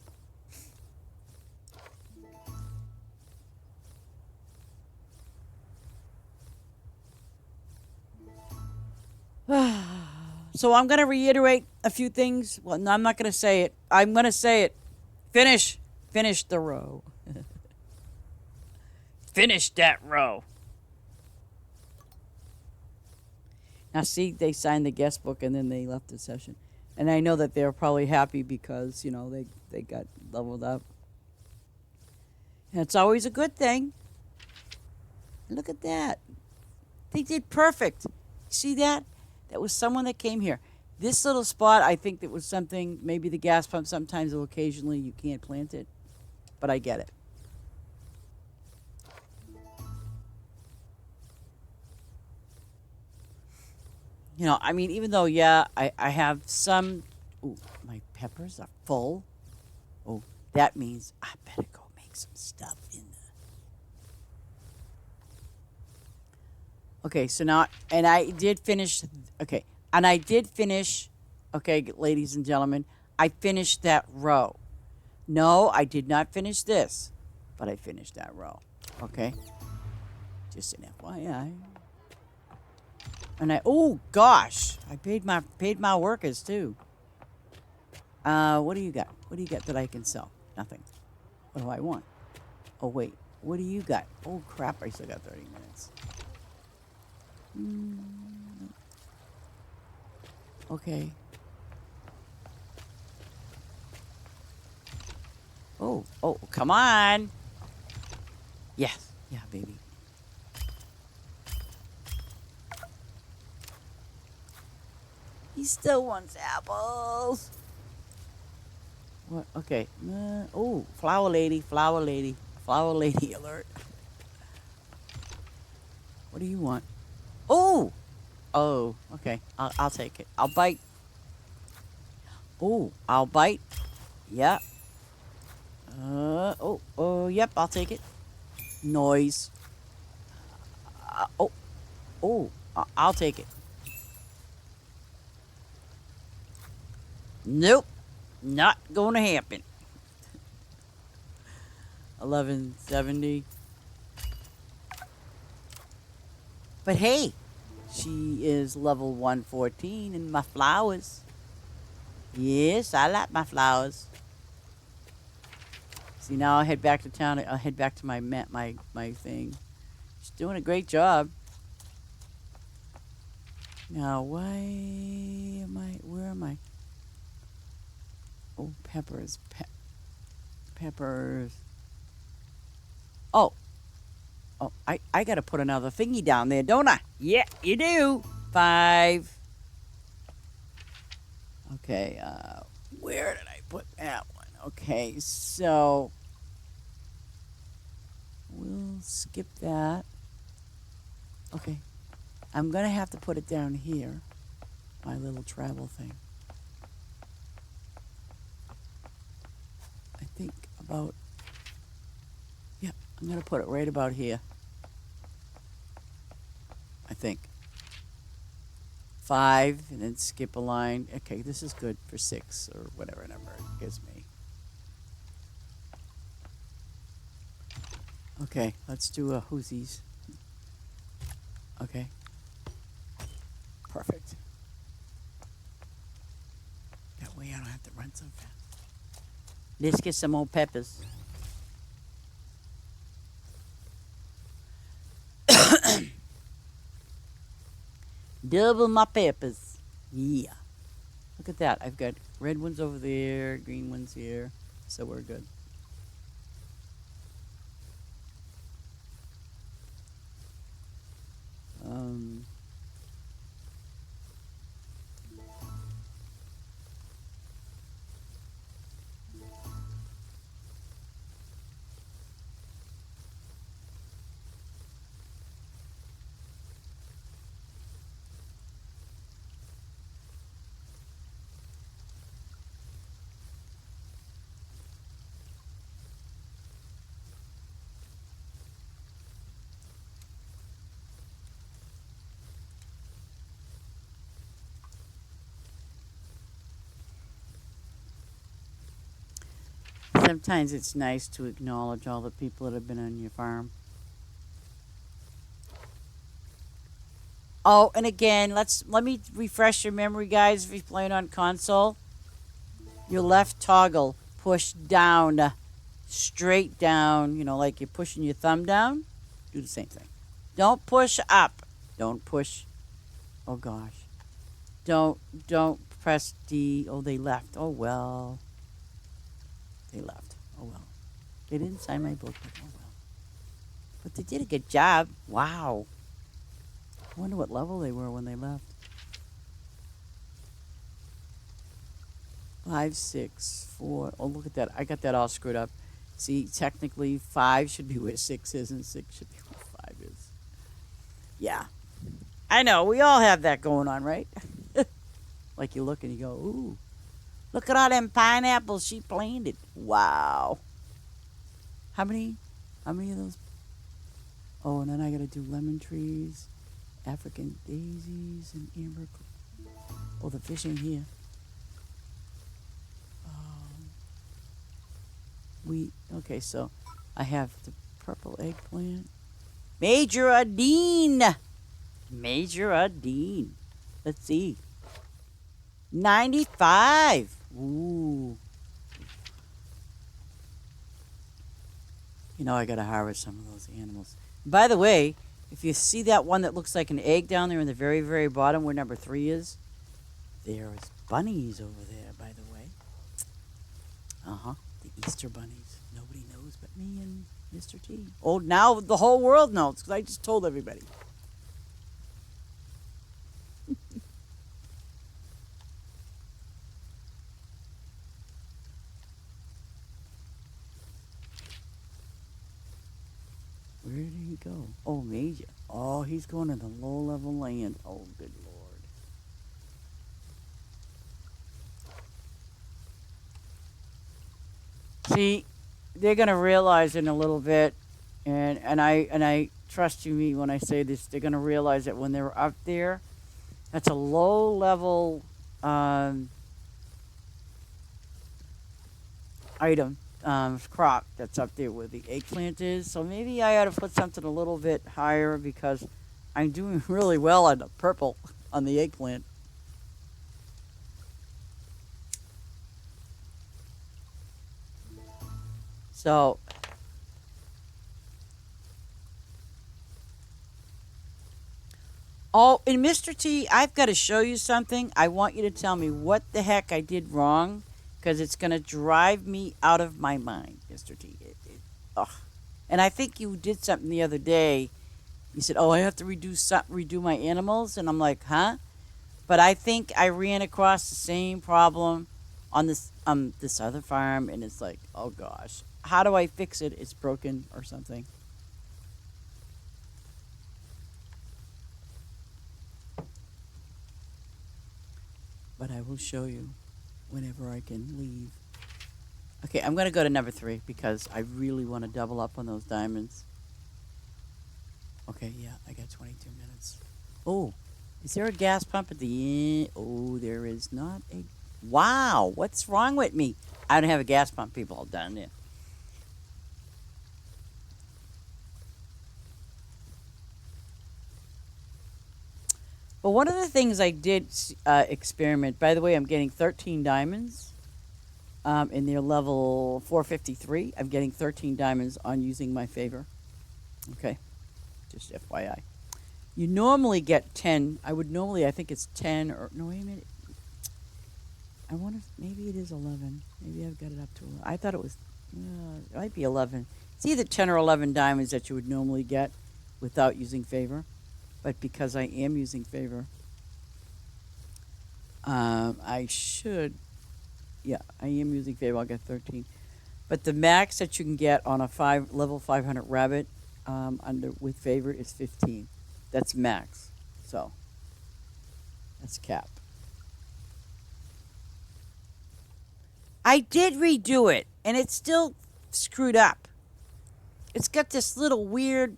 So I'm going to reiterate a few things. Well, no, I'm not going to say it. I'm going to say it. Finish. Finish the row. Finish that row. Now, see, they signed the guest book and then they left the session. And I know that they're probably happy because, you know, they got leveled up. And it's always a good thing. Look at that. They did perfect. See that? That was someone that came here. This little spot, I think that was something, maybe the gas pump, sometimes occasionally you can't plant it. But I get it. You know, I mean, even though, yeah, I have some. Ooh, my peppers are full. Oh, that means I better go make some stuff in the. Okay, so now, and I did finish. Okay, and I did finish. Okay, ladies and gentlemen, I finished that row. No, I did not finish this, but I finished that row. Okay, just an FYI. And oh gosh, I paid my workers too. What do you got? What do you got that I can sell? Nothing. What do I want? Oh wait, what do you got? Oh crap, I still got 30 minutes. Okay. Oh, come on. Yes, yeah, baby. He still wants apples. What? Okay. Oh, flower lady, flower lady, flower lady alert. What do you want? Oh, oh, okay. I'll take it. I'll bite. Oh, I'll bite. Yeah. Yep. I'll take it. Noise. I'll take it. Nope. Not gonna happen. 1170. But hey, she is level 114 in my flowers. Yes, I like my flowers. See, now I'll head back to town. I'll head back to my thing. She's doing a great job. Now, why am I? Where am I? Oh, peppers. Peppers. Oh, oh, I got to put another thingy down there, don't I? Yeah, you do. 5. Okay, where did I put that one? Okay, so we'll skip that. Okay, I'm going to have to put it down here, my little travel thing. I think about, yeah, I'm going to put it right about here. I think. 5, and then skip a line. Okay, this is good for 6 or whatever number it gives me. Okay, let's do a whoosies. Okay. Perfect. That way I don't have to run so fast. Let's get some more peppers. Double my peppers. Yeah. Look at that. I've got red ones over there, green ones here. So we're good. Um, Sometimes it's nice to acknowledge all the people that have been on your farm. Oh, and again, let me refresh your memory, guys. If you're playing on console, your left toggle push down, straight down. You know, like you're pushing your thumb down. Do the same thing. Don't push up. Don't push. Oh gosh. Don't press D. Oh, they left. Oh well. They left. Oh well. They didn't sign my book. But oh well. But they did a good job. Wow. I wonder what level they were when they left. 5, 6, 4. Oh, look at that. I got that all screwed up. See, technically 5 should be where 6 is, and 6 should be where 5 is. Yeah. I know. We all have that going on, right? Like you look and you go, ooh, look at all them pineapples she planted. Wow. How many of those? Oh, and then I got to do lemon trees, African daisies, and amber. Oh, the fish ain't here. Wheat. Okay, so I have the purple eggplant. Major Adine. Major Adine. Let's see. 95. Ooh. You know, I got to harvest some of those animals. By the way, if you see that one that looks like an egg down there in the very, very bottom where number 3 is, there's bunnies over there, by the way. Uh-huh. The Easter bunnies. Nobody knows but me and Mr. T. Oh, now the whole world knows because I just told everybody. Where did he go? Oh, Major. Oh, he's going to the low-level land. Oh, good Lord. See, they're going to realize in a little bit, and I trust you me when I say this, they're going to realize that when they're up there, that's a low-level item. Crop that's up there where the eggplant is. So maybe I ought to put something a little bit higher because I'm doing really well on the purple on the eggplant. So oh, and Mr. T, I've got to show you something. I want you to tell me what the heck I did wrong because it's going to drive me out of my mind, Mr. T. Ugh. And I think you did something the other day. You said, "Oh, I have to redo my animals," and I'm like, "Huh?" But I think I ran across the same problem on this other farm, and it's like, oh gosh, how do I fix it? It's broken or something. But I will show you whenever I can leave. Okay, I'm gonna go to number 3 because I really want to double up on those diamonds. Okay, yeah, I got 22 minutes. Oh, is there a gas pump at the end? Oh, there is not a. Wow, what's wrong with me? I don't have a gas pump, people. All done it. But one of the things I did experiment. By the way, I'm getting 13 diamonds. In their level 453, I'm getting 13 diamonds on using my favor. Okay, just FYI. You normally get 10. I think it's 10 or, no, wait a minute. I wonder if maybe it is 11. Maybe I've got it up to 11. I thought it was, it might be 11. It's either 10 or 11 diamonds that you would normally get without using favor. But because I am using favor, I should, yeah, I am using favor. I'll get 13. But the max that you can get on a level 500 rabbit with favor is 15. That's max. So that's cap. I did redo it, and it's still screwed up. It's got this little weird.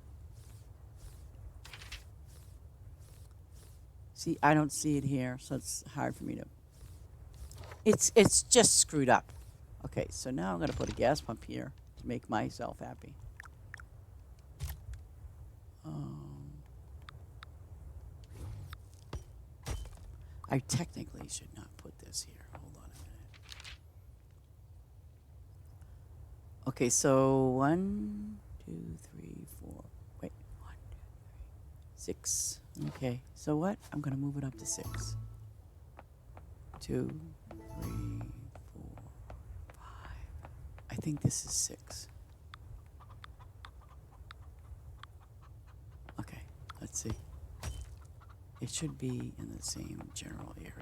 See, I don't see it here, so it's hard for me to. It's just screwed up. Okay, so now I'm gonna put a gas pump here to make myself happy. I technically should not put this here. Hold on a minute. Okay, so 1, 2, 3, 4. Wait, 1, 2, 3, 6. Okay, so what? I'm gonna move it up to 6. 2, 3, 4, 5. I think this is 6. Okay, let's see. It should be in the same general area.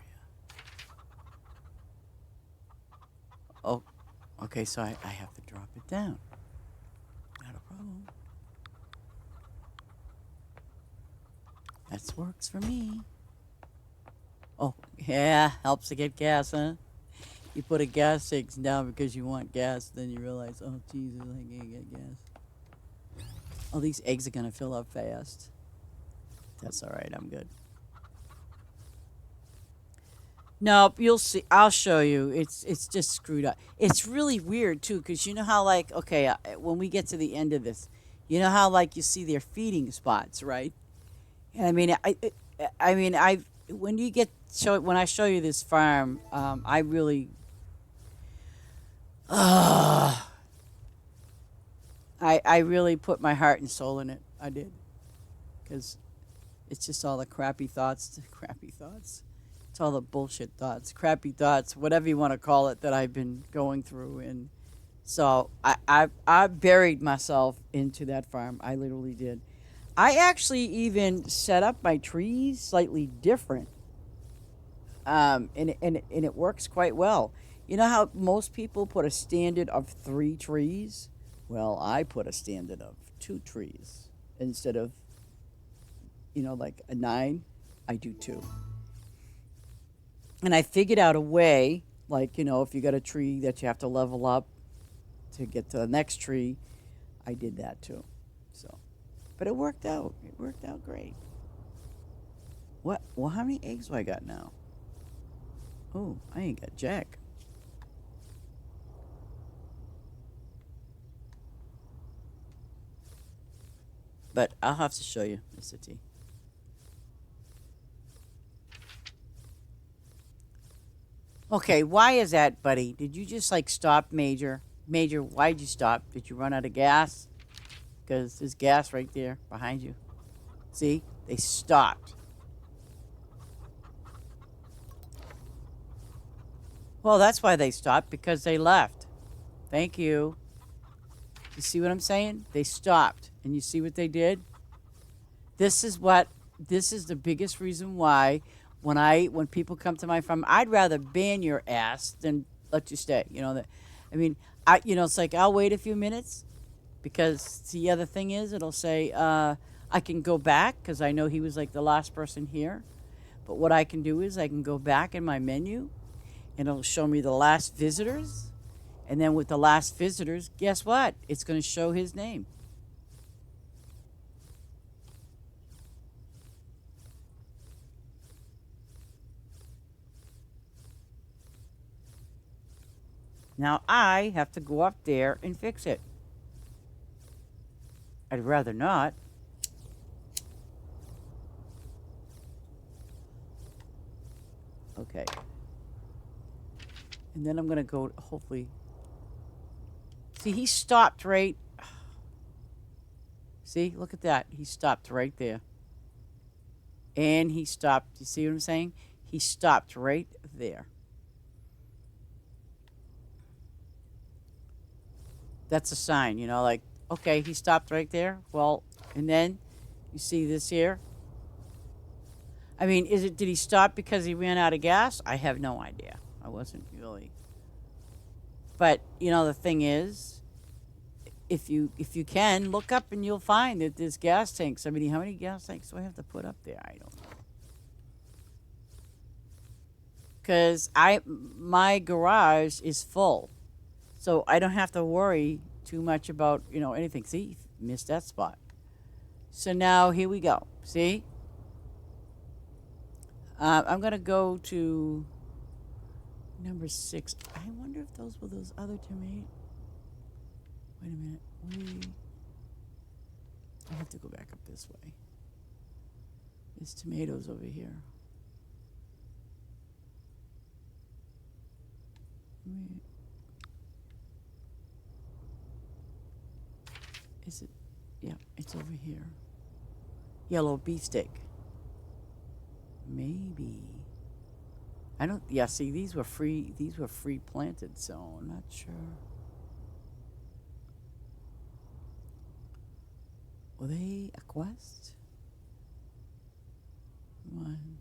Oh, okay, so I have to drop it down. Not a problem. That works for me. Oh, yeah, helps to get gas, huh? You put a gas station down because you want gas, then you realize, oh, Jesus, I can't get gas. Oh, these eggs are going to fill up fast. That's all right, I'm good. No, you'll see. I'll show you. It's just screwed up. It's really weird too, because you know how like okay, when we get to the end of this, you know how like you see their feeding spots, right? And I mean, when you get when I show you this farm, I really, I really put my heart and soul in it. I did, because it's just all the crappy thoughts, crappy thoughts. It's all the bullshit thoughts, crappy thoughts, whatever you want to call it, that I've been going through, and so I buried myself into that farm. I literally did. I actually even set up my trees slightly different, and it works quite well. You know how most people put a standard of 3 trees? Well, I put a standard of 2 trees instead of, like a 9. I do 2. And I figured out a way, like, if you got a tree that you have to level up to get to the next tree, I did that too. So, but it worked out. It worked out great. What? Well, how many eggs do I got now? Oh, I ain't got jack. But I'll have to show you, Mr. T. Okay, why is that, buddy? Did you just like stop, Major? Major, why'd you stop? Did you run out of gas? Because there's gas right there behind you. See? They stopped. Well, that's why they stopped, because they left. Thank you. You see what I'm saying? They stopped. And you see what they did? This is what this is the biggest reason why when people come to my farm, I'd rather ban your ass than let you stay. You know that I mean, it's like I'll wait a few minutes because the other thing is it'll say I can go back because I know he was like the last person here. But what I can do is I can go back in my menu and it'll show me the last visitors. And then with the last visitors, guess what? It's going to show his name. Now I have to go up there and fix it. I'd rather not. Okay. And then I'm going to go, hopefully. See, he stopped right. See, look at that. He stopped right there. And he stopped. You see what I'm saying? He stopped right there. That's a sign, like, okay, he stopped right there. Well, and then you see this here. I mean, did he stop because he ran out of gas? I have no idea. I wasn't really. But, the thing is, if you can look up and you'll find that there's gas tanks. I mean, how many gas tanks do I have to put up there? I don't know. Cuz my garage is full. So I don't have to worry too much about, anything. See, missed that spot. So now here we go. See? I'm going to go to number 6. I wonder if those were those other tomatoes. Wait a minute. I have to go back up this way. There's tomatoes over here. Wait. Is it? Yeah, it's over here. Yellow beefsteak. Maybe. I don't. Yeah. See, these were free. These were free planted, so I'm not sure. Were they a quest? Come on.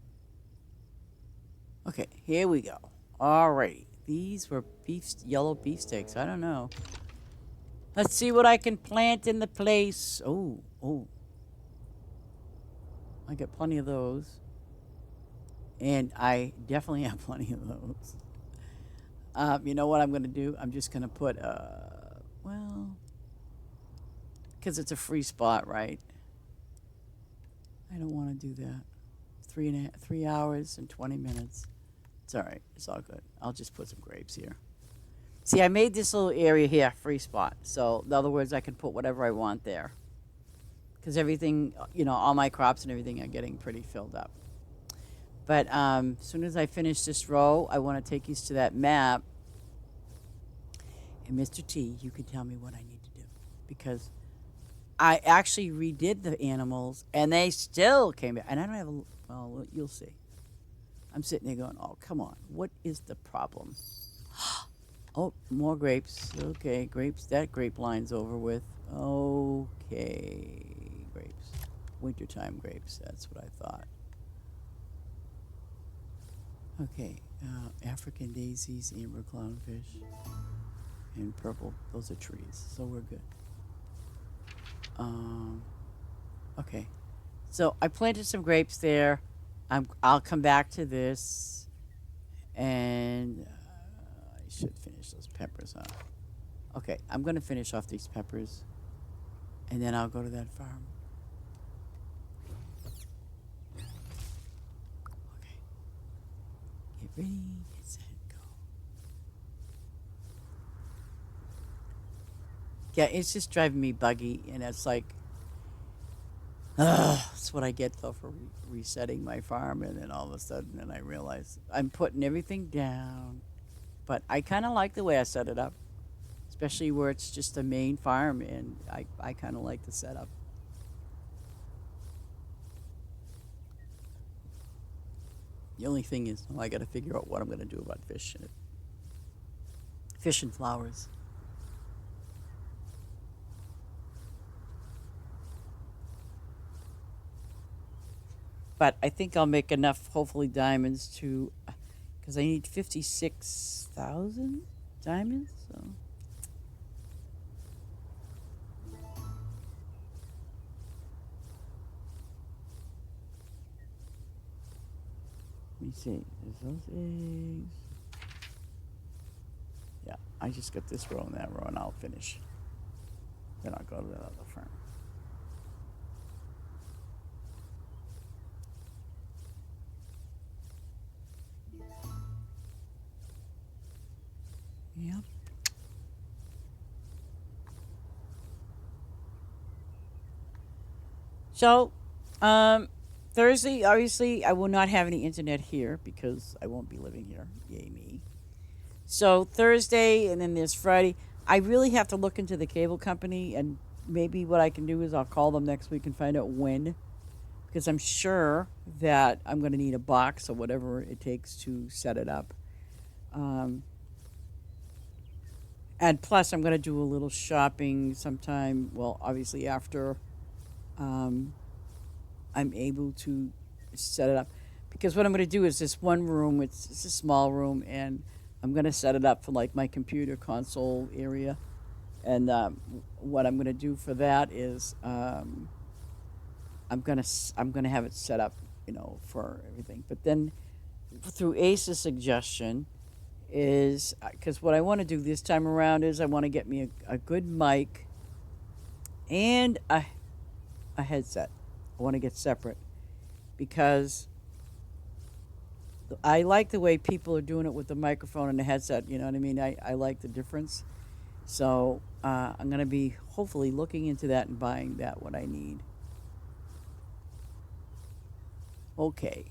Okay, here we go. Alrighty. These were yellow beefsteaks. I don't know. Let's see what I can plant in the place. Oh. I got plenty of those. And I definitely have plenty of those. You know what I'm going to do? I'm just going to put, because it's a free spot, right? I don't want to do that. 3 hours and 20 minutes. It's all right. It's all good. I'll just put some grapes here. See, I made this little area here free spot. So, in other words, I can put whatever I want there. Because everything, all my crops and everything are getting pretty filled up. But as soon as I finish this row, I want to take you to that map. And Mr. T, you can tell me what I need to do. Because I actually redid the animals, and they still came back. And I don't have well, you'll see. I'm sitting there going, oh, come on. What is the problem? Oh, more grapes. Okay, grapes. That grape line's over with. Okay, grapes. Wintertime grapes. That's what I thought. Okay, African daisies, amber clownfish, and purple. Those are trees, so we're good. Okay, so I planted some grapes there. I'll come back to this, and I should finish those peppers, huh? Okay, I'm gonna finish off these peppers, and then I'll go to that farm. Okay, get ready, get set, go. Yeah, it's just driving me buggy, and it's like, that's what I get though for resetting my farm, and then all of a sudden, then I realize I'm putting everything down. But I kind of like the way I set it up, especially where it's just a main farm, and I kind of like the setup. The only thing is, well, I got to figure out what I'm going to do about fish in it. Fish and flowers. But I think I'll make enough, hopefully, diamonds to, because I need 56,000 diamonds. So let me see. There's those eggs. Yeah, I just got this row and that row, and I'll finish. Then I'll go to the other farm. Yep. So, Thursday, obviously, I will not have any internet here because I won't be living here. Yay, me. So, Thursday, and then there's Friday. I really have to look into the cable company, and maybe what I can do is I'll call them next week and find out when, because I'm sure that I'm going to need a box or whatever it takes to set it up. Um, and plus, I'm going to do a little shopping sometime, well, obviously, after um, I'm able to set it up. Because what I'm going to do is this one room, it's a small room, and I'm going to set it up for like my computer console area. And what I'm going to do for that is I'm gonna have it set up, for everything. But then through Ace's suggestion is because what I want to do this time around is I want to get me a good mic and a headset. I want to get separate because I like the way people are doing it with the microphone and the headset. You know what I mean? I like the difference. So I'm going to be hopefully looking into that and buying that what I need. Okay.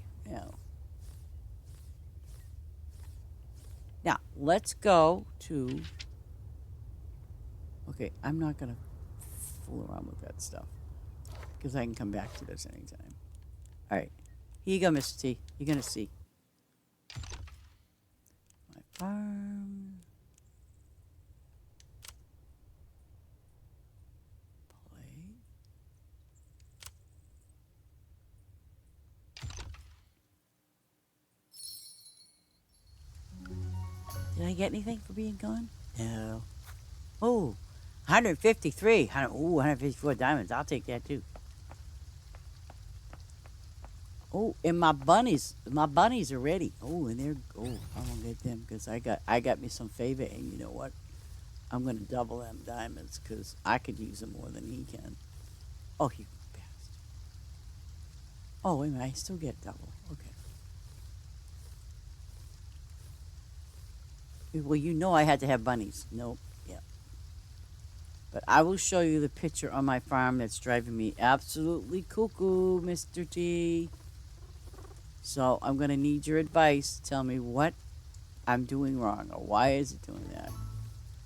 Now let's go to. Okay, I'm not going to fool around with that stuff because I can come back to this anytime. All right. Here you go, Mr. T. You're going to see. My farm. Play. Did I get anything for being gone? No. Oh, 153. 154 diamonds. I'll take that too. Oh, and my bunnies are ready. Oh, and they're I'm gonna get them because I got me some favor, and you know what? I'm gonna double them diamonds because I could use them more than he can. Oh, he passed. Oh, wait a minute, I still get double. Okay. Well, I had to have bunnies. Nope. Yeah. But I will show you the picture on my farm that's driving me absolutely cuckoo, Mr. T. So I'm going to need your advice. Tell me what I'm doing wrong or why is it doing that.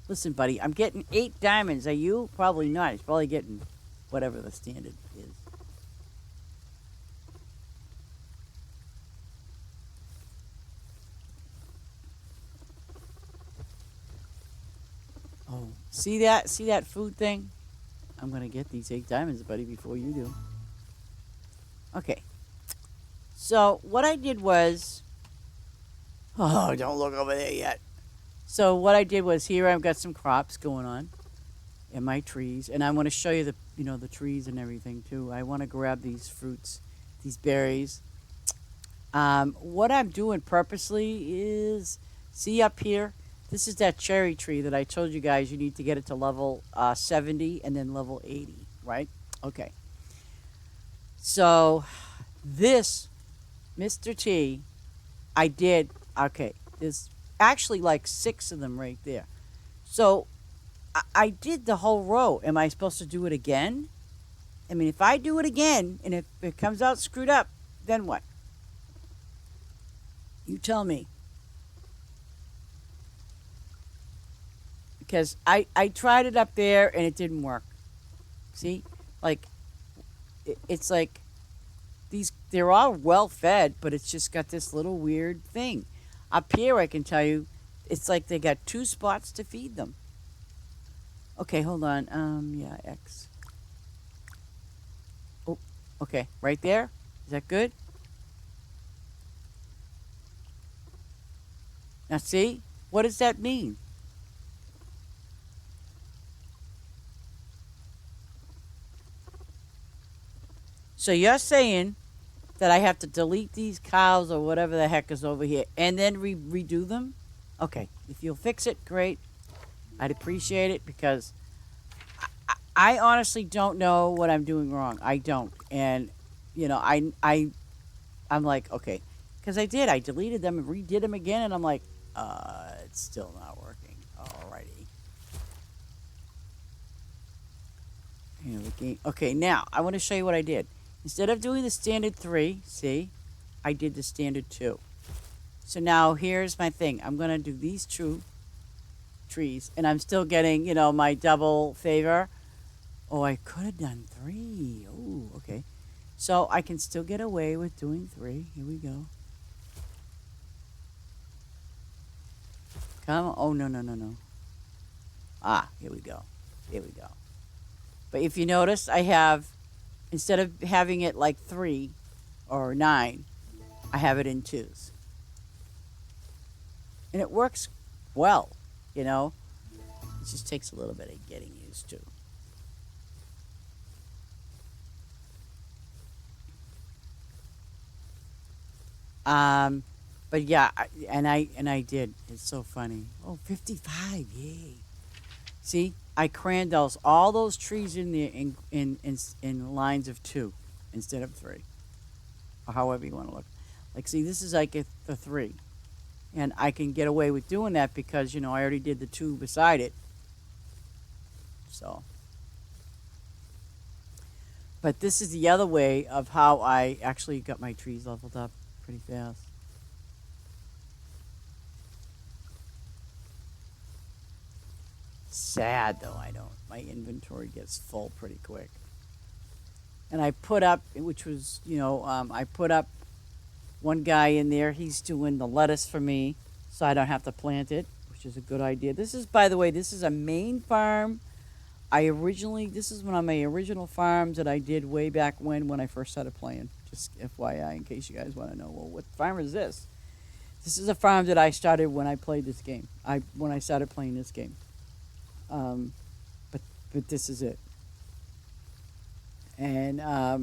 Listen, buddy, I'm getting 8 diamonds. Are you? Probably not. He's probably getting whatever the standard is. Oh, see that? See that food thing? I'm going to get these 8 diamonds, buddy, before you do. Okay. So what I did was, oh, don't look over there yet. So what I did was here I've got some crops going on in my trees, and I want to show you the trees and everything too. I want to grab these fruits, these berries. What I'm doing purposely is, see up here, this is that cherry tree that I told you guys you need to get it to level 70 and then level 80, right? Okay. So this Mr. T, I did, okay, there's actually like 6 of them right there. So I did the whole row. Am I supposed to do it again? I mean, if I do it again and if it comes out screwed up, then what? You tell me. Because I tried it up there and it didn't work. See? Like, it's like they're all well fed, but it's just got this little weird thing. Up here, I can tell you, It's like they got two spots to feed them. Okay, hold on. Yeah, X. Oh, okay, right there. Is that good? Now see, what does that mean? So you're saying that I have to delete these cows or whatever the heck is over here and then redo them? Okay, if you'll fix it, great. I'd appreciate it because I honestly don't know what I'm doing wrong. I don't, and I'm like, okay, because I did. I deleted them and redid them again, and I'm like, it's still not working. Alrighty. Okay, now I want to show you what I did. Instead of doing the standard 3, see, I did the standard 2. So now here's my thing. I'm going to do these two trees, and I'm still getting, my double favor. Oh, I could have done 3. Oh, okay. So I can still get away with doing 3. Here we go. Come on. Oh, no, no, no, no. Ah, here we go. Here we go. But if you notice, I have, instead of having it like 3 or 9, I have it in 2s. And it works well, you know. It just takes a little bit of getting used to. Um, but yeah, and I did. It's so funny. Oh, 55, yay! See, I crammed all those trees in there in lines of 2 instead of 3, or however you want to look. Like, see, this is like a 3, and I can get away with doing that because I already did the 2 beside it. So, but this is the other way of how I actually got my trees leveled up pretty fast. Sad though, I don't. My inventory gets full pretty quick. And I put up, which was, I put up one guy in there. He's doing the lettuce for me, so I don't have to plant it, which is a good idea. This is, by the way, this is a main farm. This is one of my original farms that I did way back when I first started playing. Just FYI, in case you guys want to know, well, what farm is this? This is a farm that I started when I played this game. When I started playing this game. Um, but this is it. And I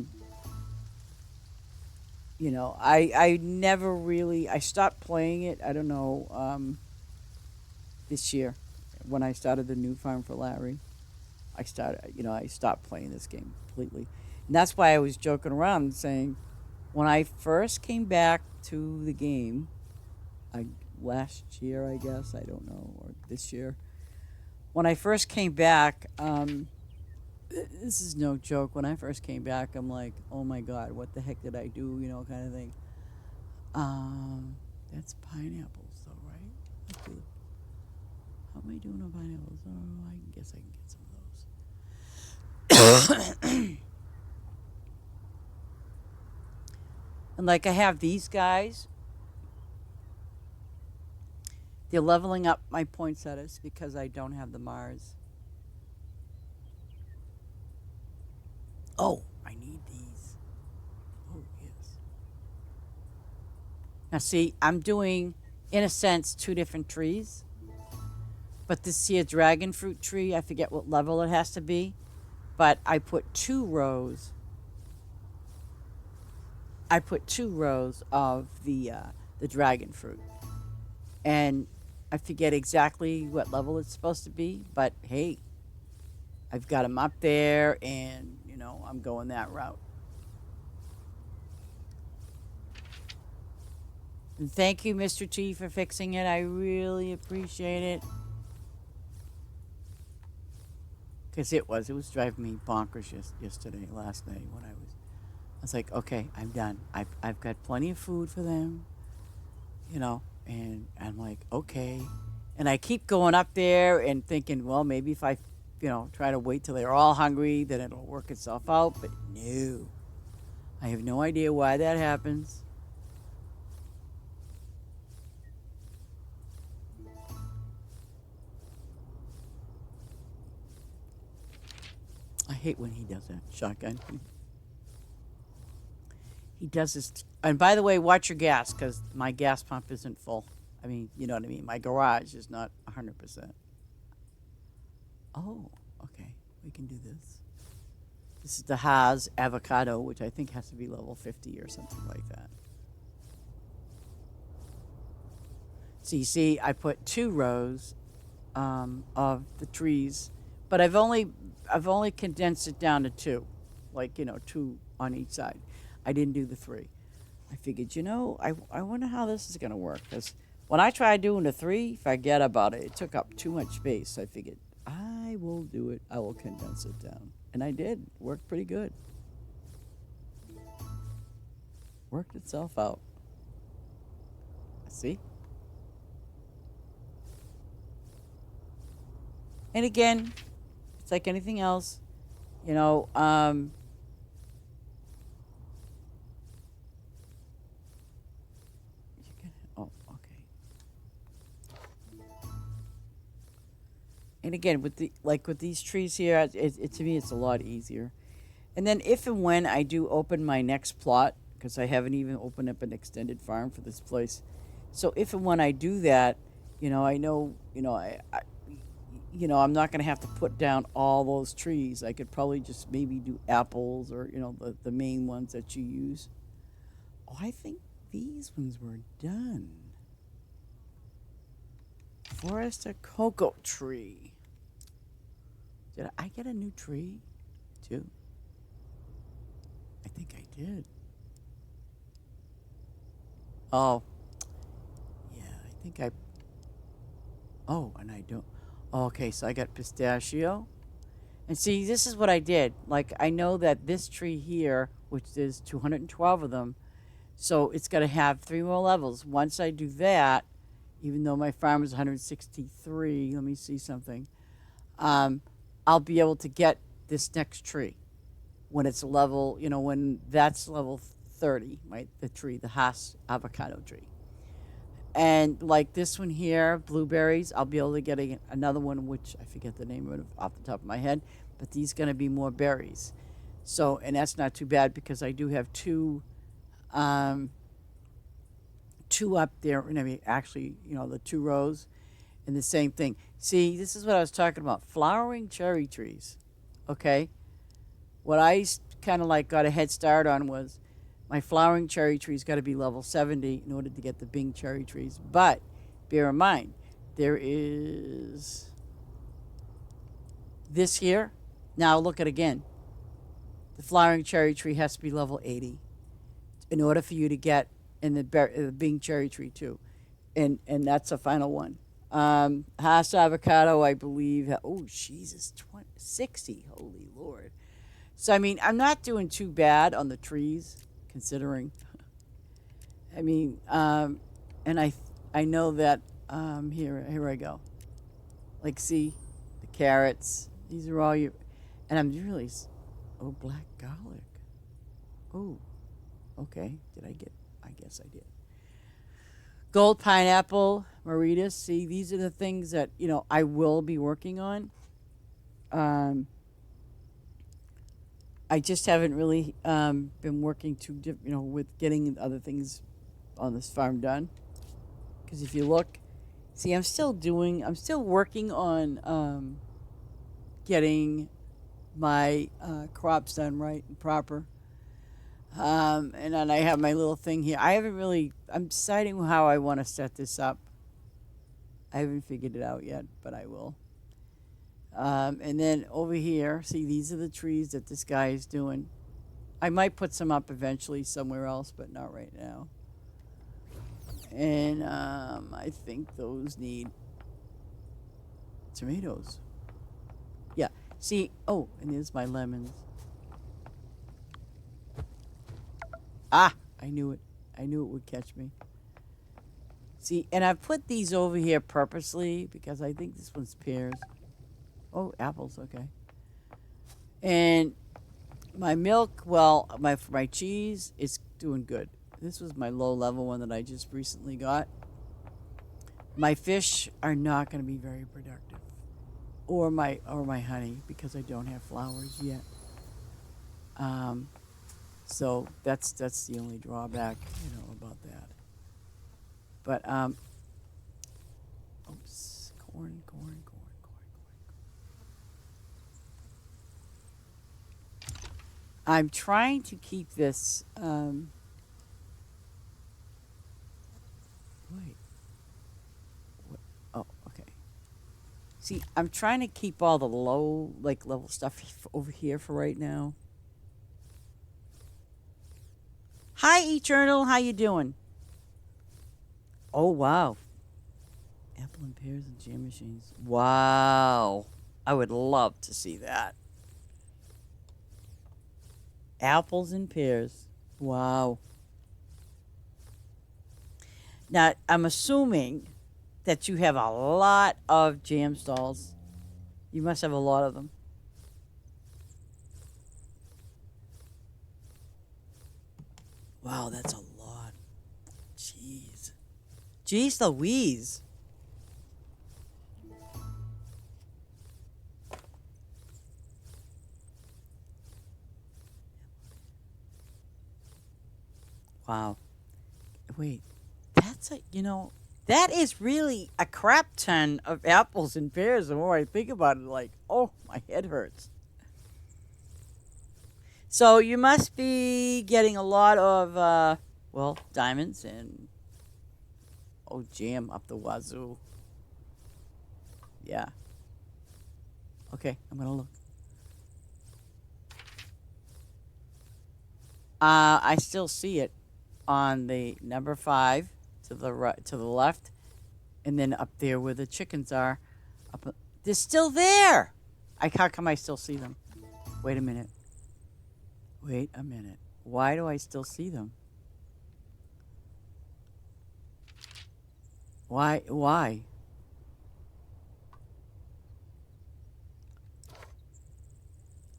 never really I stopped playing it. I don't know this year when I started the new farm for Larry. I stopped playing this game completely. And that's why I was joking around saying when I first came back to the game, last year, I guess, I don't know, or this year. When I first came back, this is no joke. When I first came back, I'm like, oh my God, what the heck did I do? Kind of thing. That's pineapples, though, right? How am I doing on pineapples? Oh, I guess I can get some of those. And like I have these guys, they're leveling up my poinsettias because I don't have the Mars. Oh, I need these. Oh, yes. Now, see, I'm doing, in a sense, 2 different trees. But this here dragon fruit tree, I forget what level it has to be. But I put 2 rows. I put 2 rows of the dragon fruit. And I forget exactly what level it's supposed to be. But, hey, I've got them up there and I'm going that route. And thank you, Mr. T, for fixing it. I really appreciate it. Because it was driving me bonkers last night when I was like, okay, I'm done. I've got plenty of food for them, and I'm like, okay. And I keep going up there and thinking, well, maybe if I try to wait till they're all hungry, then it'll work itself out. But no, I have no idea why that happens. hate when he does that. Shotgun. He does this. And by the way, watch your gas because my gas pump isn't full. I mean, you know what I mean. My garage is not 100%. Oh, okay. We can do this. This is the Haas avocado, which I think has to be level 50 or something like that. So you see, I put 2 rows of the trees, but I've only condensed it down to 2, like 2 on each side. I didn't do the 3. I figured, I wonder how this is gonna work because when I tried doing the 3, forget about it. It took up too much space. So I figured I will do it. I will condense it down, and I did. Worked pretty good. Worked itself out. See? And again, it's like anything else, you know. Oh, okay. And again, with these trees here, to me, it's a lot easier. And then if and when I do open my next plot, because I haven't even opened up an extended farm for this place, so if and when I do that, I know, I'm not going to have to put down all those trees. I could probably just maybe do apples or, the main ones that you use. Oh, I think these ones were done. Forest of cocoa tree. Did I get a new tree too? I think I did. Oh, yeah, I think I. Oh, and I don't. Okay, so I got pistachio. And see, this is what I did. Like, I know that this tree here, which there's 212 of them, so it's got to have 3 more levels. Once I do that, even though my farm is 163, let me see something, I'll be able to get this next tree when it's level, when that's level 30, right? The Haas avocado tree. And like this one here, blueberries, I'll be able to get another one, which I forget the name of it off the top of my head, but these going to be more berries. So, and that's not too bad because I do have 2 up there. And I mean, actually, the 2 rows and the same thing. See, this is what I was talking about. Flowering cherry trees. Okay. What I kind of like got a head start on was my flowering cherry trees got to be level 70 in order to get the Bing cherry trees. But bear in mind, there is this here. Now look at it again. The flowering cherry tree has to be level 80 in order for you to get in the Bing cherry tree too. And that's the final one. Haas avocado, I believe. Oh, Jesus, 60. Holy Lord. So, I mean, I'm not doing too bad on the trees, considering. I mean, and I know that, here I go. Like, see, the carrots. These are all you. And I'm really, oh, black garlic. Oh, okay. I guess I did. Gold pineapple, Maritas. See, these are the things that, I will be working on. I just haven't really been working with getting other things on this farm done. Because if you look, see, I'm still working on getting my crops done right and proper. And then I have my little thing here. I'm deciding how I want to set this up. I haven't figured it out yet, but I will. And then over here, see, these are the trees that this guy is doing. I might put some up eventually somewhere else, but not right now. And I think those need tomatoes. Yeah. See, oh, and there's my lemons. Ah, I knew it. I knew it would catch me. See, and I've put these over here purposely because I think this one's pears. Oh, apples, okay. And my milk, well, my cheese is doing good. This was my low level one that I just recently got. My fish are not going to be very productive. or my honey because I don't have flowers yet. Um, so that's the only drawback, about that. But oops, corn, corn, corn, corn, corn. I'm trying to keep this. Wait. What? Oh, okay. See, I'm trying to keep all the low, like level stuff over here for right now. Hi, Eternal. How you doing? Oh wow, apple and pears and jam machines. Wow, I would love to see that. Apples and pears. Wow. Now I'm assuming that you have a lot of jam stalls. You must have a lot of them. Wow, that's a lot. Jeez. Jeez Louise. Wow. Wait, that is really a crap ton of apples and pears. The more I think about it, like, oh, my head hurts. So you must be getting a lot of, well, diamonds and, oh, jam up the wazoo. Yeah. Okay, I'm gonna look. I still see it on the number 5 to the right, to the left, and then up there where the chickens are. They're still there. How come I still see them? Wait a minute. Wait a minute. Why do I still see them? Why? Why?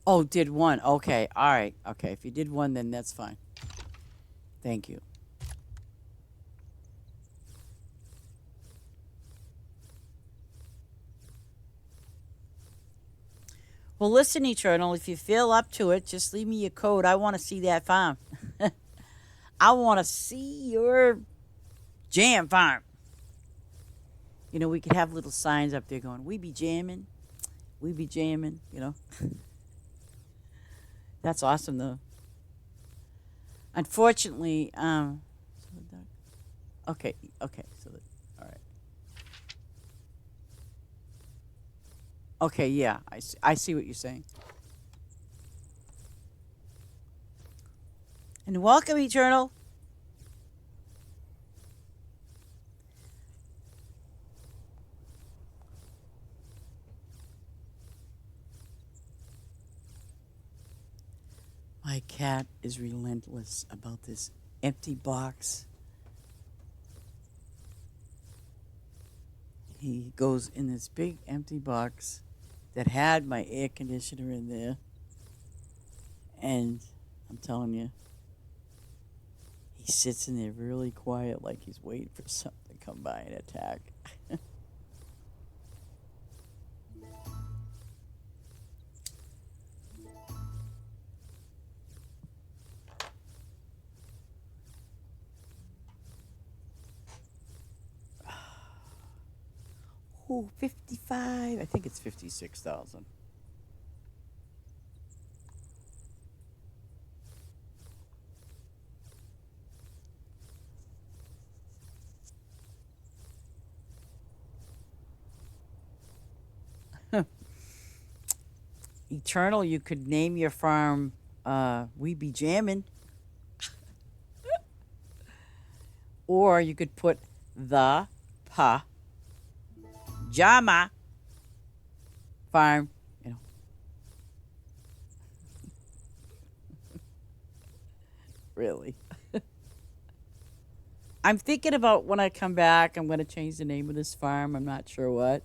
Oh, did one. Okay. All right. Okay. If you did one, then that's fine. Thank you. Well, listen, Eternal, if you feel up to it, just leave me your code. I want to see that farm. I want to see your jam farm. We could have little signs up there going, we be jamming, we be jamming. That's awesome, though. Unfortunately, okay, okay, all right. Okay, yeah, I see what you're saying. And welcome, Eternal. My cat is relentless about this empty box. He goes in this big empty box that had my air conditioner in there. And I'm telling you, he sits in there really quiet, like he's waiting for something to come by and attack. Ooh, 55. I think it's 56,000. Eternal, you could name your farm We Be Jammin', or you could put the Pajama Farm. You know, really. I'm thinking about when I come back, I'm going to change the name of this farm. I'm not sure what.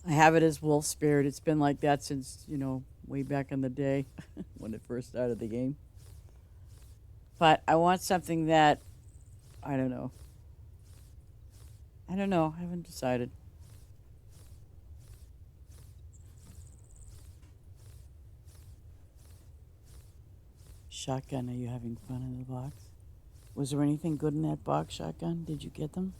I have it as Wolf Spirit. It's been like that since, way back in the day when it first started the game. But I want something that, I don't know. I don't know. I haven't decided. Shotgun, are you having fun in the box? Was there anything good in that box, Shotgun? Did you get them?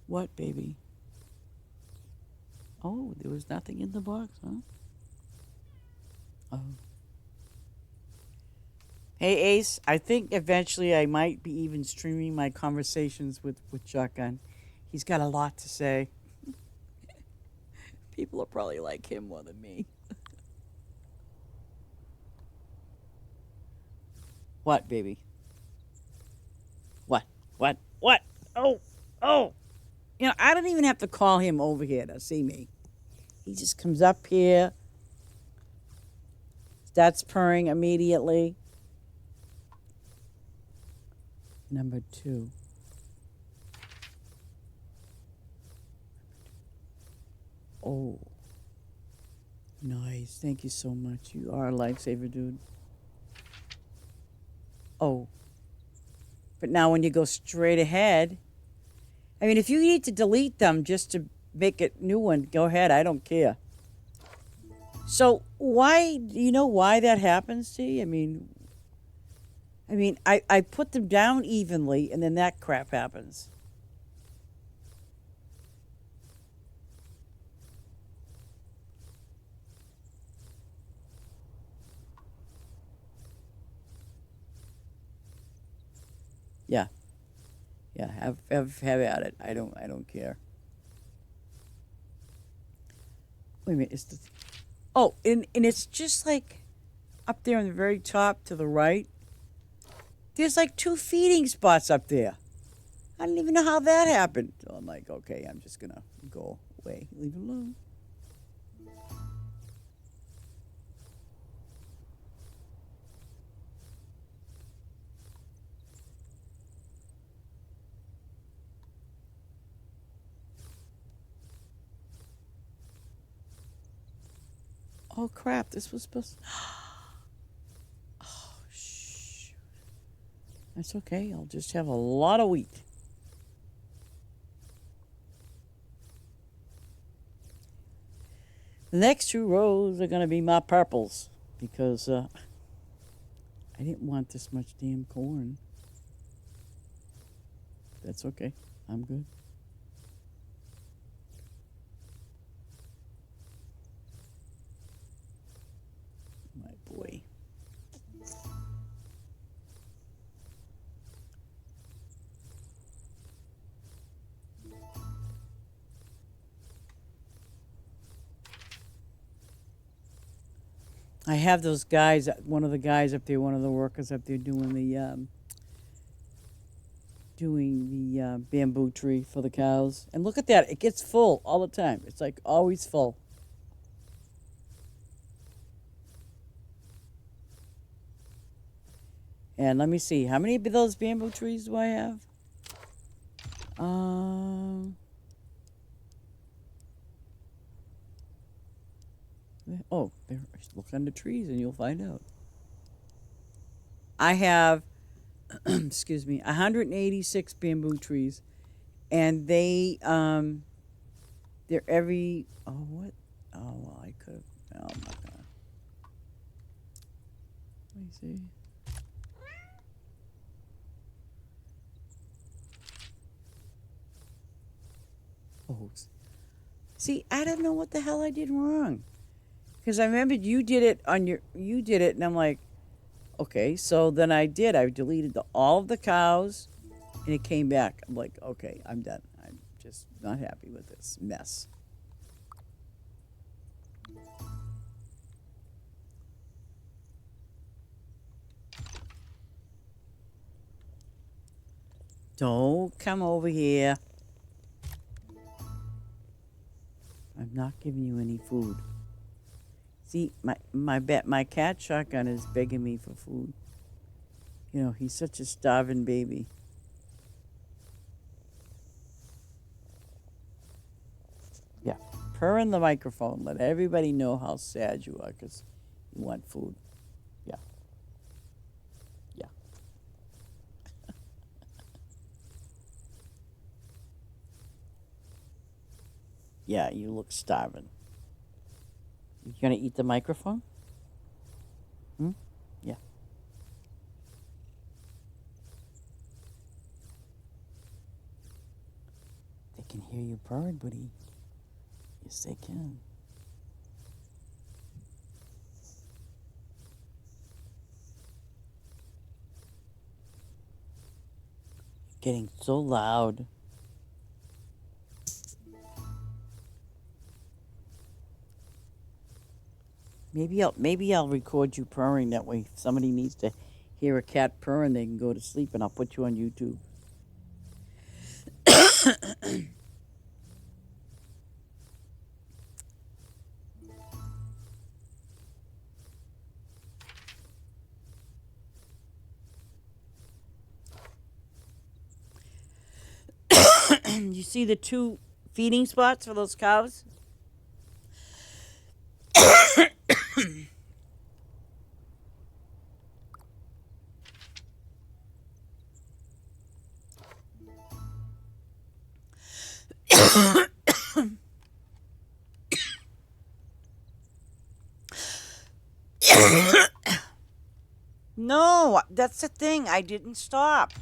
What, baby? Oh, there was nothing in the box, huh? Oh. Hey, Ace, I think eventually I might be even streaming my conversations with Shotgun. He's got a lot to say. People will probably like him more than me. What, baby? What? What? What? Oh, oh. I don't even have to call him over here to see me. He just comes up here, starts purring immediately. Number 2. Oh. Nice. Thank you so much. You are a lifesaver, dude. Oh. But now when you go straight ahead, I mean, if you need to delete them just to make a new one, go ahead. I don't care. So why, do you know why that happens to you? I put them down evenly and then that crap happens. Yeah. Yeah, have at it. I don't care. Wait a minute, oh, and it's just like up there on the very top to the right. There's like 2 feeding spots up there. I don't even know how that happened. So I'm like, okay, I'm just gonna go away. Leave it alone. Oh crap, this was supposed to... Oh shoot. That's okay, I'll just have a lot of wheat. The next 2 rows are gonna be my purples because I didn't want this much damn corn. That's okay, I'm good. My boy. I have those guys, one of the guys up there, one of the workers up there doing the bamboo tree for the cows. And look at that, it gets full all the time. It's like always full. And let me see, how many of those bamboo trees do I have? Oh, look under trees and you'll find out. I have, excuse me, 186 bamboo trees, and they're every. Oh what? Oh well, I could. No, I'm not gonna. Let me see. Oh, see, I don't know what the hell I did wrong. Because I remembered you did it, and I'm like, okay, so then I deleted all of the cows, and it came back. I'm like, okay, I'm done. I'm just not happy with this mess. Don't come over here. I'm not giving you any food. See, my cat Shotgun is begging me for food. You know, he's such a starving baby. Yeah, purr in the microphone. Let everybody know how sad you are because you want food. Yeah. Yeah. Yeah, you look starving. You gonna eat the microphone? Hmm? Yeah. They can hear you purring, buddy. Yes, they can. Getting so loud. Maybe I'll record you purring that way. If somebody needs to hear a cat purring, they can go to sleep, and I'll put you on YouTube. You see the two feeding spots for those cows? No, that's the thing. I didn't stop.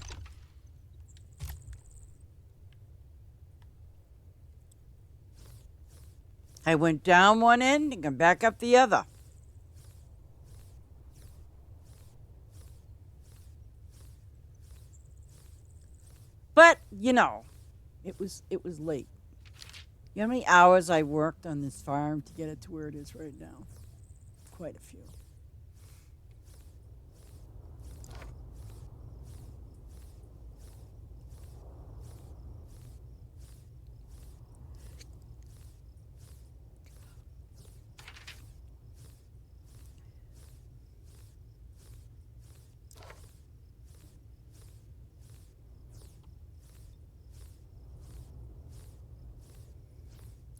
I went down one end and come back up the other. But, it was late. You know how many hours I worked on this farm to get it to where it is right now? Quite a few.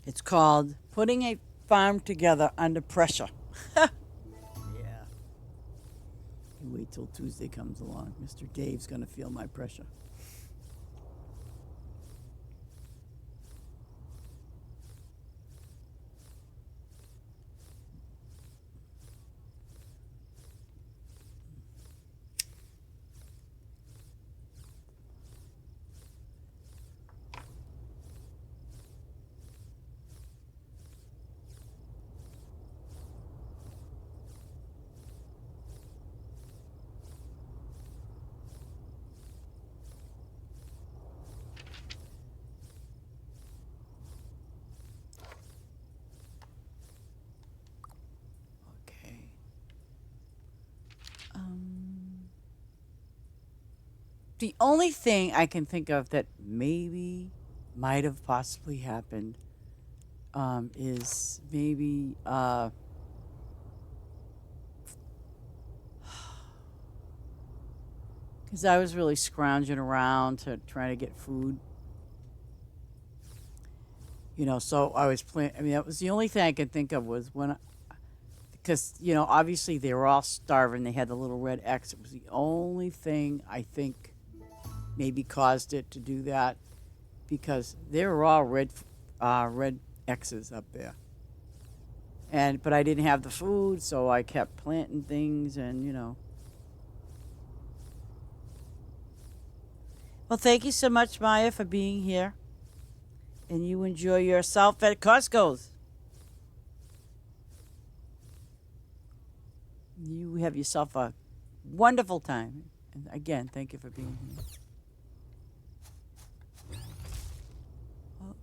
It's called putting a farm together under pressure. Yeah. You wait till Tuesday comes along. Mr. Dave's going to feel my pressure. Okay. The only thing I can think of that maybe might have possibly happened is maybe because I was really scrounging around to try to get food. So I was playing. I mean, that was the only thing I could think of was because obviously they were all starving. They had the little red X. It was the only thing I think maybe caused it to do that because they were all red X's up there. But I didn't have the food, so I kept planting things, and. Well, thank you so much, Maya, for being here, and you enjoy yourself at Costco's. You have yourself a wonderful time. And again, thank you for being here. Oh,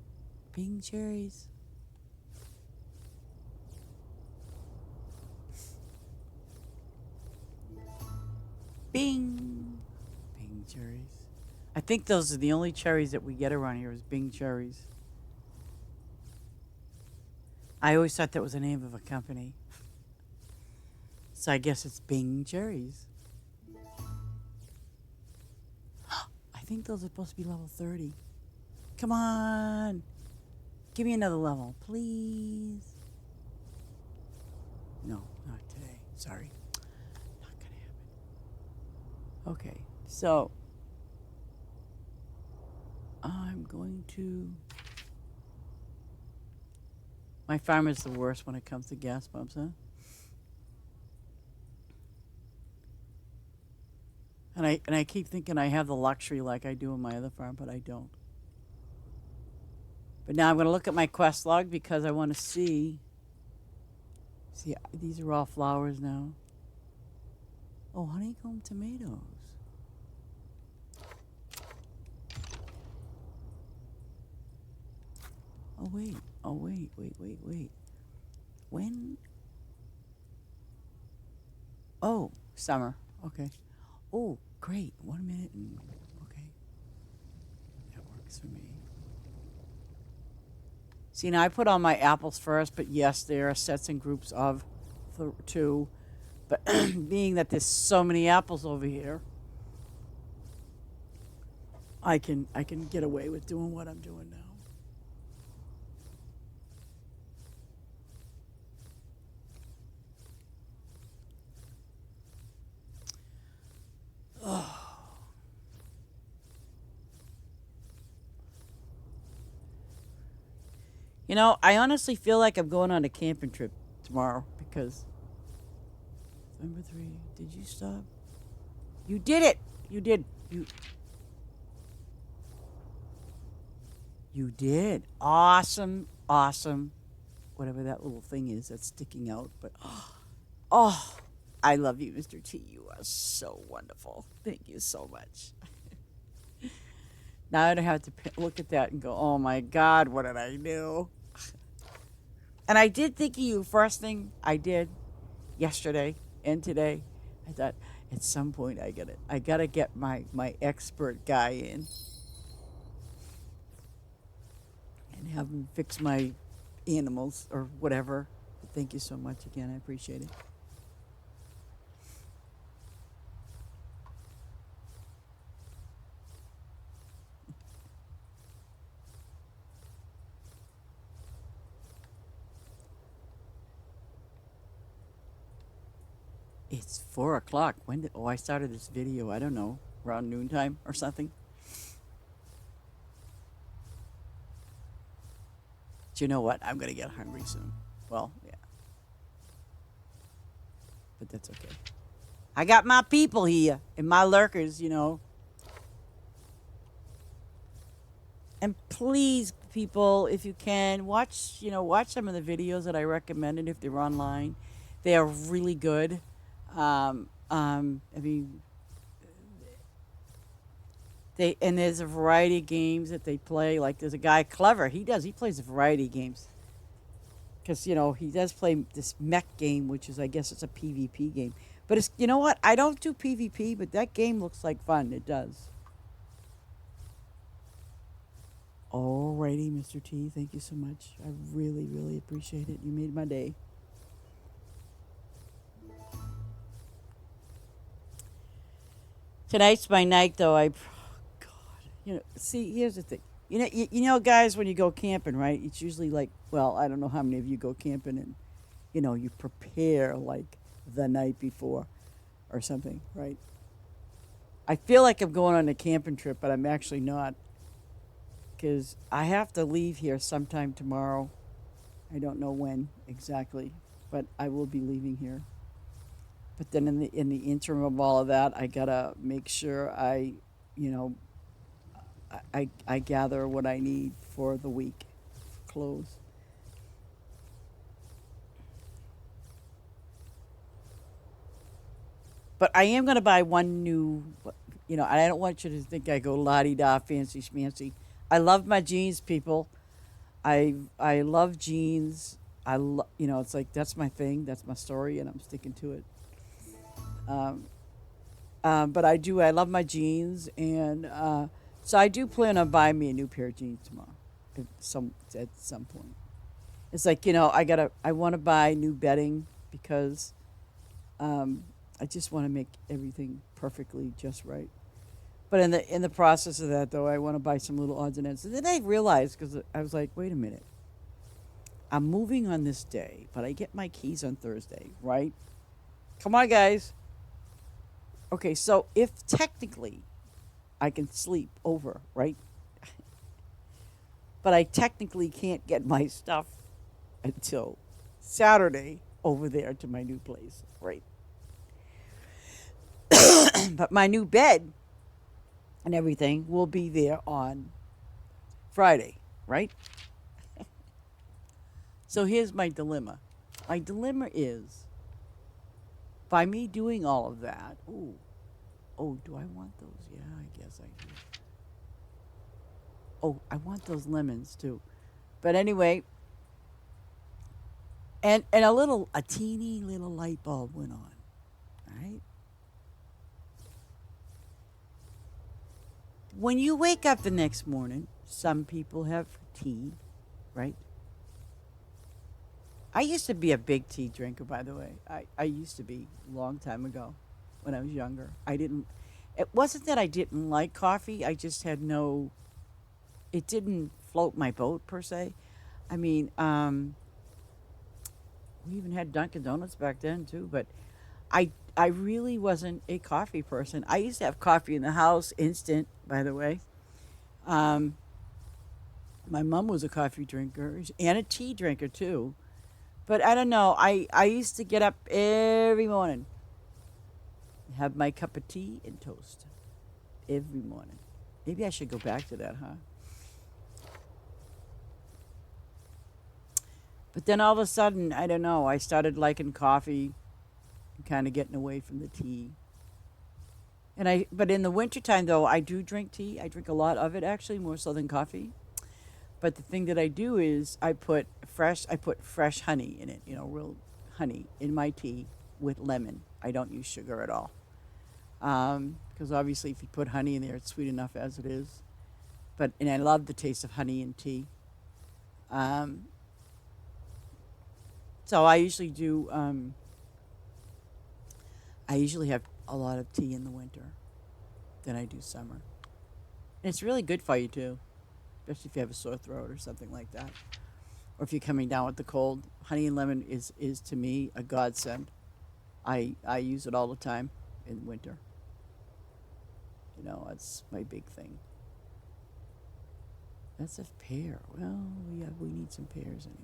Bing cherries. Bing. Bing cherries. I think those are the only cherries that we get around here is Bing cherries. I always thought that was the name of a company. So I guess it's Bing cherries. I think those are supposed to be level 30. Come on. Give me another level, please. No, not today. Sorry. Not going to happen. Okay, so I'm going to My farm is the worst when it comes to gas pumps, huh? And I keep thinking I have the luxury like I do in my other farm, but I don't. But now I'm going to look at my quest log because I want to see. See, these are all flowers now. Oh, honeycomb tomatoes. Oh, wait. Oh, wait. When? Oh, summer. Okay. Oh, great. 1 minute and okay. That works for me. See, now I put on my apples first, but yes, there are sets and groups of two. But being that there's so many apples over here, I can get away with doing what I'm doing now. You know, I honestly feel like I'm going on a camping trip tomorrow because number 3. Did you stop? You did it. You did. You did. Awesome. Awesome. Whatever that little thing is that's sticking out, but oh, I love you, Mr. T. You are so wonderful. Thank you so much. Now I don't have to look at that and go, "Oh my God, what did I do?" And I did think of you first thing I did yesterday and today. I thought at some point I gotta get my expert guy in and have him fix my animals or whatever. But thank you so much again. I appreciate it. It's 4 o'clock. When did? Oh, I started this video. I don't know, around noontime or something. Do you know what? I'm gonna get hungry soon. Well, yeah, but that's okay. I got my people here and my lurkers, you know. And please, people, if you can watch some of the videos that I recommended if they're online. They are really good. I mean, there's a variety of games that they play. Like there's a guy clever. He plays a variety of games because he does play this mech game, which is I guess it's a PvP game. But it's you know what? I don't do PvP, but that game looks like fun. It does. Alrighty, Mr. T. Thank you so much. I really, really appreciate it. You made my day. Tonight's my night, though. God, see, here's the thing. Guys, when you go camping, right? It's usually like, well, I don't know how many of you go camping and, you prepare like the night before or something, right? I feel like I'm going on a camping trip, but I'm actually not because I have to leave here sometime tomorrow. I don't know when exactly, but I will be leaving here. But then in the interim of all of that, I gotta make sure you know, I gather what I need for the week, clothes. But I am gonna buy one new. I don't want you to think I go la di da fancy schmancy. I love my jeans, people. I love jeans. It's like that's my thing. That's my story, and I'm sticking to it. Um, but I do. I love my jeans, and so I do plan on buying me a new pair of jeans tomorrow, at some point. It's like I want to buy new bedding because I just want to make everything perfectly just right. But in the process of that, though, I want to buy some little odds and ends. And then I realized because I was like, wait a minute, I'm moving on this day, but I get my keys on Thursday, right? Come on, guys. Okay, so if technically I can sleep over, right? But I technically can't get my stuff until Saturday over there to my new place, right? But my new bed and everything will be there on Friday, right? So here's my dilemma. My dilemma is by me doing all of that. Ooh, oh, do I want those? Yeah, I guess I do. Oh, I want those lemons too. But anyway, and a teeny little light bulb went on. Right? When you wake up the next morning, some people have tea, right? I used to be a big tea drinker, by the way. I used to be a long time ago when I was younger. It wasn't that I didn't like coffee, I just had no, it didn't float my boat per se. I mean, we even had Dunkin' Donuts back then too, but I really wasn't a coffee person. I used to have coffee in the house, instant, by the way. Um, my mom was a coffee drinker and a tea drinker too. But I don't know. I used to get up every morning, have my cup of tea and toast every morning. Maybe I should go back to that, huh? But then all of a sudden, I don't know, I started liking coffee and kind of getting away from the tea. But in the wintertime though, I do drink tea. I drink a lot of it actually, more so than coffee. But the thing that I do is I put fresh honey in it, real honey in my tea with lemon. I don't use sugar at all. Because obviously if you put honey in there, it's sweet enough as it is. And I love the taste of honey in tea. Um, so I usually have a lot of tea in the winter than I do summer. And it's really good for you too, especially if you have a sore throat or something like that. Or if you're coming down with the cold, honey and lemon is to me a godsend. I use it all the time in winter. That's my big thing. That's a pear. Well, yeah, we need some pears anyway.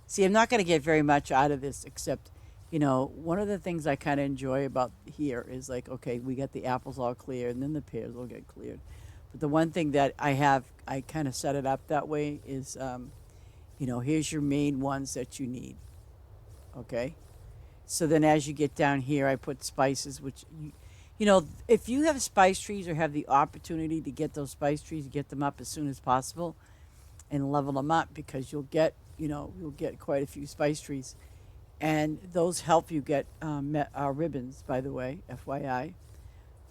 See, I'm not going to get very much out of this except, one of the things I kind of enjoy about here is like, okay, we got the apples all cleared and then the pears will get cleared. But the one thing that I kind of set it up that way is, here's your main ones that you need. Okay? So then as you get down here, I put spices, if you have spice trees or have the opportunity to get those spice trees, get them up as soon as possible and level them up because you'll get quite a few spice trees. And those help you get ribbons, by the way, FYI.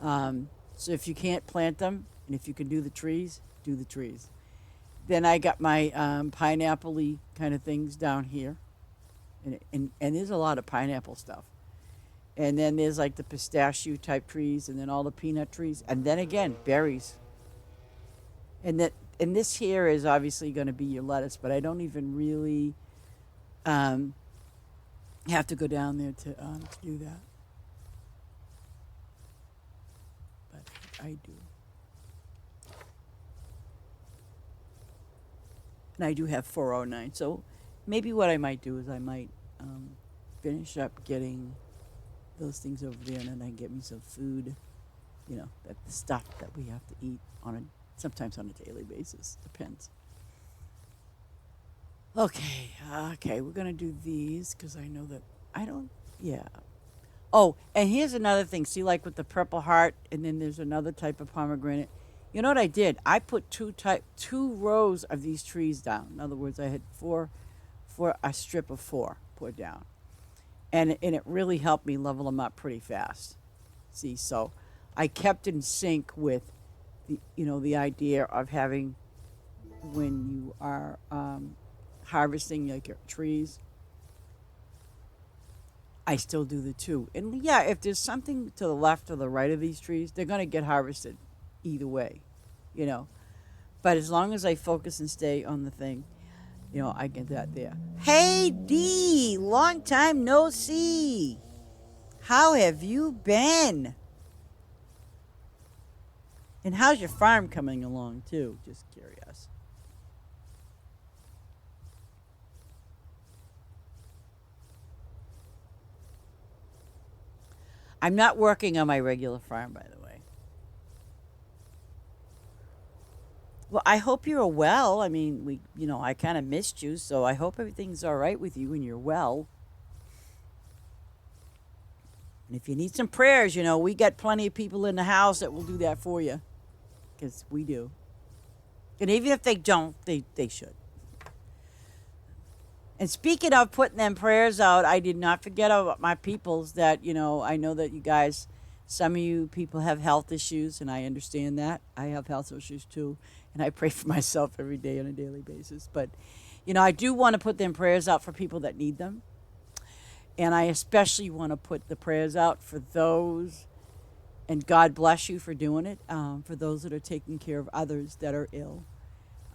So if you can't plant them, and if you can do the trees, do the trees. Then I got my pineapple-y kind of things down here. And there's a lot of pineapple stuff. And then there's like the pistachio type trees, and then all the peanut trees. And then again, berries. And this here is obviously going to be your lettuce, but I don't even really have to go down there to do that. But I do. And I do have 409. So maybe what I might do is I might finish up getting those things over there, and then I can get me some food. That the stuff that we have to eat sometimes on a daily basis. Depends. Okay, we're gonna do these because I know that I don't. Yeah. Oh, and here's another thing. See, like with the purple heart, and then there's another type of pomegranate. You know what I did? I put two rows of these trees down. In other words, I had for a strip of four put down, and it really helped me level them up pretty fast. See, so I kept in sync with the idea of having when you are harvesting like your trees. I still do the two, and yeah, if there's something to the left or the right of these trees, they're gonna get harvested either way, you know. But as long as I focus and stay on the thing, I get that there. Hey Dee, long time no see. How have you been? And how's your farm coming along too? Just curious. I'm not working on my regular farm, by the way. Well, I hope you're well. I mean, I kind of missed you, so I hope everything's all right with you and you're well. And if you need some prayers, we got plenty of people in the house that will do that for you, because we do. And even if they don't, they should. And speaking of putting them prayers out, I did not forget about my peoples that, I know that you guys, some of you people have health issues, and I understand that. I have health issues too, and I pray for myself every day on a daily basis. But, I do want to put them prayers out for people that need them. And I especially want to put the prayers out for those, and God bless you for doing it, for those that are taking care of others that are ill.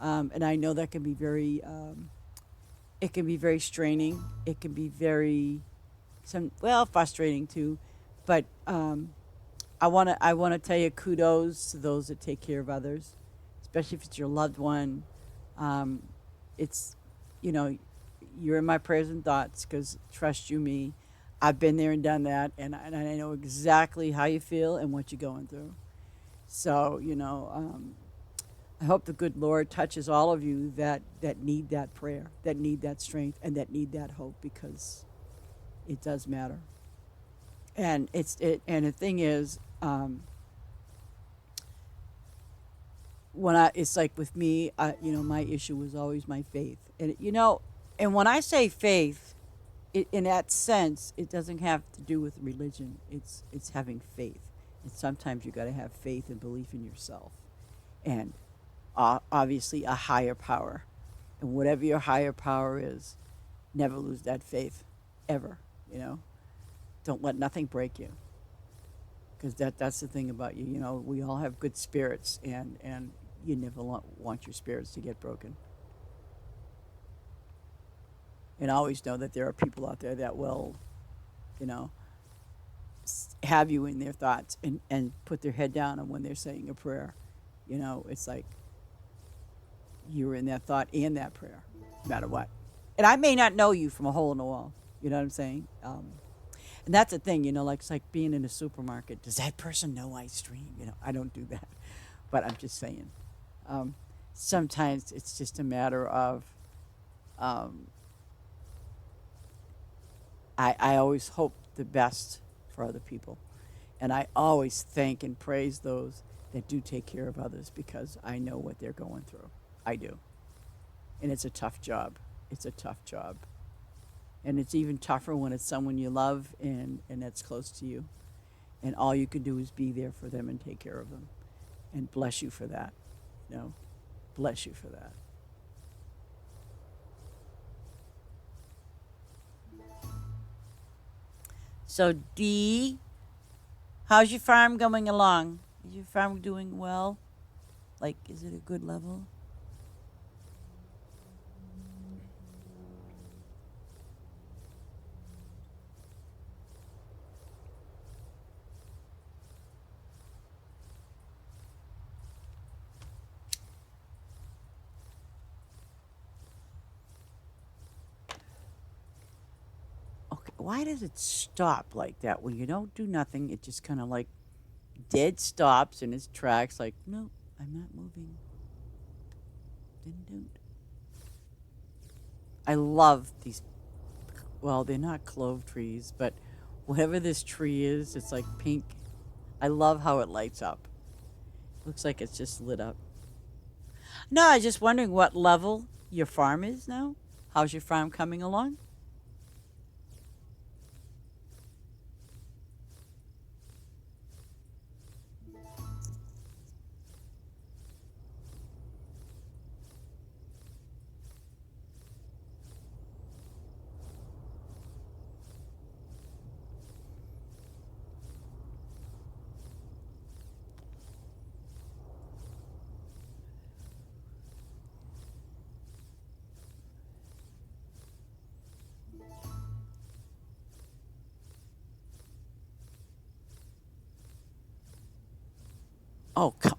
And I know that can be very, it can be very straining. It can be very, frustrating too. But I want to tell you kudos to those that take care of others, especially if it's your loved one. It's, you know, you're in my prayers and thoughts, because trust you me, I've been there and done that, and I know exactly how you feel and what you're going through. So, I hope the good Lord touches all of you that need that prayer, that need that strength, and that need that hope, because it does matter. And and the thing is, it's like with me, my issue was always my faith, and when I say faith, in that sense, it doesn't have to do with religion. It's having faith, and sometimes you got to have faith and belief in yourself, and obviously a higher power, and whatever your higher power is, never lose that faith, ever. Don't let nothing break you, because that's the thing about you. We all have good spirits, and you never want your spirits to get broken. And always know that there are people out there that will, you know, have you in their thoughts, and put their head down, and when they're saying a prayer, it's like you're in that thought and that prayer, no matter what. And I may not know you from a hole in the wall. You know what I'm saying? And that's the thing, like it's like being in a supermarket. Does that person know I stream? I don't do that, but I'm just saying. Um, Sometimes it's just a matter of, um, I always hope the best for other people. And I always thank and praise those that do take care of others, because I know what they're going through. I do. And it's a tough job. It's a tough job. And it's even tougher when it's someone you love, and that's close to you. And all you can do is be there for them and take care of them. And bless you for that. Bless you for that. So, Dee, how's your farm going along? Is your farm doing well? Like, is it a good level? Okay, why does it stop like that? When you don't do nothing, it just kind of like dead stops in its tracks, like, no, I'm not moving. Didn't do it. I love these. Well, they're not clove trees, but whatever this tree is, it's like pink. I love how it lights up. Looks like it's just lit up. No, I was just wondering what level your farm is now. How's your farm coming along?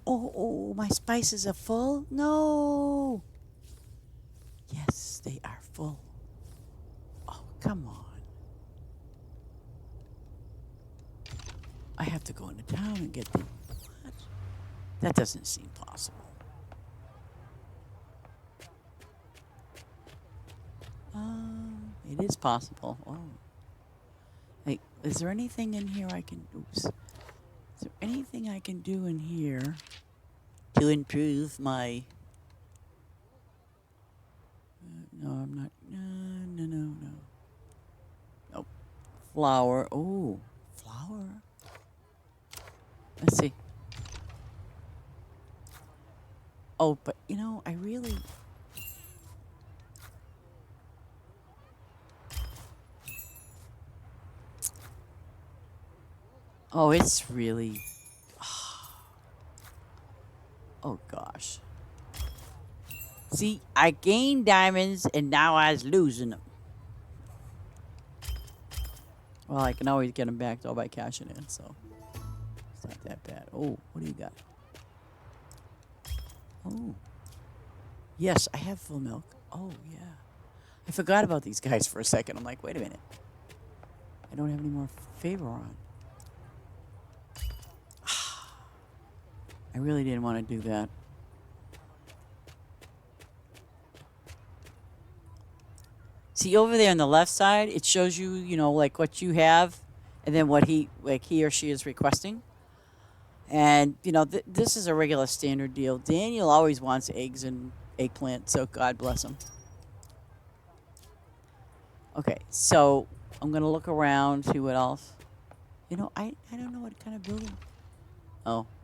Oh, my spices are full? No. Yes, they are full. Oh, come on. I have to go into town and get the. What? That doesn't seem possible. It is possible. Oh. Hey, is there anything in here I can. Oops. Is there anything I can do in here to improve my. No, I'm not. No, no, no, no. Nope. Flour. Oh, flour. Let's see. Oh, but I really. Oh, it's really. Oh, gosh. See, I gained diamonds and now I was losing them. Well, I can always get them back though by cashing in, so it's not that bad. Oh, what do you got? Oh, yes, I have full milk. Oh, yeah. I forgot about these guys for a second. I'm like, wait a minute. I don't have any more favor on. I really didn't want to do that. See, over there on the left side, it shows you, like what you have and then what he or she is requesting. And, this is a regular standard deal. Daniel always wants eggs and eggplant, so God bless him. Okay, so I'm going to look around, see what else. I don't know what kind of building.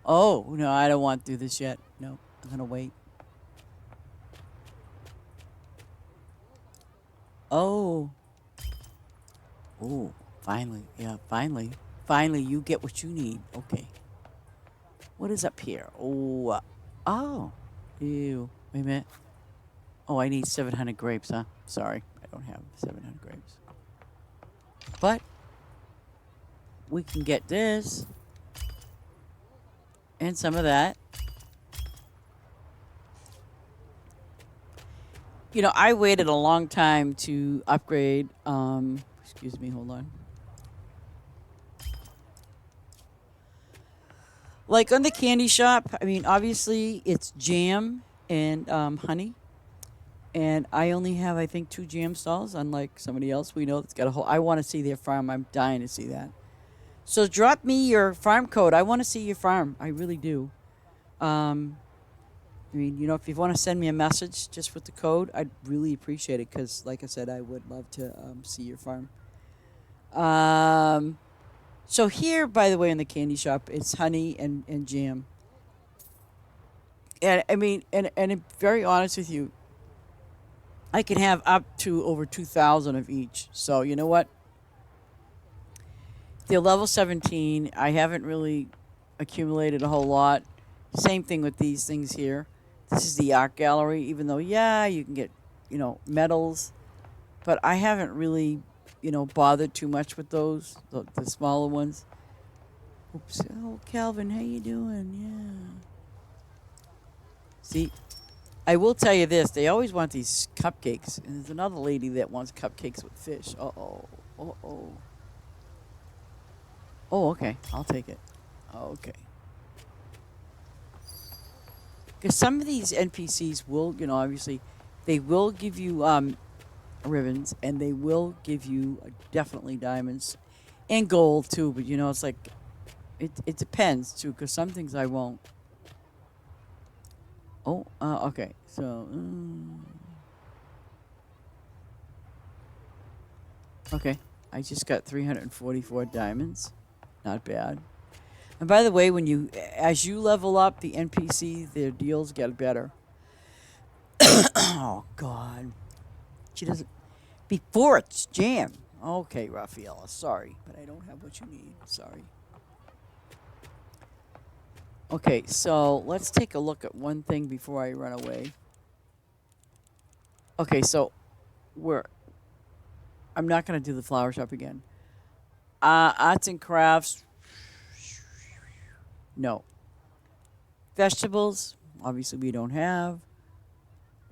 Oh, no, I don't want to do this yet. No, I'm going to wait. Oh. Oh, finally. Yeah, finally. Finally, you get what you need. Okay. What is up here? Oh. Oh. Ew. Wait a minute. Oh, I need 700 grapes, huh? Sorry. I don't have 700 grapes. But we can get this. And some of that. I waited a long time to upgrade. Excuse me, hold on. Like on the candy shop, I mean, obviously it's jam and honey. And I only have, I think, 2 jam stalls, unlike somebody else we know that's got a whole. I want to see their farm. I'm dying to see that. So drop me your farm code. I want to see your farm. I really do. I mean, if you want to send me a message just with the code, I'd really appreciate it because, like I said, I would love to see your farm. So here, by the way, in the candy shop, it's honey and jam. And I mean, and I'm very honest with you, I can have up to over 2,000 of each. So you know what? They're level 17. I haven't really accumulated a whole lot. Same thing with these things here. This is the art gallery, even though, yeah, you can get, medals. But I haven't really, bothered too much with those, the smaller ones. Oops. Oh, Calvin, how you doing? Yeah. See, I will tell you this. They always want these cupcakes. And there's another lady that wants cupcakes with fish. Uh-oh. Uh-oh. Oh, okay. I'll take it. Okay. Because some of these NPCs will, obviously, they will give you ribbons, and they will give you definitely diamonds and gold too. But it's like it depends too. Because some things I won't. Oh, okay. So, okay. I just got 344 diamonds. Not bad. And by the way, as you level up the NPC, their deals get better. Oh God, she doesn't. Before it's jam. Okay, Rafaela. Sorry, but I don't have what you need. Sorry. Okay, so let's take a look at one thing before I run away. Okay, so I'm not gonna do the flower shop again. Arts and crafts. No. Vegetables, obviously we don't have.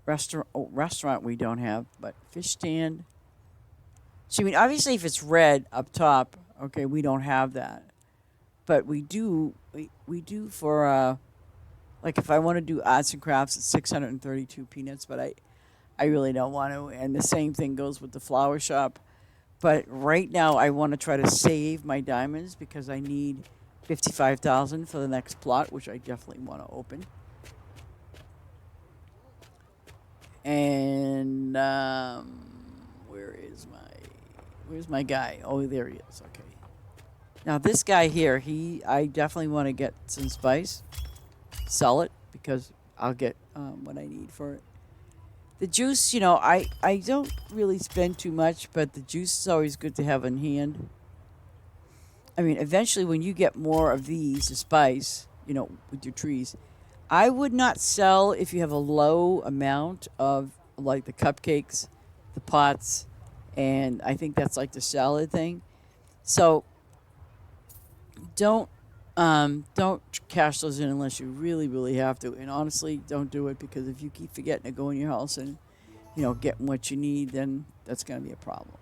Restaurant we don't have, but fish stand. So I mean, obviously if it's red up top, okay, we don't have that. but we do for like if I want to do arts and crafts, it's 632 peanuts, but I really don't want to. And the same thing goes with the flower shop. But right now, I want to try to save my diamonds because I need 55,000 for the next plot, which I definitely want to open. And where's my guy? Oh, there he is. Okay. Now this guy here, I definitely want to get some spice, sell it because I'll get what I need for it. The juice, I don't really spend too much, but the juice is always good to have on hand. I mean, eventually, when you get more of these, the spice, with your trees, I would not sell if you have a low amount of like the cupcakes, the pots, and I think that's like the salad thing. So don't cash those in unless you really, really have to. And honestly, don't do it because if you keep forgetting to go in your house and getting what you need, then that's going to be a problem.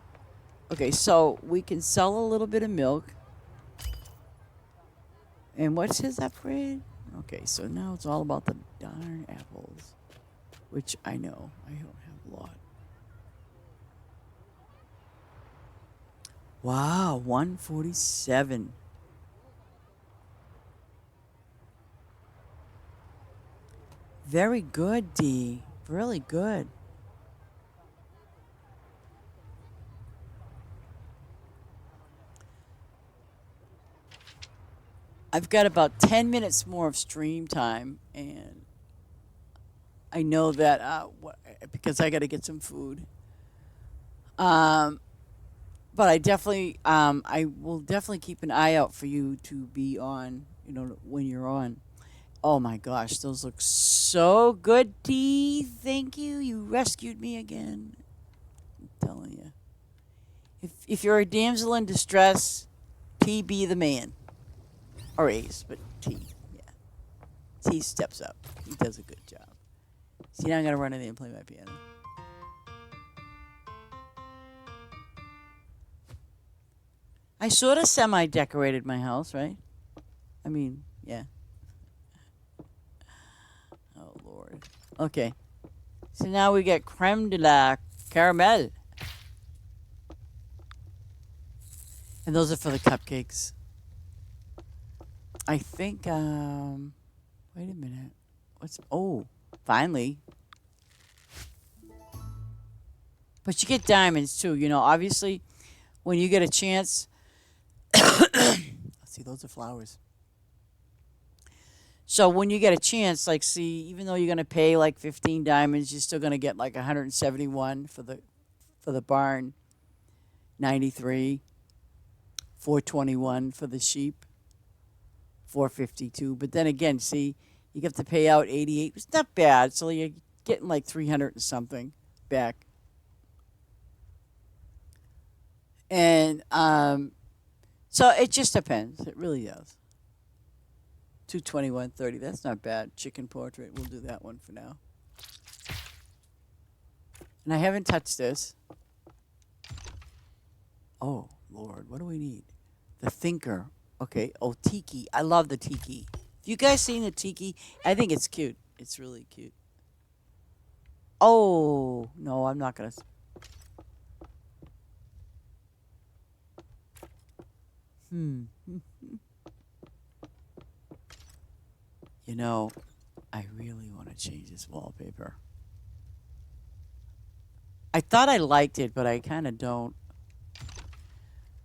Okay, so we can sell a little bit of milk. And what's his upgrade? Okay, so now it's all about the darn apples, which I know I don't have a lot. Wow, 147. Very good, D. Really good. I've got about 10 minutes more of stream time, and I know that because I got to get some food. Um, but I will definitely keep an eye out for you to be on, when you're on. Oh my gosh, those look so good, D. Thank you. You rescued me again. I'm telling you. If you're a damsel in distress, P be the man. Or Ace, but T, yeah. T steps up. He does a good job. See, now I'm going to run in there and play my piano. I sort of semi-decorated my house, right? I mean, yeah. Oh, Lord. Okay. So now we get creme de la caramel. And those are for the cupcakes. I think, wait a minute. Finally. But you get diamonds too, obviously, when you get a chance. Let's see, those are flowers. So when you get a chance, like, see, even though you're going to pay like 15 diamonds, you're still going to get like 171 for the barn, 93, 421 for the sheep, 452. But then again, see, you have to pay out 88. It's not bad. So you're getting like 300 and something back. And so it just depends. It really does. 221.30. That's not bad. Chicken portrait. We'll do that one for now. And I haven't touched this. Oh, Lord. What do we need? The thinker. Okay. Oh, tiki. I love the tiki. Have you guys seen the tiki? I think it's cute. It's really cute. Oh, no, I'm not going to. I really want to change this wallpaper. I thought I liked it, but I kind of don't.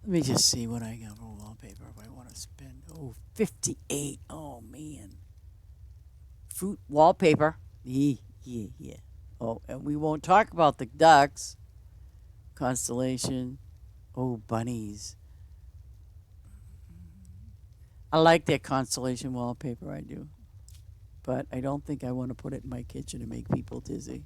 Let me just see what I got for wallpaper if I want to spend. Oh, 58. Oh, man. Fruit wallpaper. Yeah. Oh, and we won't talk about the ducks. Constellation. Oh, bunnies. I like that constellation wallpaper, I do. But I don't think I want to put it in my kitchen to make people dizzy.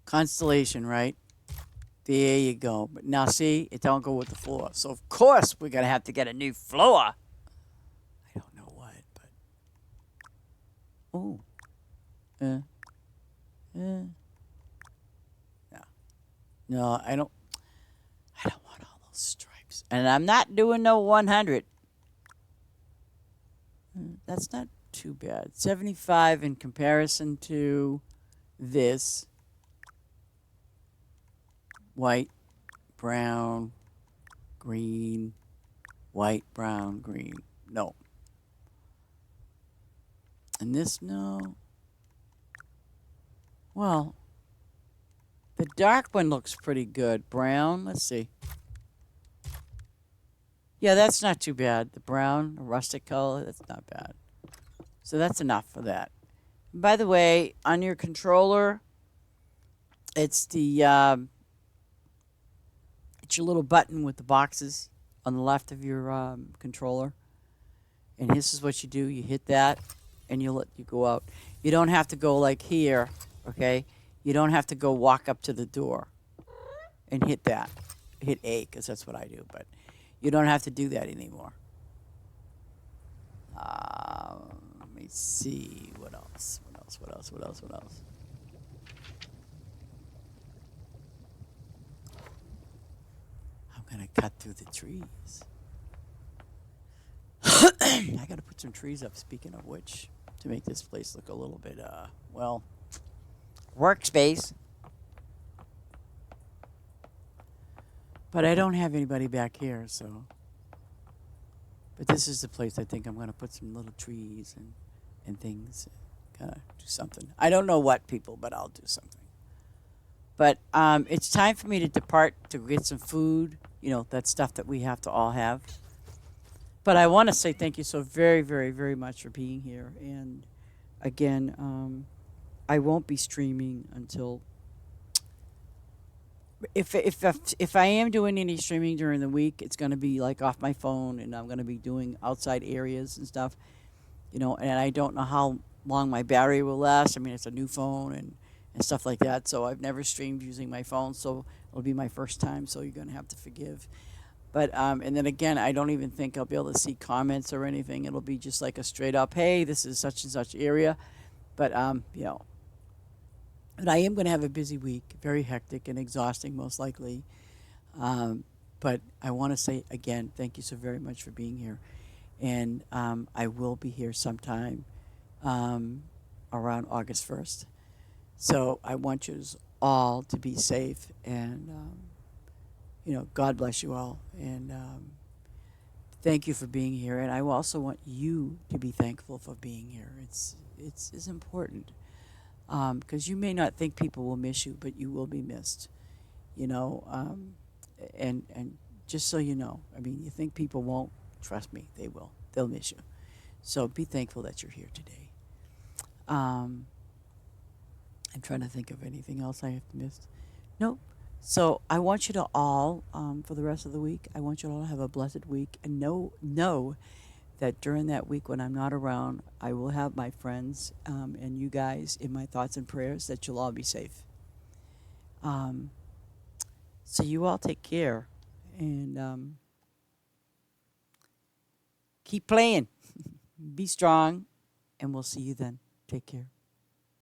Constellation, right? There you go. But now see, it don't go with the floor. So of course we're gonna have to get a new floor. I don't know what, but Eh, no, no, I don't. I don't want all those stripes, and I'm not doing no 100. That's not too bad. 75 in comparison to this white, brown, green, white, brown, green. No. And this, no. Well, the dark one looks pretty good. Brown, let's see. Yeah, that's not too bad. The brown, the rustic color, that's not bad. So that's enough for that. By the way, on your controller, it's it's your little button with the boxes on the left of your controller. And this is what you do. You hit that, and you go out. You don't have to go like here, okay? You don't have to go walk up to the door and hit that. Hit A, because that's what I do. But you don't have to do that anymore. Let me see. What else? What else? What else? What else? What else? I'm going to cut through the trees. I got to put some trees up, speaking of which, to make this place look a little bit, well, workspace. But I don't have anybody back here, so. But this is the place I think I'm going to put some little trees and things. Kind of do something. I don't know what, people, but I'll do something. But it's time for me to depart to get some food, that stuff that we have to all have. But I want to say thank you so very, very, very much for being here. And again, I won't be streaming until if I am doing any streaming during the week, it's going to be like off my phone, and I'm going to be doing outside areas and stuff. And I don't know how long my battery will last. I mean, it's a new phone and stuff like that. So I've never streamed using my phone, so it'll be my first time. So you're going to have to forgive. But and then again, I don't even think I'll be able to see comments or anything. It'll be just like a straight up, hey, this is such and such area. But but I am going to have a busy week, very hectic and exhausting, most likely. But I want to say again, thank you so very much for being here, and I will be here sometime around August 1st. So I want you all to be safe and. God bless you all. And thank you for being here. And I also want you to be thankful for being here. It's important because you may not think people will miss you, but you will be missed. And just so you know, I mean, you think people won't? Trust me, they will. They'll miss you. So be thankful that you're here today. I'm trying to think of anything else I have missed. Nope. So I want you to all, for the rest of the week, I want you all to have a blessed week and know that during that week when I'm not around, I will have my friends and you guys in my thoughts and prayers that you'll all be safe. So you all take care and keep playing. Be strong, and we'll see you then. Take care.